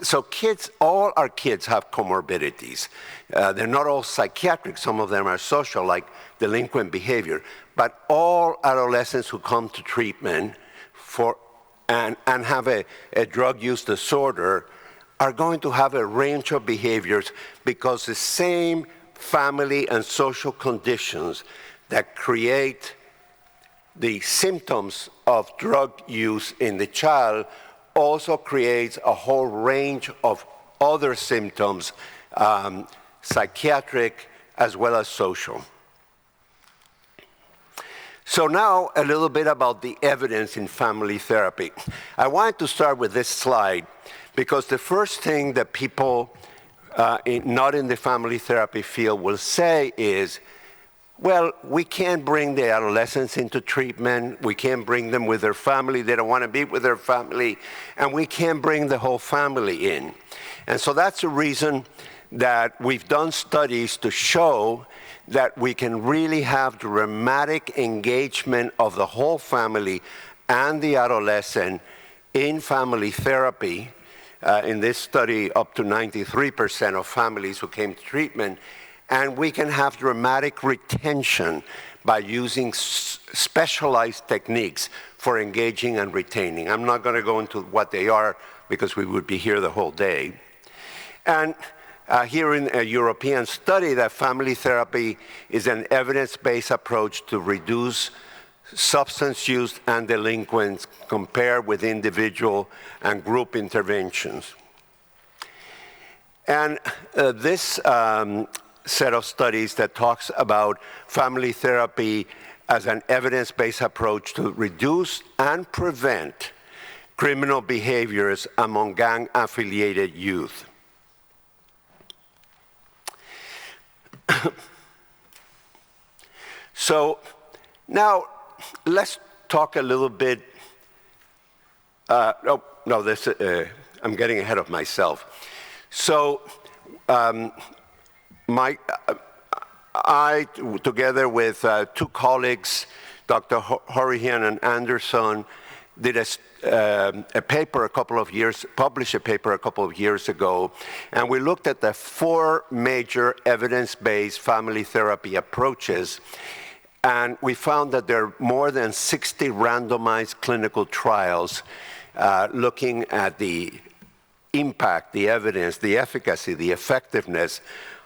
So kids, all our kids have comorbidities. They're not all psychiatric. Some of them are social, like delinquent behavior. But all adolescents who come to treatment and have a drug use disorder are going to have a range of behaviors because the same family and social conditions that create the symptoms of drug use in the child also creates a whole range of other symptoms, psychiatric as well as social. So now a little bit about the evidence in family therapy. I wanted to start with this slide because the first thing that people not in the family therapy field will say is, well, we can't bring the adolescents into treatment, we can't bring them with their family, they don't want to be with their family, and we can't bring the whole family in. And so that's the reason that we've done studies to show that we can really have dramatic engagement of the whole family and the adolescent in family therapy. In this study, up to 93% of families who came to treatment, and we can have dramatic retention by using specialized techniques for engaging and retaining. I'm not going to go into what they are because we would be here the whole day. And here in a European study, that family therapy is an evidence-based approach to reduce substance use and delinquents compared with individual and group interventions. And this set of studies that talks about family therapy as an evidence-based approach to reduce and prevent criminal behaviors among gang-affiliated youth. So now let's talk a little bit. I'm getting ahead of myself. So I, together with two colleagues, Dr. Horihan and Anderson, did a paper published a paper a couple of years ago, and we looked at the 4 major evidence-based family therapy approaches, and we found that there are more than 60 randomized clinical trials looking at the impact, the evidence, the efficacy, the effectiveness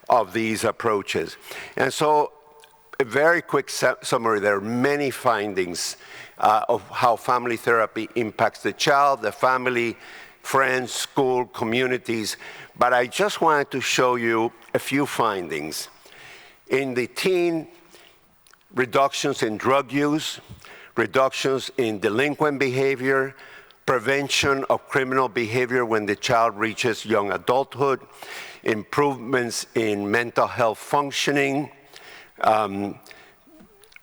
of these approaches. And so a very quick summary, there are many findings of how family therapy impacts the child, the family, friends, school, communities, but I just wanted to show you a few findings. In the teen, reductions in drug use, reductions in delinquent behavior, prevention of criminal behavior when the child reaches young adulthood, improvements in mental health functioning,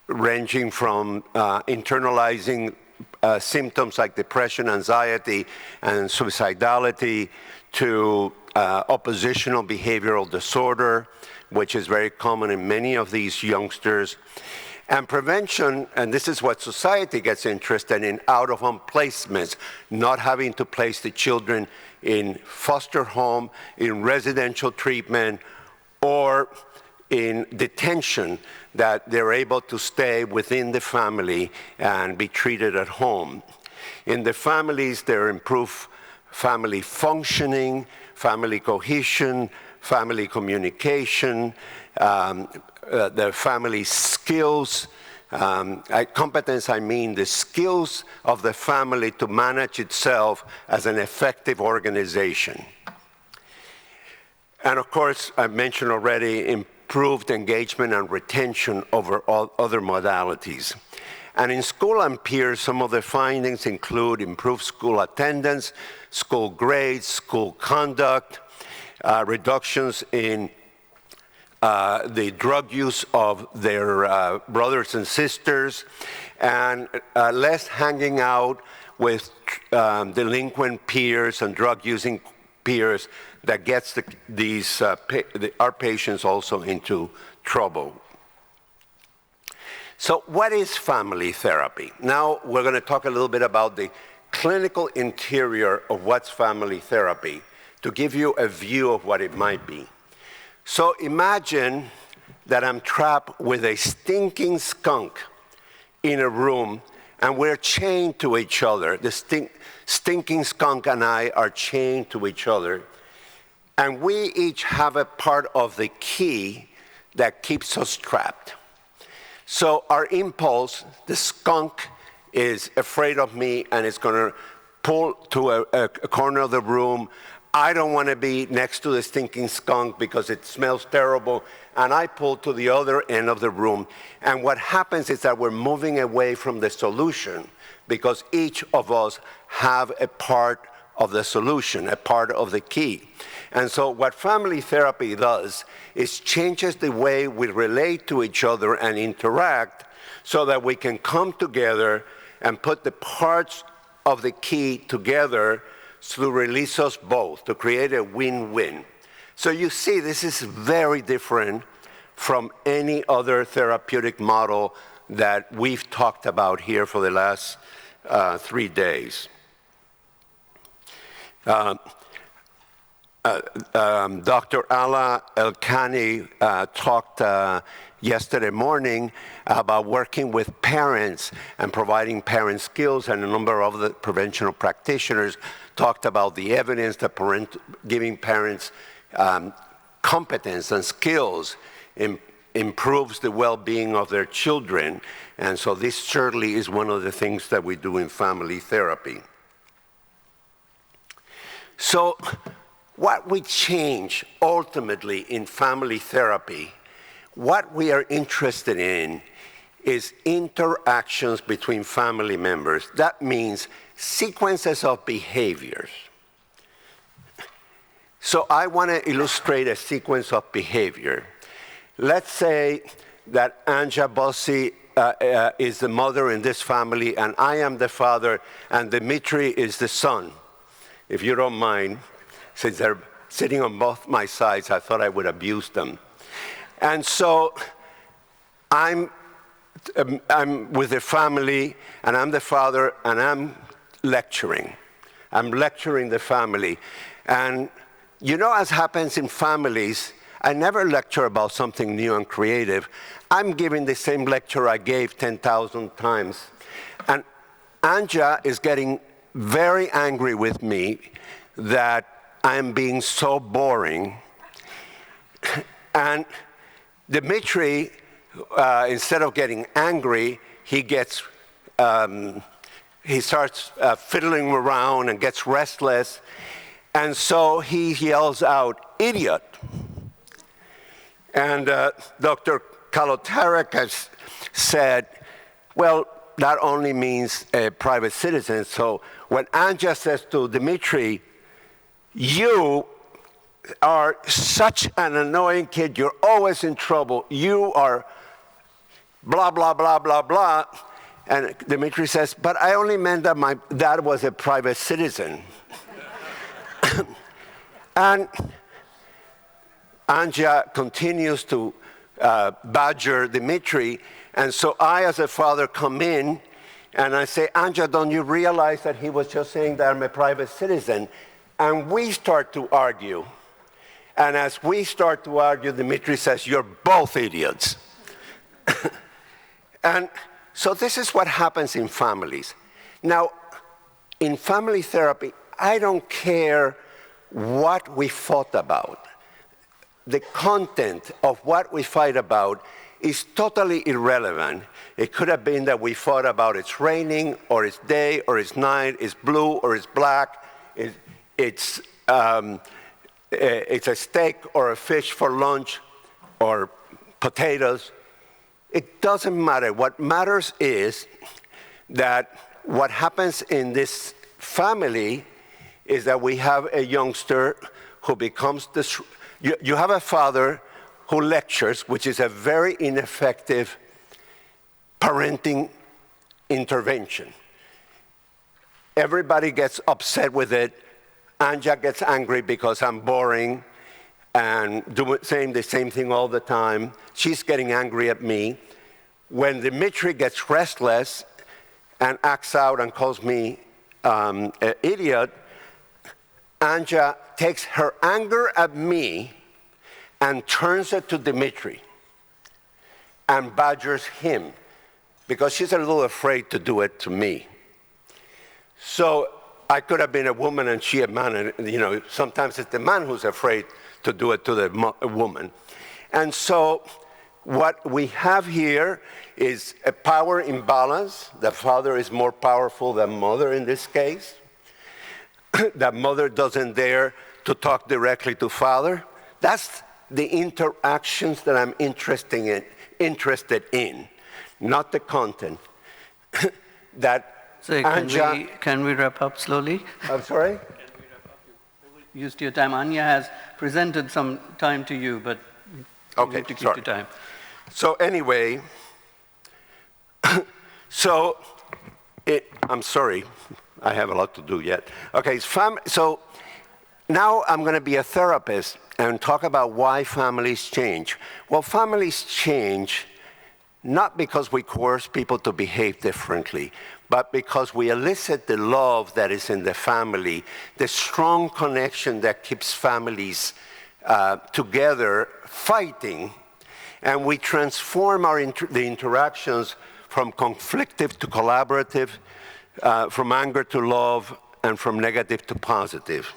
ranging from internalizing symptoms like depression, anxiety, and suicidality to oppositional behavioral disorder, which is very common in many of these youngsters. And prevention, and this is what society gets interested in, out-of-home placements, not having to place the children in foster home, in residential treatment, or in detention, that they're able to stay within the family and be treated at home. In the families, there improve family functioning, family cohesion, family communication, the family skills. Competence, I mean the skills of the family to manage itself as an effective organization. And of course, I mentioned already, improved engagement and retention over all other modalities. And in school and peers, some of the findings include improved school attendance, school grades, school conduct, reductions in the drug use of their brothers and sisters, and less hanging out with delinquent peers and drug-using peers that gets our patients also into trouble. So what is family therapy? Now we're going to talk a little bit about the clinical interior of what's family therapy to give you a view of what it might be. So imagine that I'm trapped with a stinking skunk in a room and we're chained to each other. The stinking skunk and I are chained to each other. And we each have a part of the key that keeps us trapped. So our impulse, the skunk is afraid of me and it's going to pull to a corner of the room. I don't want to be next to the stinking skunk because it smells terrible, and I pull to the other end of the room. And what happens is that we're moving away from the solution because each of us have a part of the solution, a part of the key. And so what family therapy does is changes the way we relate to each other and interact so that we can come together and put the parts of the key together to release us both, to create a win-win. So you see, this is very different from any other therapeutic model that we've talked about here for the last 3 days. Dr. Ala El-Khani talked yesterday morning about working with parents and providing parent skills, and a number of the prevention practitioners talked about the evidence that giving parents competence and skills improves the well-being of their children. And so this certainly is one of the things that we do in family therapy. So what we change ultimately in family therapy, what we are interested in is interactions between family members. That means sequences of behaviors. So I want to illustrate a sequence of behavior. Let's say that Anja Bossi is the mother in this family, and I am the father, and Dimitri is the son. If you don't mind, since they're sitting on both my sides, I thought I would abuse them. And so I'm with the family, and I'm the father, and I'm lecturing. I'm lecturing the family. And you know, as happens in families, I never lecture about something new and creative. I'm giving the same lecture I gave 10,000 times. And Anja is getting very angry with me that I'm being so boring. And Dimitri, instead of getting angry, he starts fiddling around and gets restless. And so he yells out, "Idiot." And Dr. Kaloterakis said, well, that only means a private citizen. So when Anja says to Dimitri, "You are such an annoying kid, you're always in trouble, you are blah, blah, blah, blah, blah," and Dimitri says, "But I only meant that my dad was a private citizen." And Anja continues to badger Dimitri, and so I, as a father, come in, and I say, Anja, don't you realize that he was just saying that I'm a private citizen? And we start to argue. And as we start to argue, Dimitri says, you're both idiots. And so this is what happens in families. Now, in family therapy, I don't care what we fought about. The content of what we fight about is totally irrelevant. It could have been that we fought about it's raining, or it's day, or it's night, it's blue, or it's black, it's a steak or a fish for lunch, or potatoes. It doesn't matter. What matters is that what happens in this family is that we have a youngster who becomes this. You have a father who lectures, which is a very ineffective parenting intervention. Everybody gets upset with it. Anja gets angry because I'm boring and saying the same thing all the time. She's getting angry at me. When Dimitri gets restless and acts out and calls me an idiot, Anja takes her anger at me and turns it to Dimitri and badgers him because she's a little afraid to do it to me. So I could have been a woman and she a man, and you know, sometimes it's the man who's afraid to do it to the woman. And so what we have here is a power imbalance. The father is more powerful than mother in this case. That mother doesn't dare to talk directly to father. That's the interactions that I'm interested in, not the content. That So can we wrap up slowly? I'm sorry? Can we wrap up? You used your time. Anja has presented some time to you, but you need to keep the time. So anyway, I'm sorry, I have a lot to do yet. Okay, so now I'm going to be a therapist and talk about why families change. Well, families change not because we coerce people to behave differently, but because we elicit the love that is in the family, the strong connection that keeps families together fighting, and we transform the interactions from conflictive to collaborative, from anger to love, and from negative to positive.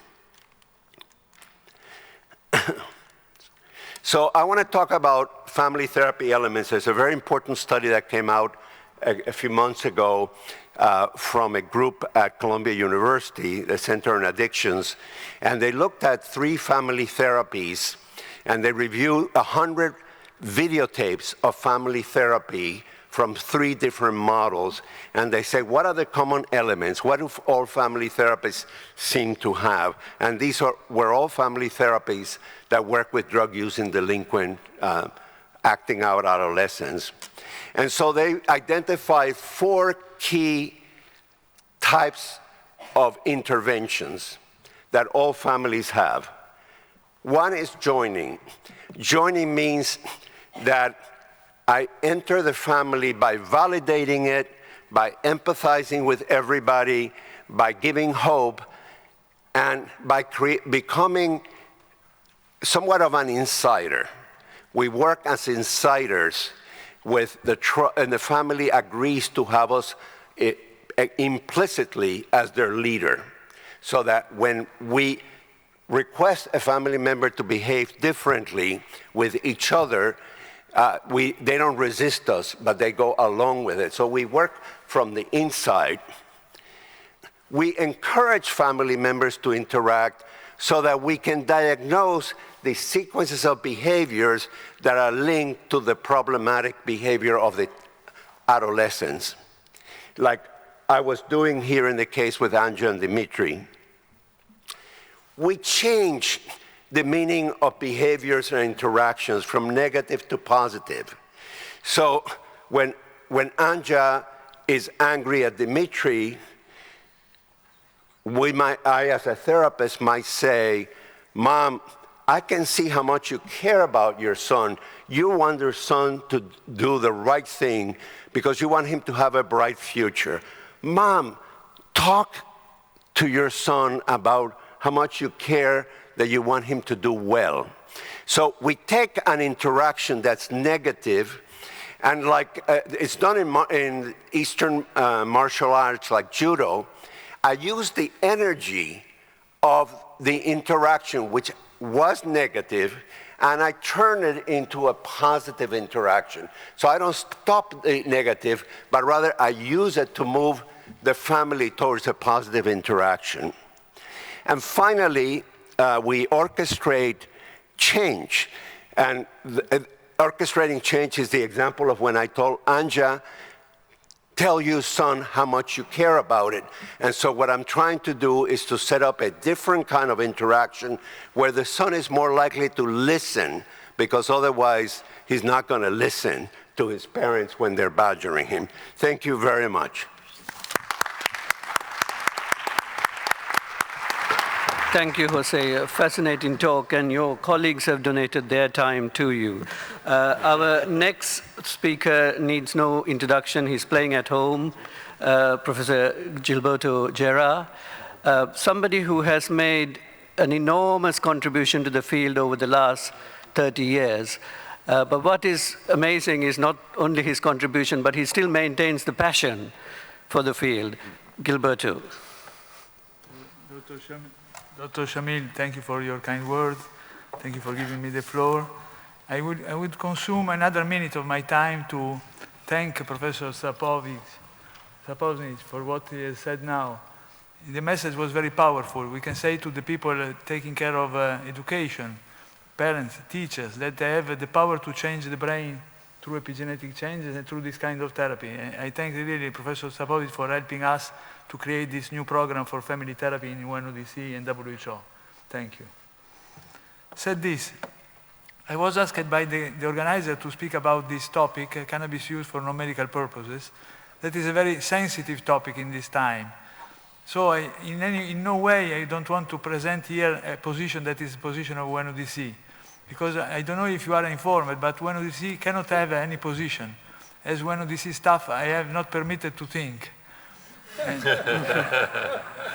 So I want to talk about family therapy elements. There's a very important study that came out a few months ago from a group at Columbia University, the Center on Addictions, and they looked at 3 family therapies, and they reviewed 100 videotapes of family therapy from 3 different models, and they say, what are the common elements? What do all family therapists seem to have? And these were all family therapies that work with drug-using delinquent, acting out adolescents. And so they identified 4 key types of interventions that all families have. One is joining. Joining means that I enter the family by validating it, by empathizing with everybody, by giving hope, and by becoming somewhat of an insider. We work as insiders with and the family agrees to have us implicitly as their leader, so that when we request a family member to behave differently with each other, they don't resist us, but they go along with it. So we work from the inside. We encourage family members to interact so that we can diagnose the sequences of behaviors that are linked to the problematic behavior of the adolescents. Like I was doing here in the case with Anja and Dimitri. We change the meaning of behaviors and interactions from negative to positive. So when Anja is angry at Dimitri, I as a therapist might say, Mom, I can see how much you care about your son. You want your son to do the right thing because you want him to have a bright future. Mom, talk to your son about how much you care that you want him to do well. So we take an interaction that's negative, and like it's done in Eastern martial arts like judo, I use the energy of the interaction, which was negative, and I turn it into a positive interaction. So I don't stop the negative, but rather I use it to move the family towards a positive interaction. And finally, we orchestrate change. And orchestrating change is the example of when I told Anja, tell you, son, how much you care about it. And so what I'm trying to do is to set up a different kind of interaction where the son is more likely to listen, because otherwise he's not going to listen to his parents when they're badgering him. Thank you very much. Thank you, Jose. A fascinating talk, and your colleagues have donated their time to you. Our next speaker needs no introduction. He's playing at home, Professor Gilberto Gera, somebody who has made an enormous contribution to the field over the last 30 years. But what is amazing is not only his contribution, but he still maintains the passion for the field. Gilberto. Dr. Shamil, thank you for your kind words. Thank you for giving me the floor. I would consume another minute of my time to thank Professor Sapovich for what he has said now. The message was very powerful. We can say to the people taking care of education, parents, teachers, that they have the power to change the brain through epigenetic changes and through this kind of therapy. I thank really Professor Sapovich for helping us to create this new program for family therapy in UNODC and WHO. Thank you. Said this, I was asked by the organizer to speak about this topic, cannabis use for non-medical purposes. That is a very sensitive topic in this time. So in no way I don't want to present here a position that is the position of UNODC, because I don't know if you are informed, but UNODC cannot have any position. As UNODC staff, I have not permitted to think.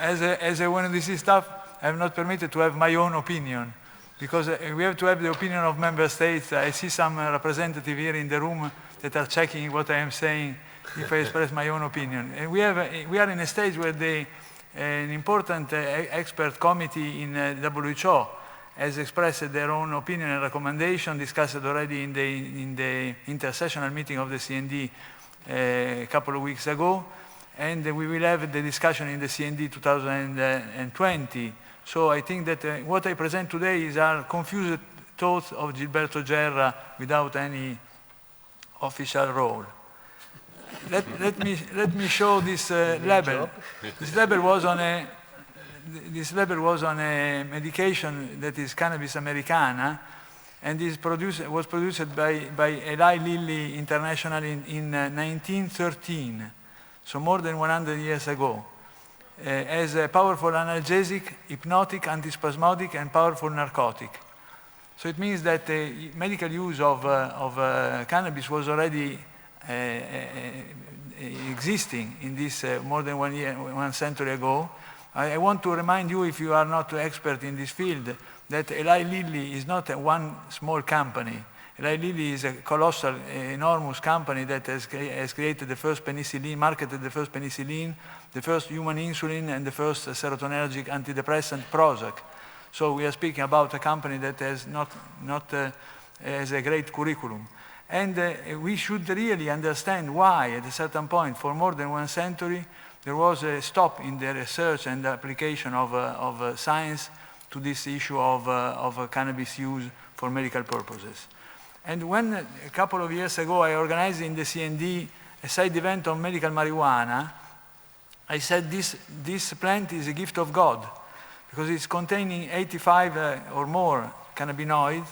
As a UNODC staff, I am not permitted to have my own opinion, because we have to have the opinion of member states. I see some representatives here in the room that are checking what I am saying if I express my own opinion. And we are in a stage where an important expert committee in WHO has expressed their own opinion and recommendation, discussed already in the intersessional meeting of the CND a couple of weeks ago. And we will have the discussion in the CND 2020. So I think that what I present today are confused thoughts of Gilberto Gera without any official role. Let me show this label. This label was on a medication that is cannabis americana, and this was produced by Eli Lilly International in 1913. So more than 100 years ago, as a powerful analgesic, hypnotic, antispasmodic, and powerful narcotic. So it means that the medical use of cannabis was already existing in this more than 1 century ago. I want to remind you, if you are not an expert in this field, that Eli Lilly is not one small company. Eli Lilly is a colossal, enormous company that has created the first penicillin, marketed the first penicillin, the first human insulin, and the first serotonergic antidepressant Prozac. So we are speaking about a company that has has a great curriculum. And we should really understand why, at a certain point, for more than 1 century, there was a stop in the research and the application of science to this issue of cannabis use for medical purposes. And when, a couple of years ago, I organized in the CND a side event on medical marijuana, I said this plant is a gift of God, because it's containing 85 or more cannabinoids,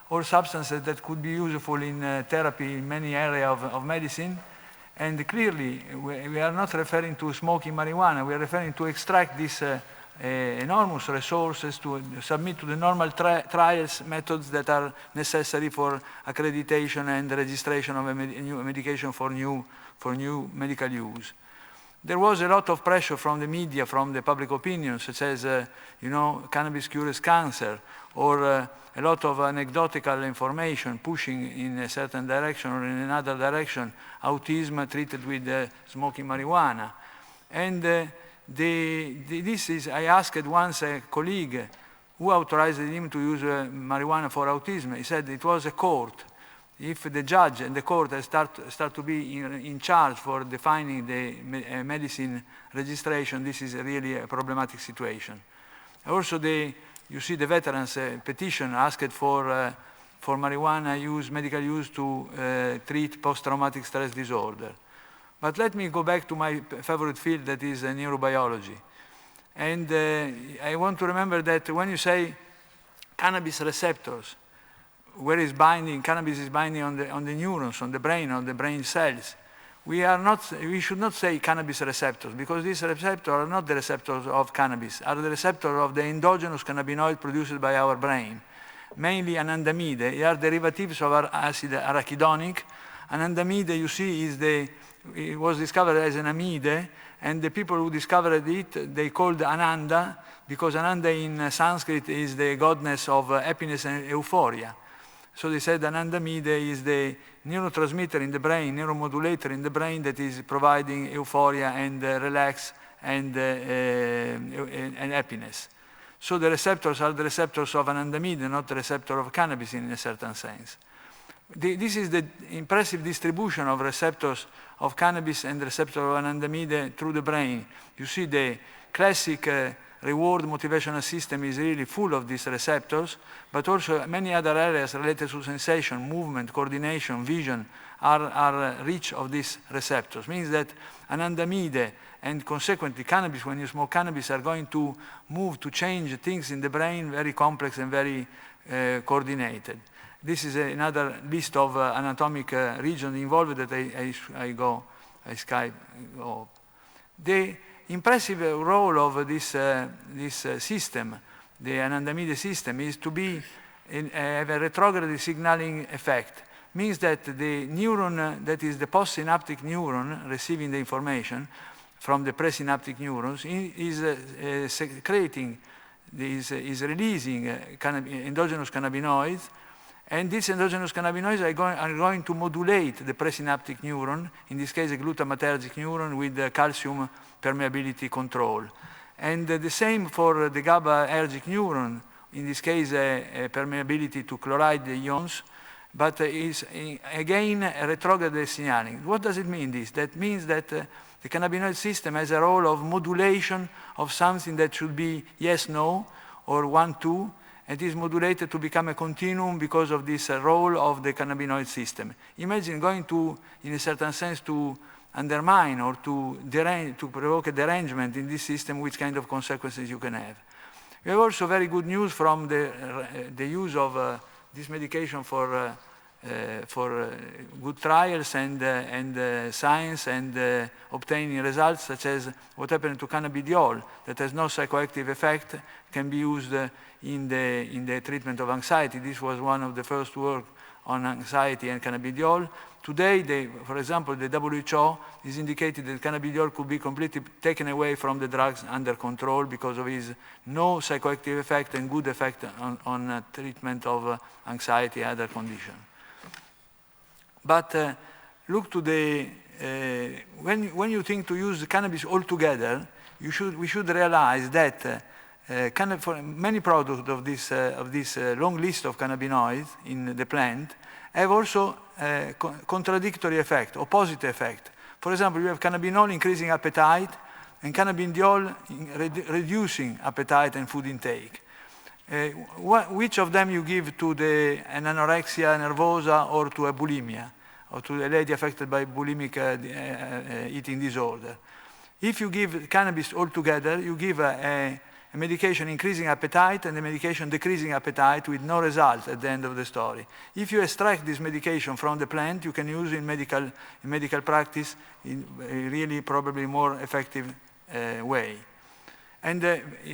or substances that could be useful in therapy in many areas of medicine. And clearly, we are not referring to smoking marijuana, we are referring to extract this enormous resources to submit to the normal trials methods that are necessary for accreditation and registration of a new medication for new medical use. There was a lot of pressure from the media, from the public opinion, such as, cannabis cures cancer, or a lot of anecdotal information pushing in a certain direction or in another direction, autism treated with smoking marijuana. And I asked once a colleague who authorized him to use marijuana for autism. He said it was a court. If the judge and the court start to be in charge for defining the medicine registration, this is really a problematic situation. Also, you see the veterans petition asked for marijuana use, medical use to treat post-traumatic stress disorder. But let me go back to my favorite field, that is neurobiology. And I want to remember that when you say cannabis receptors, where is binding, cannabis is binding on the neurons, on the brain cells. We should not say cannabis receptors, because these receptors are not the receptors of cannabis, are the receptors of the endogenous cannabinoid produced by our brain, mainly anandamide. They are derivatives of our acid arachidonic. Anandamide, you see, it was discovered as an amide, and the people who discovered it, they called Ananda, because Ananda in Sanskrit is the goddess of happiness and euphoria. So they said anandamide is the neurotransmitter in the brain, neuromodulator in the brain that is providing euphoria and relax and happiness. So the receptors are the receptors of anandamide, not the receptor of cannabis in a certain sense. This is the impressive distribution of receptors of cannabis and receptor of anandamide through the brain. You see the classic reward motivational system is really full of these receptors, but also many other areas related to sensation, movement, coordination, vision are rich of these receptors. Means that anandamide and consequently cannabis, when you smoke cannabis, are going to move, to change things in the brain, very complex and very coordinated. This is another list of anatomic regions involved that I Skype. The impressive role of this system, the anandamide system, is to have a retrograde signaling effect. Means that the neuron that is the postsynaptic neuron receiving the information from the presynaptic neurons is secreting, is releasing endogenous cannabinoids, and these endogenous cannabinoids are going to modulate the presynaptic neuron, in this case a glutamatergic neuron with calcium permeability control. And the same for the GABAergic neuron, in this case a permeability to chloride ions, but is again a retrograde signaling. What does it mean, this? That means that the cannabinoid system has a role of modulation of something that should be yes, no, or 1, 2, and is modulated to become a continuum because of this role of the cannabinoid system. Imagine going to, in a certain sense, to undermine or to provoke a derangement in this system, which kind of consequences you can have. We have also very good news from the use of this medication for good trials and science and obtaining results, such as what happened to cannabidiol, that has no psychoactive effect, can be used in the treatment of anxiety. This was one of the first work on anxiety and cannabidiol. Today, for example, the WHO is indicated that cannabidiol could be completely taken away from the drugs under control because of its no psychoactive effect and good effect on treatment of anxiety and other conditions. But look to when you think to use cannabis altogether, we should realize that for many products of this long list of cannabinoids in the plant have also contradictory effect, opposite effect. For example, you have cannabinol increasing appetite and cannabidiol reducing appetite and food intake. Which of them you give to an anorexia nervosa or to a bulimia, or to a lady affected by bulimic eating disorder? If you give cannabis altogether, you give a medication increasing appetite and a medication decreasing appetite with no result at the end of the story. If you extract this medication from the plant, you can use it in medical practice in a really probably more effective way. And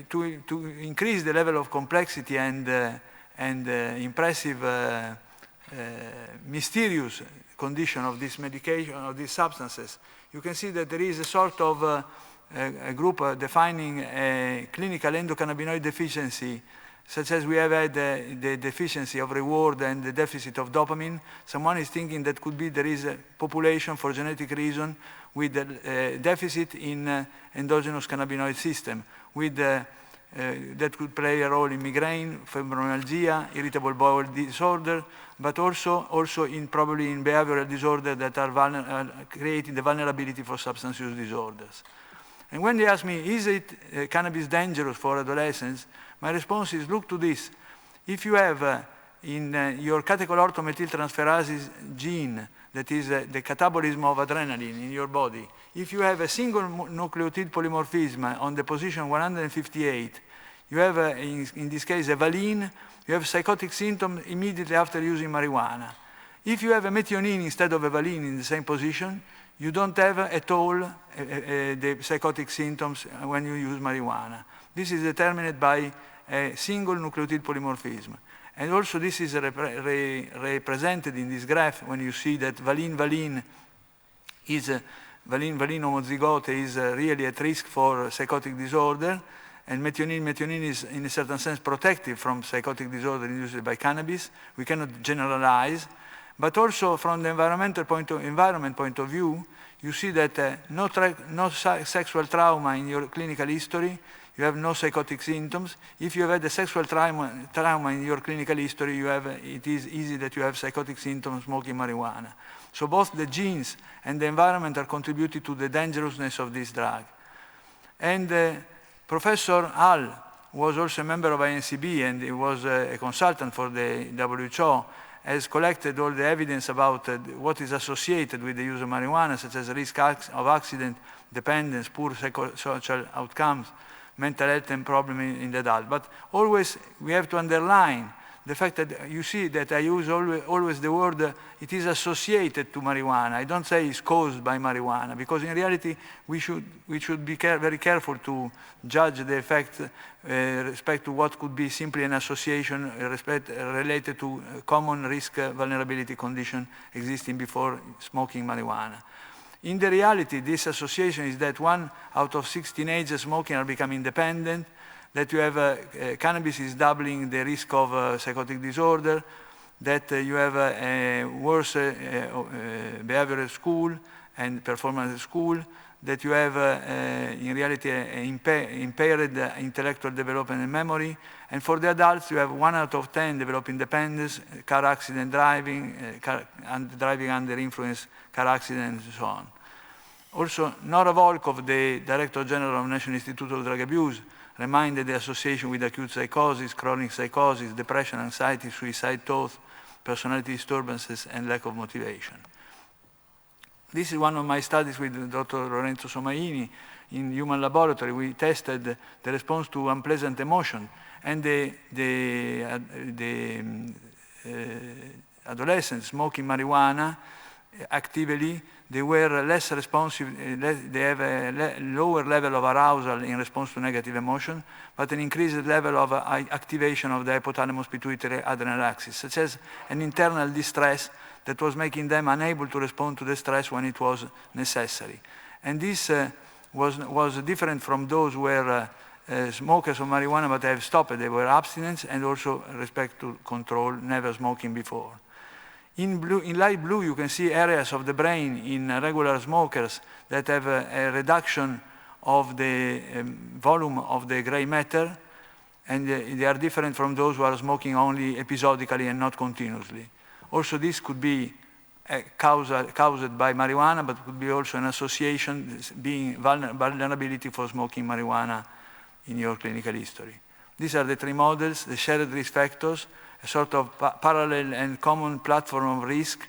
to increase the level of complexity and impressive, mysterious condition of this medication, of these substances, you can see that there is a sort of a group defining a clinical endocannabinoid deficiency, such as we have had the deficiency of reward and the deficit of dopamine. Someone is thinking that could be there is a population for genetic reason with a deficit in endogenous cannabinoid system, with that could play a role in migraine, fibromyalgia, irritable bowel disorder, but also in probably in behavioral disorders that are creating the vulnerability for substance use disorders. And when they ask me, is it cannabis dangerous for adolescents? My response is, look to this. If you have in your catechol-orthomethyltransferase gene, that is the catabolism of adrenaline in your body, if you have a single nucleotide polymorphism on the position 158, you have, in this case, a valine, you have psychotic symptoms immediately after using marijuana. If you have a methionine instead of a valine in the same position, you don't have at all the psychotic symptoms when you use marijuana. This is determined by a single nucleotide polymorphism. And also this is represented in this graph when you see that valine homozygote is really at risk for psychotic disorder, and methionine is in a certain sense protective from psychotic disorder induced by cannabis. We cannot generalize, but also from the environment point of view, you see that no sexual trauma in your clinical history, you have no psychotic symptoms. If you have had a sexual trauma in your clinical history, it is easy that you have psychotic symptoms smoking marijuana. So both the genes and the environment are contributing to the dangerousness of this drug. And Professor Hall was also a member of INCB, and he was a consultant for the WHO, has collected all the evidence about what is associated with the use of marijuana, such as risk of accident, dependence, poor social outcomes, mental health and problems in the adult. But always we have to underline the fact that you see that I use always the word it is associated to marijuana. I don't say it's caused by marijuana, because in reality we should be very careful to judge the effect respect to what could be simply an association related to common risk vulnerability condition existing before smoking marijuana. In the reality, this association is that 1 out of 6 teenagers smoking are becoming dependent, that you have cannabis is doubling the risk of psychotic disorder, that you have a worse behavior at school and performance at school, that you have in reality impaired intellectual development and memory, and for the adults you have 1 out of 10 developing dependence, car accident driving, driving under influence, car accident, and so on. Also, Nora Volkov, the Director General of National Institute of Drug Abuse, reminded the association with acute psychosis, chronic psychosis, depression, anxiety, suicide thoughts, personality disturbances, and lack of motivation. This is one of my studies with Dr. Lorenzo Somaini in human laboratory. We tested the response to unpleasant emotion, and the adolescents smoking marijuana actively, they were less responsive, they have a lower level of arousal in response to negative emotion, but an increased level of activation of the hypothalamus pituitary adrenal axis, such as an internal distress that was making them unable to respond to the stress when it was necessary. And this was different from those who were smokers of marijuana but have stopped. They were abstinence, and also respect to control, never smoking before. In light blue, you can see areas of the brain in regular smokers that have a reduction of the volume of the gray matter, and they are different from those who are smoking only episodically and not continuously. Also, this could be caused by marijuana, but could be also an association being vulnerability for smoking marijuana in your clinical history. These are the 3 models, the shared risk factors, a sort of parallel and common platform of risk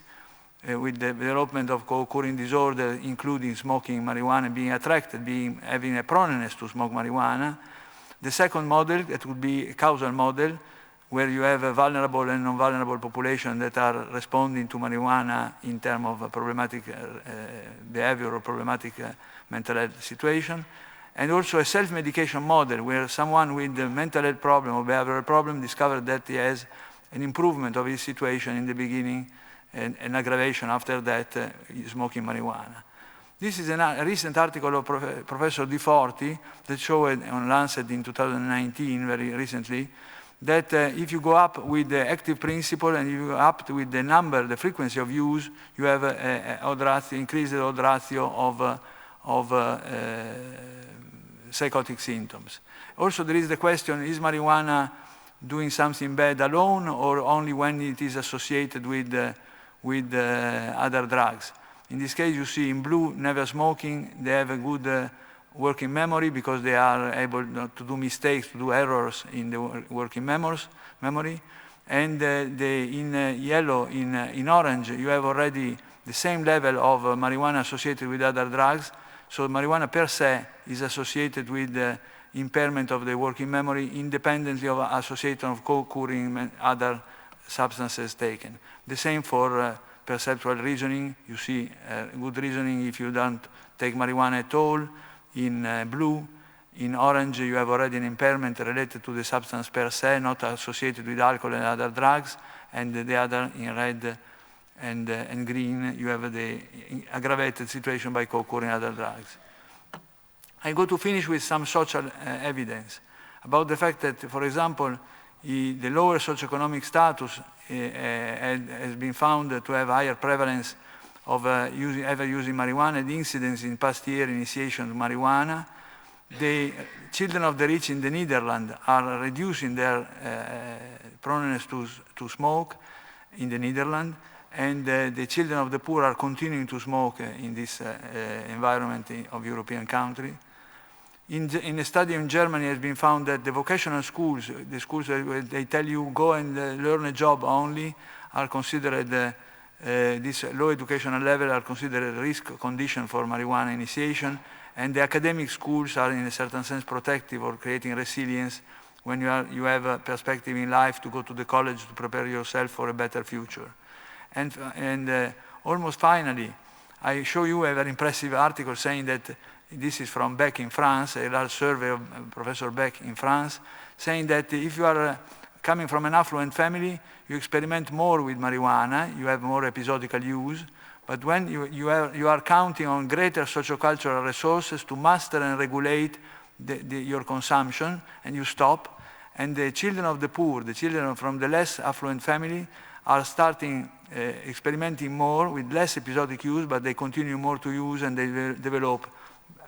with the development of co-occurring disorder, including smoking marijuana, being attracted, having a proneness to smoke marijuana. The second model, that would be a causal model, where you have a vulnerable and non-vulnerable population that are responding to marijuana in terms of problematic behavior or problematic mental health situation. and also a self-medication model where someone with a mental health problem or behavioral problem discovered that he has an improvement of his situation in the beginning and an aggravation after that, smoking marijuana. This is a recent article of Professor Di Forti that showed on Lancet in 2019, very recently, that if you go up with the active principle and you go up with the number, the frequency of use, you have increased odd ratio of psychotic symptoms. Also, there is the question, is marijuana doing something bad alone or only when it is associated with other drugs? In this case, you see in blue, never smoking, they have a good working memory because they are able not to do mistakes, to do errors in the working memory. And in yellow, in orange, you have already the same level of marijuana associated with other drugs. So marijuana per se is associated with impairment of the working memory independently of association of co-occurring other substances taken. The same for perceptual reasoning. You see good reasoning if you don't take marijuana at all. In blue, in orange, you have already an impairment related to the substance per se, not associated with alcohol and other drugs. And the other, in red and green, you have the aggravated situation by co-occurring other drugs. I'm going to finish with some social evidence about the fact that, for example, the lower socioeconomic status has been found to have higher prevalence of ever using marijuana. The incidence in past year initiation of marijuana. The children of the rich in the Netherlands are reducing their proneness to smoke in the Netherlands, and the children of the poor are continuing to smoke in this environment of European country. In a study in Germany, it has been found that the vocational schools, the schools where they tell you go and learn a job only, are considered, this low educational level are considered a risk condition for marijuana initiation, and the academic schools are in a certain sense protective or creating resilience when you have a perspective in life to go to the college to prepare yourself for a better future. And almost finally, I show you a very impressive article saying that this is from Beck in France, a large survey of Professor Beck in France, saying that if you are coming from an affluent family, you experiment more with marijuana, you have more episodical use, but when you are counting on greater sociocultural resources to master and regulate your consumption, and you stop, and the children of the poor, the children from the less affluent family, are starting experimenting more with less episodic use, but they continue more to use and they develop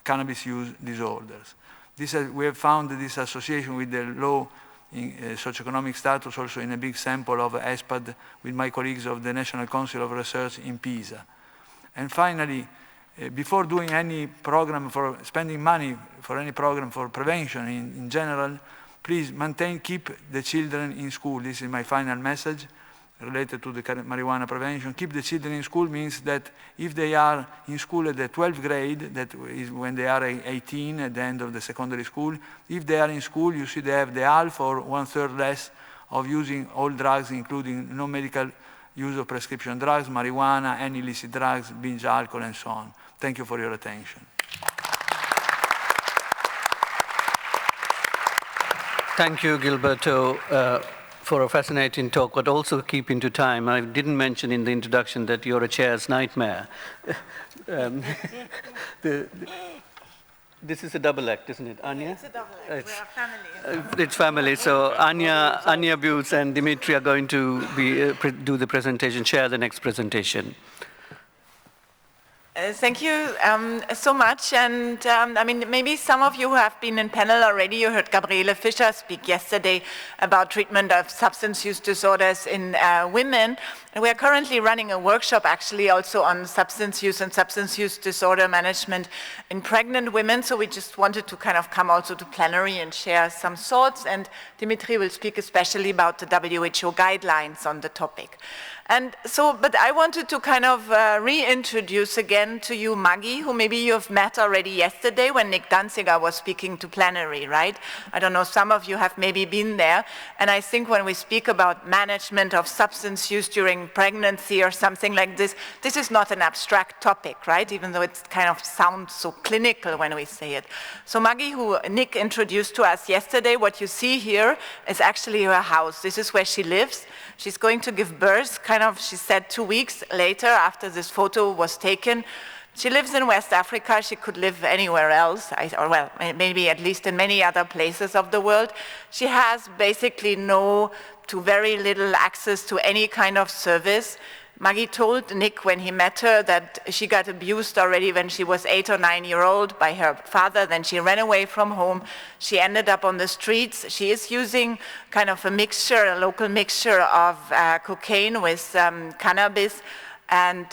cannabis use disorders. We have found this association with the low socioeconomic status also in a big sample of ESPAD with my colleagues of the National Council of Research in Pisa. And finally, before doing any program for spending money for any program for prevention in general, please keep the children in school. This is my final message related to the marijuana prevention. Keep the children in school means that if they are in school at the 12th grade, that is when they are 18 at the end of the secondary school, if they are in school, you see they have the half or 1/3 less of using all drugs, including non-medical use of prescription drugs, marijuana, any illicit drugs, binge alcohol, and so on. Thank you for your attention. Thank you, Gilberto, for a fascinating talk, but also keep into time. I didn't mention in the introduction that you're a chair's nightmare. This is a double act, isn't it, Anya? It's a double act. We're a family. It's family. So Anya Butz and Dimitri are going to do the presentation, share the next presentation. Thank you so much. And I mean, maybe some of you who have been in panel already, you heard Gabriele Fischer speak yesterday about treatment of substance use disorders in women. And we are currently running a workshop actually also on substance use and substance use disorder management in pregnant women. So we just wanted to kind of come also to plenary and share some thoughts. And Dimitri will speak especially about the WHO guidelines on the topic. And so, but I wanted to kind of reintroduce again again to you, Maggie, who maybe you have met already yesterday when Nick Danziger was speaking to plenary, right? I don't know, some of you have maybe been there. And I think when we speak about management of substance use during pregnancy or something like this, this is not an abstract topic, right? Even though it kind of sounds so clinical when we say it. So Maggie, who Nick introduced to us yesterday, what you see here is actually her house. This is where she lives. She's going to give birth, kind of, she said 2 weeks later after this photo was taken. She lives in West Africa. She could live anywhere else, or well, maybe at least in many other places of the world. She has basically no to very little access to any kind of service. Maggie told Nick when he met her that she got abused already when she was 8 or 9 years old by her father. Then she ran away from home. She ended up on the streets. She is using kind of a mixture, a local mixture of cocaine with cannabis. And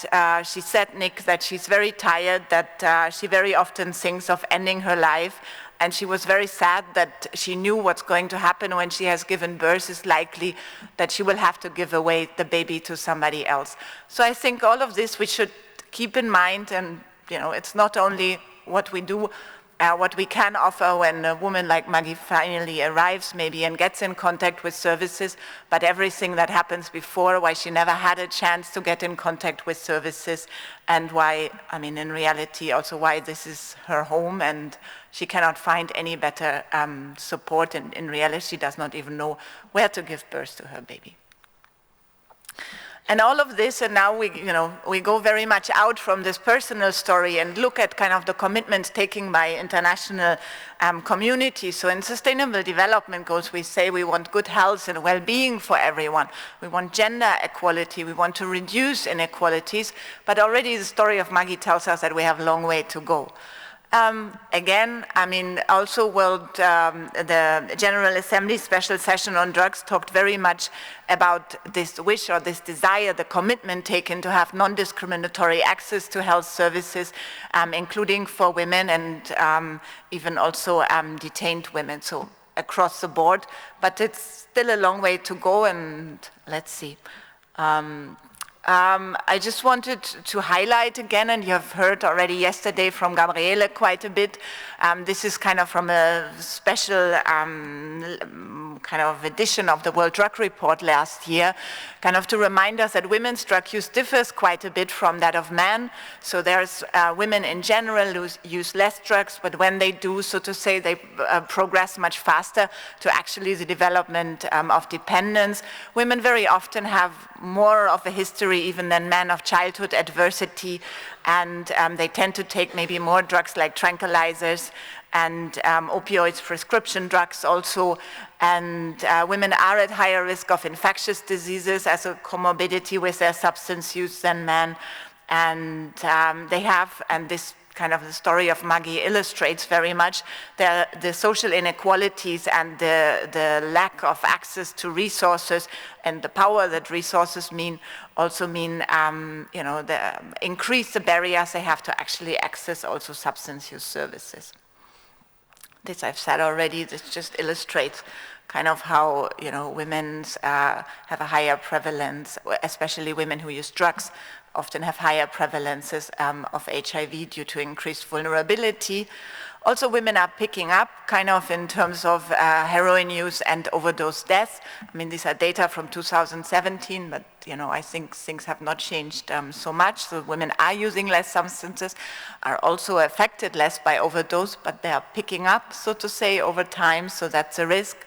she said, Nick, that she's very tired, that she very often thinks of ending her life. And she was very sad that she knew what's going to happen when she has given birth is likely that she will have to give away the baby to somebody else. So I think all of this we should keep in mind, and it's not only what we do, what we can offer when a woman like Maggie finally arrives maybe and gets in contact with services, but everything that happens before, why she never had a chance to get in contact with services, and why, I mean, in reality also why this is her home and she cannot find any better support, and in reality she does not even know where to give birth to her baby. And all of this, and now we go very much out from this personal story and look at kind of the commitments taken by international communities. So in Sustainable Development Goals, we say we want good health and well-being for everyone. We want gender equality. We want to reduce inequalities. But already the story of Maggie tells us that we have a long way to go. Again, I mean, also the General Assembly special session on drugs talked very much about this wish or this desire, the commitment taken to have non-discriminatory access to health services, including for women and even also detained women, so across the board. But it's still a long way to go, and let's see. I just wanted to highlight again, and you have heard already yesterday from Gabriele quite a bit, this is kind of from a special kind of edition of the World Drug Report last year, kind of to remind us that women's drug use differs quite a bit from that of men. So there's women in general who use less drugs, but when they do, so to say, they progress much faster to actually the development of dependence. Women very often have more of a history even than men of childhood adversity, and they tend to take maybe more drugs like tranquilizers and opioids, prescription drugs also, and women are at higher risk of infectious diseases as a comorbidity with their substance use than men, and they have, and this kind of the story of Maggie illustrates very much the social inequalities and the lack of access to resources and the power that resources also mean increase the barriers they have to actually access also substance use services. This I've said already, this just illustrates kind of how women have a higher prevalence, especially women who use drugs, often have higher prevalences of HIV due to increased vulnerability. Also, women are picking up kind of in terms of heroin use and overdose deaths. I mean, these are data from 2017, but I think things have not changed so much. So women are using less substances, are also affected less by overdose, but they are picking up, so to say, over time, so that's a risk.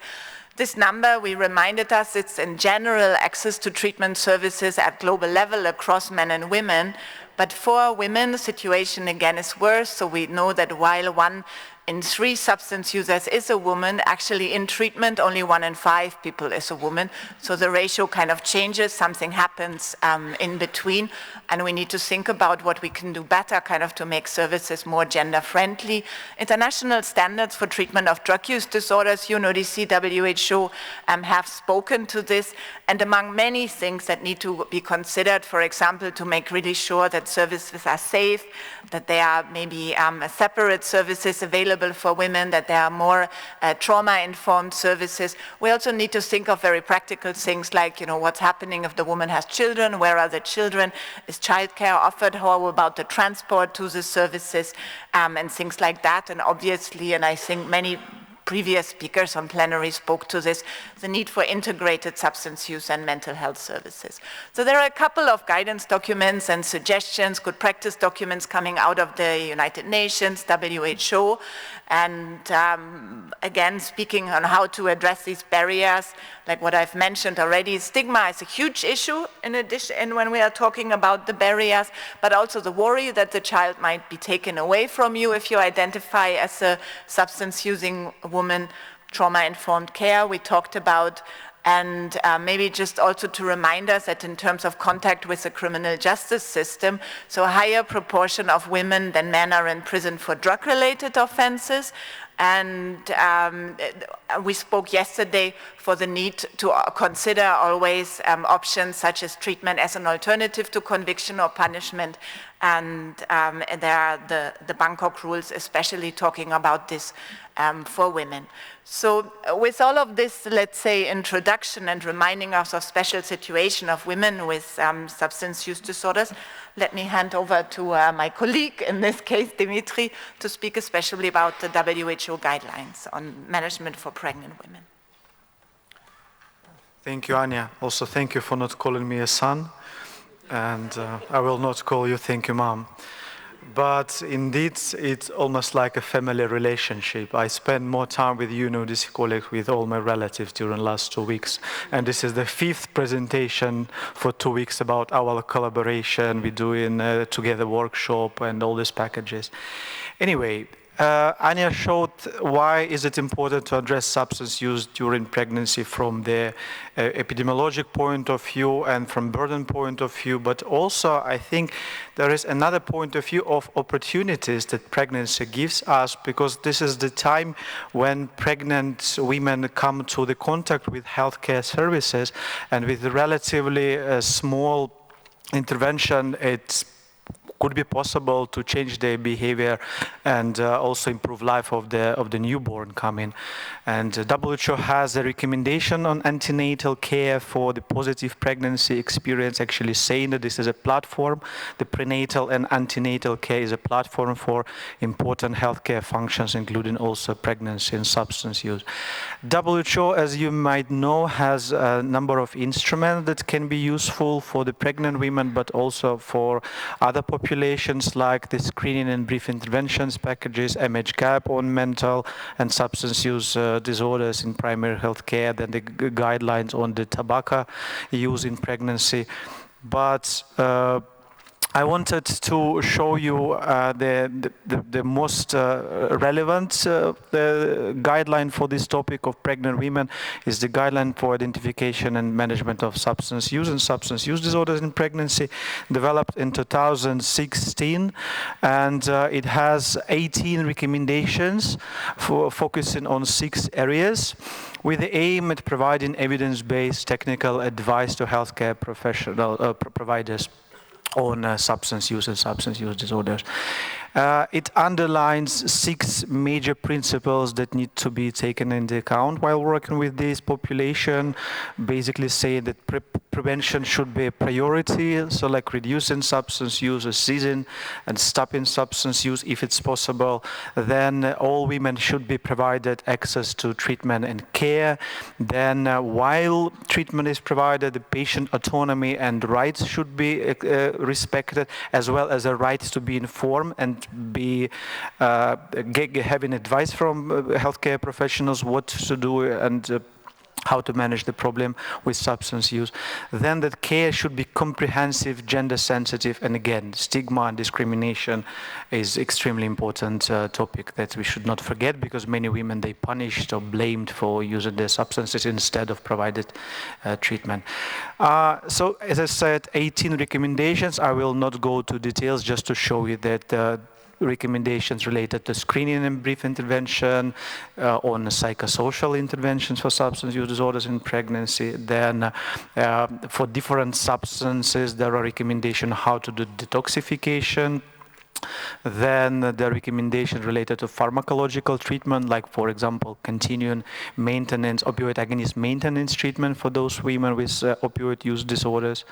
This number, we reminded us, it's in general access to treatment services at global level across men and women. But for women, the situation again is worse. So we know that while 1 in 3 substance users is a woman, actually in treatment, only 1 in 5 people is a woman. So the ratio kind of changes, something happens in between, and we need to think about what we can do better kind of to make services more gender friendly. International standards for treatment of drug use disorders, UNODC, WHO, have spoken to this, and among many things that need to be considered, for example, to make really sure that services are safe, that there are maybe separate services available available for women, that there are more trauma-informed services. We also need to think of very practical things like, what's happening if the woman has children, where are the children, is childcare offered, how about the transport to the services, and things like that. And obviously, and I think many previous speakers on plenary spoke to this, the need for integrated substance use and mental health services. So there are a couple of guidance documents and suggestions, good practice documents coming out of the United Nations, WHO, and again, speaking on how to address these barriers, like what I've mentioned already, stigma is a huge issue in addition when we are talking about the barriers, but also the worry that the child might be taken away from you if you identify as a substance-using woman. Trauma-informed care we talked about, and maybe just also to remind us that in terms of contact with the criminal justice system, so a higher proportion of women than men are in prison for drug-related offenses. And we spoke yesterday for the need to consider always options such as treatment as an alternative to conviction or punishment. And there are the Bangkok rules, especially talking about this for women. So with all of this, let's say, introduction and reminding us of special situation of women with substance use disorders, let me hand over to my colleague, in this case, Dimitri, to speak especially about the WHO guidelines on management for pregnant women. Thank you, Anya. Also, thank you for not calling me a son. And I will not call you thank you, Mom. But indeed, it's almost like a family relationship. I spend more time with UNODC colleagues, with all my relatives during the last 2 weeks. And this is the 5th presentation for 2 weeks about our collaboration. We do in together workshop and all these packages. Anyway, Anya showed why is it important to address substance use during pregnancy from the epidemiologic point of view and from burden point of view, but also I think there is another point of view of opportunities that pregnancy gives us, because this is the time when pregnant women come to the contact with healthcare services, and with relatively small intervention, it's could be possible to change their behavior and also improve life of the newborn coming. And WHO has a recommendation on antenatal care for the positive pregnancy experience, actually saying that this is a platform. The prenatal and antenatal care is a platform for important healthcare functions, including also pregnancy and substance use. WHO, as you might know, has a number of instruments that can be useful for the pregnant women, but also for other populations, like the screening and brief interventions packages, MHGAP on mental and substance use disorders in primary health care, then the guidelines on the tobacco use in pregnancy. But I wanted to show you the most relevant guideline for this topic of pregnant women is the guideline for identification and management of substance use and substance use disorders in pregnancy, developed in 2016, and it has 18 recommendations for focusing on 6 areas, with the aim at providing evidence-based technical advice to healthcare professional providers on substance use and substance use disorders. It underlines 6 major principles that need to be taken into account while working with this population, basically saying that prevention should be a priority, so like reducing substance use, ceasing and stopping substance use if it's possible. Then all women should be provided access to treatment and care. Then while treatment is provided, the patient autonomy and rights should be respected, as well as a right to be informed and be having advice from healthcare professionals what to do and how to manage the problem with substance use. Then that care should be comprehensive, gender sensitive, and again, stigma and discrimination is extremely important topic that we should not forget, because many women, they punished or blamed for using their substances instead of provided treatment. So as I said, 18 recommendations. I will not go to details, just to show you that recommendations related to screening and brief intervention, on psychosocial interventions for substance use disorders in pregnancy. Then for different substances, there are recommendations how to do detoxification, Then the recommendation related to pharmacological treatment, like for example, continuing maintenance, opioid agonist maintenance treatment for those women with opioid use disorders.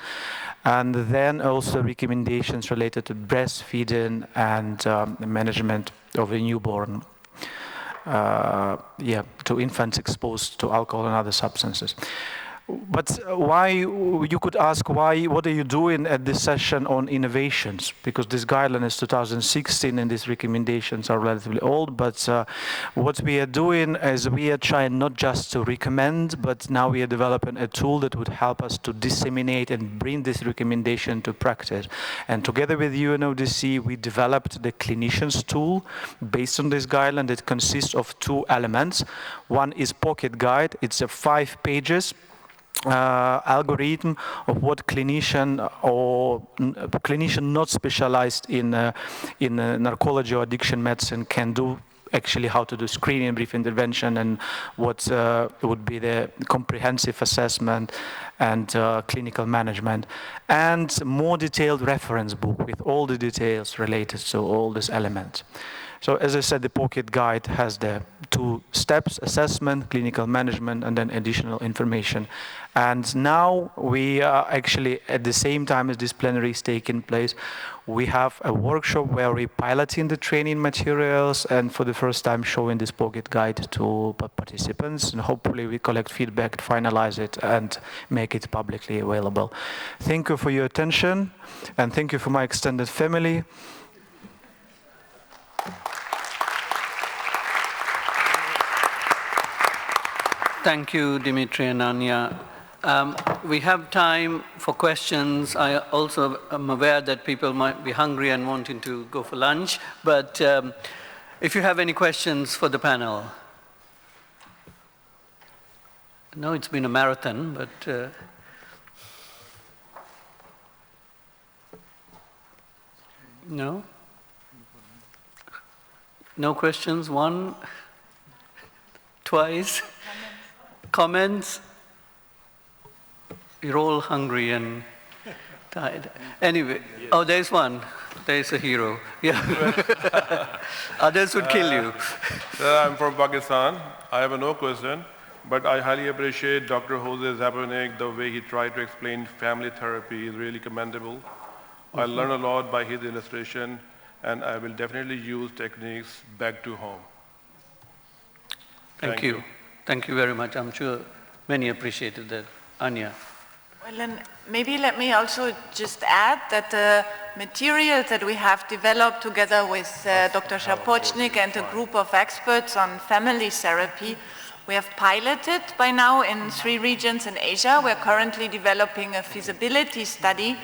And then also recommendations related to breastfeeding and management of a newborn, to infants exposed to alcohol and other substances. But why, you could ask, what are you doing at this session on innovations? Because this guideline is 2016 and these recommendations are relatively old, but what we are doing is we are trying not just to recommend, but now we are developing a tool that would help us to disseminate and bring this recommendation to practice. And together with UNODC, we developed the clinicians tool based on this guideline that consists of 2 elements. One is pocket guide, it's 5 pages, algorithm of what clinician or clinician not specialized in narcology or addiction medicine can do, actually how to do screening, brief intervention, and what would be the comprehensive assessment and clinical management, and more detailed reference book with all the details related to all these elements. So as I said, the pocket guide has the 2 steps: assessment, clinical management, and then additional information. And now we are actually, at the same time as this plenary is taking place, we have a workshop where we're piloting the training materials and for the first time showing this pocket guide to participants. And hopefully we collect feedback, finalize it, and make it publicly available. Thank you for your attention, and thank you for my extended family. Thank you, Dimitri and Anya. We have time for questions. I also am aware that people might be hungry and wanting to go for lunch, but if you have any questions for the panel. I know it's been a marathon, but no? No questions? 1? Twice? Comments? You're all hungry and tired. Anyway, oh, there's one. There's a hero. Yeah. Others would kill you. I'm from Pakistan. I have no question, but I highly appreciate Dr. Jose Zapanik. The way he tried to explain family therapy is really commendable. I learned a lot by his illustration, and I will definitely use techniques back to home. Thank you. Thank you very much. I'm sure many appreciated that. Anya. Well, and maybe let me also just add that the materials that we have developed together with Dr. Zapanik and a group of experts on family therapy, we have piloted by now in 3 regions in Asia. We're currently developing a feasibility study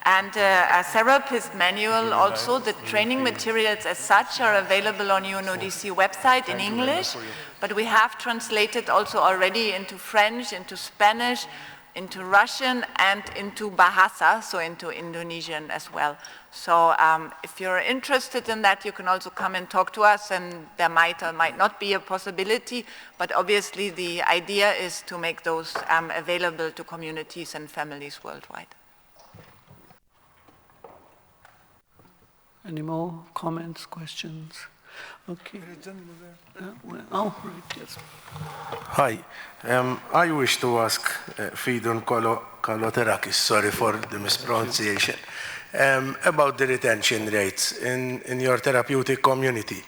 and a therapist manual also. The training materials as such are available on UNODC website in English, but we have translated also already into French, into Spanish, into Russian, and into Bahasa, so into Indonesian as well. So if you're interested in that, you can also come and talk to us, and there might or might not be a possibility, but obviously the idea is to make those available to communities and families worldwide. Any more comments, questions? Okay. Oh, right, yes. Hi. I wish to ask Phaedon Kaloterakis, sorry for the mispronunciation, about the retention rates in your therapeutic community.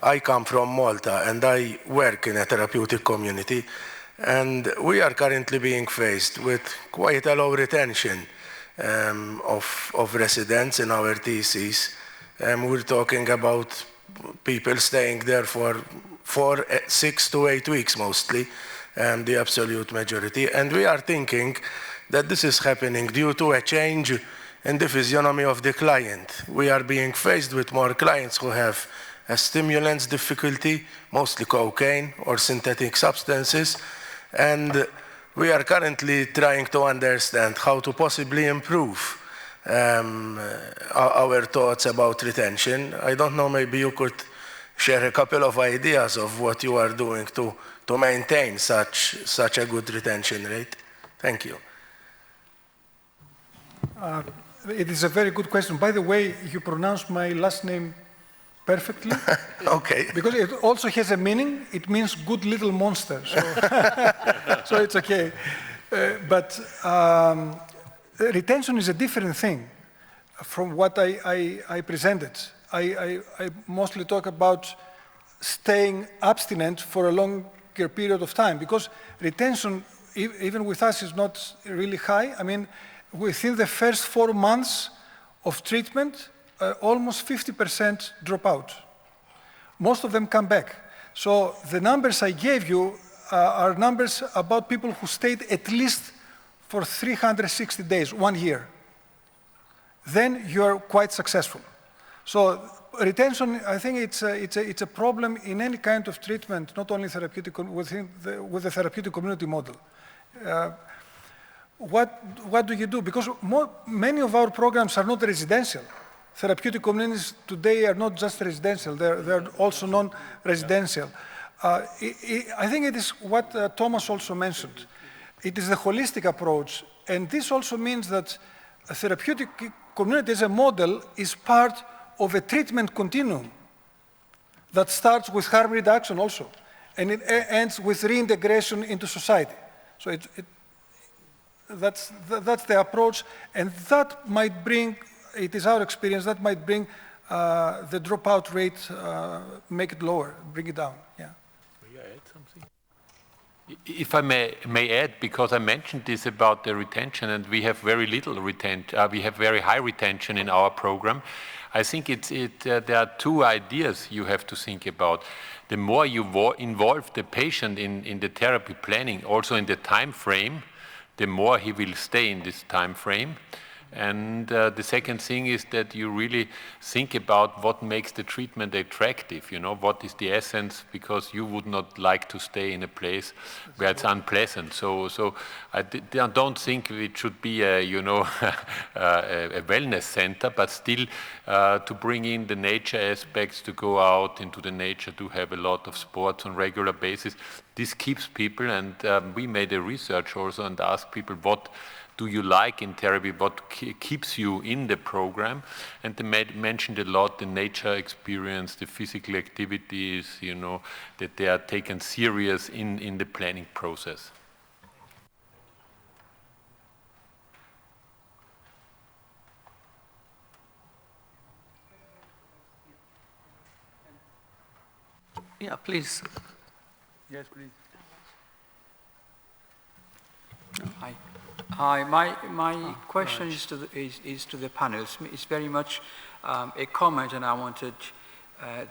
I come from Malta and I work in a therapeutic community, and we are currently being faced with quite a low retention of residents in our TCs. We're talking about people staying there for 6 to 8 weeks mostly, the absolute majority. And we are thinking that this is happening due to a change in the physiognomy of the client. We are being faced with more clients who have a stimulants difficulty, mostly cocaine or synthetic substances. And we are currently trying to understand how to possibly improve our thoughts about retention. I don't know, maybe you could share a couple of ideas of what you are doing to maintain such a good retention rate. Thank you. It is a very good question. By the way, you pronounce my last name perfectly. Okay. Because it also has a meaning. It means good little monster. So, so it's okay. But retention is a different thing from what I presented. I mostly talk about staying abstinent for a longer period of time, because retention, even with us, is not really high. I mean, within the first 4 months of treatment, almost 50% drop out. Most of them come back. So the numbers I gave you are numbers about people who stayed at least for 360 days, 1 year. Then you're quite successful. So retention, I think it's a problem in any kind of treatment, not only therapeutic, with the therapeutic community model. What do you do? Because many of our programs are not residential. Therapeutic communities today are not just residential, they're also non-residential. I think it is what Thomas also mentioned. It is the holistic approach, and this also means that a therapeutic community as a model is part of a treatment continuum that starts with harm reduction also, and it ends with reintegration into society. So that's the approach, and that might bring, it is our experience, that might bring the dropout rate, make it lower, bring it down. Yeah. May I add something? If I may add, because I mentioned this about the retention, and we have very little retention, we have very high retention in our program. I think there are two ideas you have to think about. The more you involve the patient in the therapy planning, also in the time frame, the more he will stay in this time frame. And the second thing is that you really think about what makes the treatment attractive, you know, what is the essence, because you would not like to stay in a place where it's unpleasant. So I don't think it should be a, you know, a wellness center, but still to bring in the nature aspects, to go out into the nature, to have a lot of sports on regular basis. This keeps people, and we made a research also and asked people what do you like in therapy, what keeps you in the program? And they mentioned a lot the nature experience, the physical activities, you know, that they are taken serious in the planning process. Yeah, please. Yes, please. Hi. Hi, my question is to the panel. It's very much a comment, and I wanted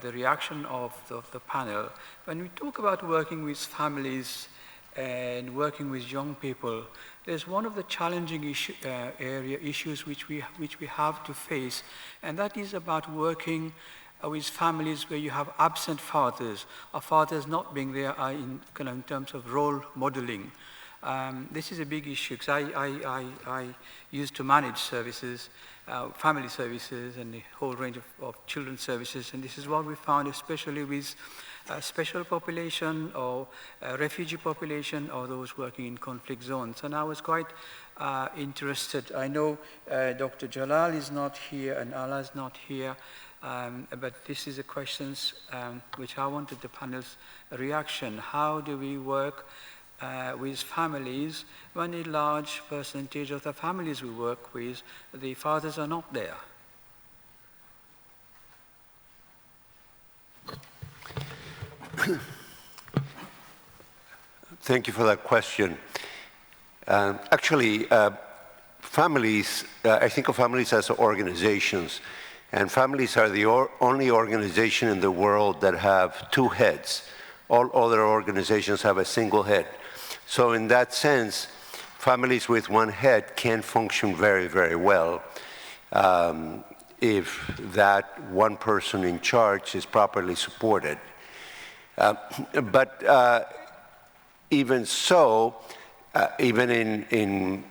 the reaction of the panel. When we talk about working with families and working with young people, there's one of the challenging issues which we have to face, and that is about working with families where you have absent fathers, or fathers not being there in terms of role modeling. This is a big issue, because I used to manage services, family services, and the whole range of children's services, and this is what we found, especially with special population or refugee population or those working in conflict zones. And I was quite interested. I know Dr. Jallal is not here and Allah is not here, but this is a question which I wanted the panel's reaction. How do we work with families when a large percentage of the families we work with, the fathers are not there? Thank you for that question. Actually, families, I think of families as organizations, and families are the only organization in the world that have two heads. All other organizations have a single head. So in that sense, families with one head can function very, very well if that one person in charge is properly supported. But even so, even in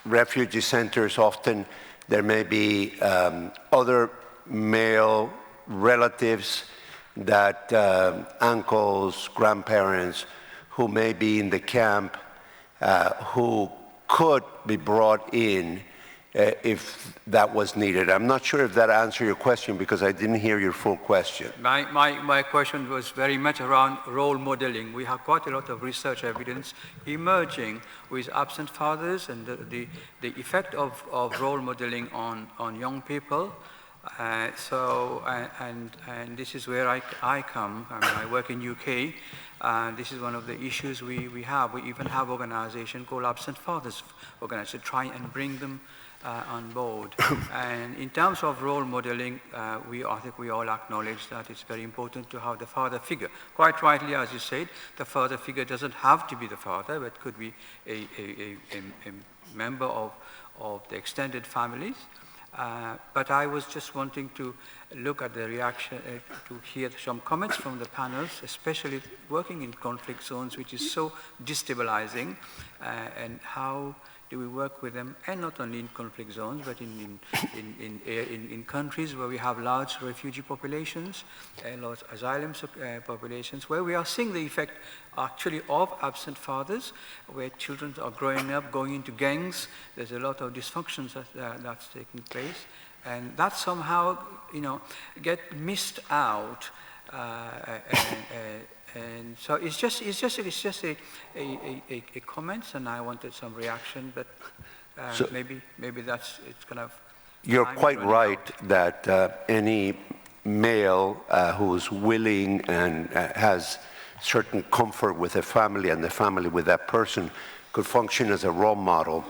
refugee centers, often there may be other male relatives, that uncles, grandparents, who may be in the camp, who could be brought in if that was needed. I'm not sure if that answered your question because I didn't hear your full question. My question was very much around role modeling. We have quite a lot of research evidence emerging with absent fathers and the effect of role modeling on young people. And this is where I come. I mean, I work in UK. This is one of the issues we have. We even have an organization called Absent Fathers Organization to try and bring them on board. And in terms of role modeling, I think we all acknowledge that it's very important to have the father figure. Quite rightly, as you said, the father figure doesn't have to be the father, but could be a member of the extended families. But I was just wanting to look at the reaction, to hear some comments from the panels, especially working in conflict zones, which is so destabilizing, and how do we work with them, and not only in conflict zones, but in countries where we have large refugee populations and large asylum populations, where we are seeing the effect actually of absent fathers, where children are growing up, going into gangs. There's a lot of dysfunctions that's taking place, and that somehow, get missed out. And so it's just a comment, and I wanted some reaction, but So maybe it's kind of. You're quite right that any male who's willing and has certain comfort with a family and the family with that person could function as a role model.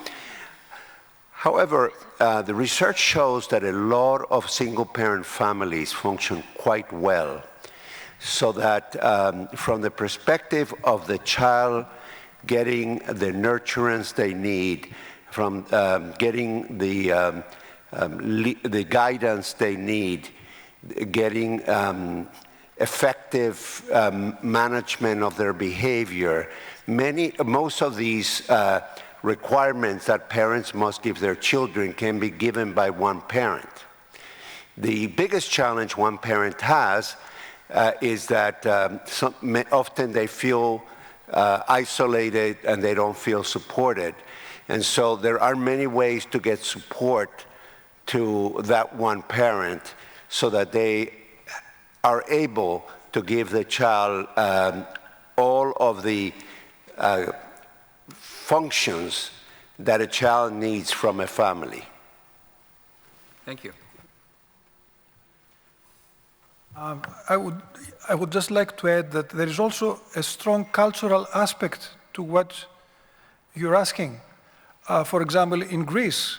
However, the research shows that a lot of single-parent families function quite well. So that from the perspective of the child getting the nurturance they need, from getting the guidance they need, getting effective management of their behavior, most of these requirements that parents must give their children can be given by one parent. The biggest challenge one parent has is that often they feel isolated and they don't feel supported. And so there are many ways to get support to that one parent so that they are able to give the child all of the functions that a child needs from a family. Thank you. I would just like to add that there is also a strong cultural aspect to what you're asking. For example, in Greece,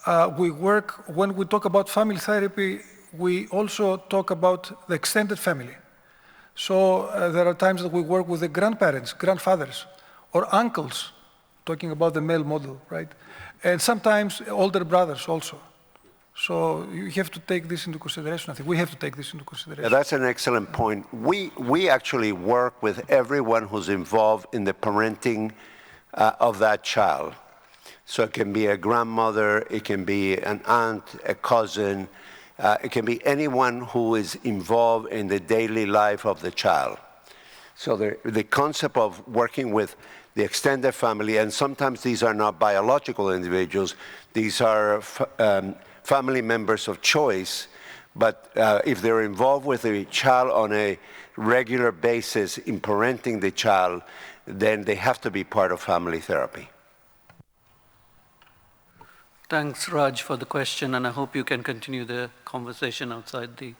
when we talk about family therapy, we also talk about the extended family. So there are times that we work with the grandparents, grandfathers, or uncles, talking about the male model, right? And sometimes older brothers also. So you have to take this into consideration. I think we have to take this into consideration. Yeah, that's an excellent point. We actually work with everyone who's involved in the parenting of that child. So it can be a grandmother, it can be an aunt, a cousin, it can be anyone who is involved in the daily life of the child. So the concept of working with the extended family, and sometimes these are not biological individuals, these are family members of choice, but if they're involved with the child on a regular basis in parenting the child, then they have to be part of family therapy. Thanks, Raj, for the question, and I hope you can continue the conversation outside the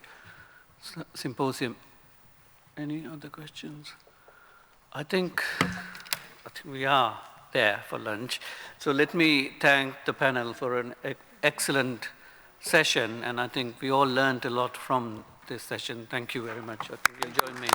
symposium. Any other questions? I think we are there for lunch. So let me thank the panel for an excellent session, and I think we all learned a lot from this session. Thank you very much. I think you'll join me.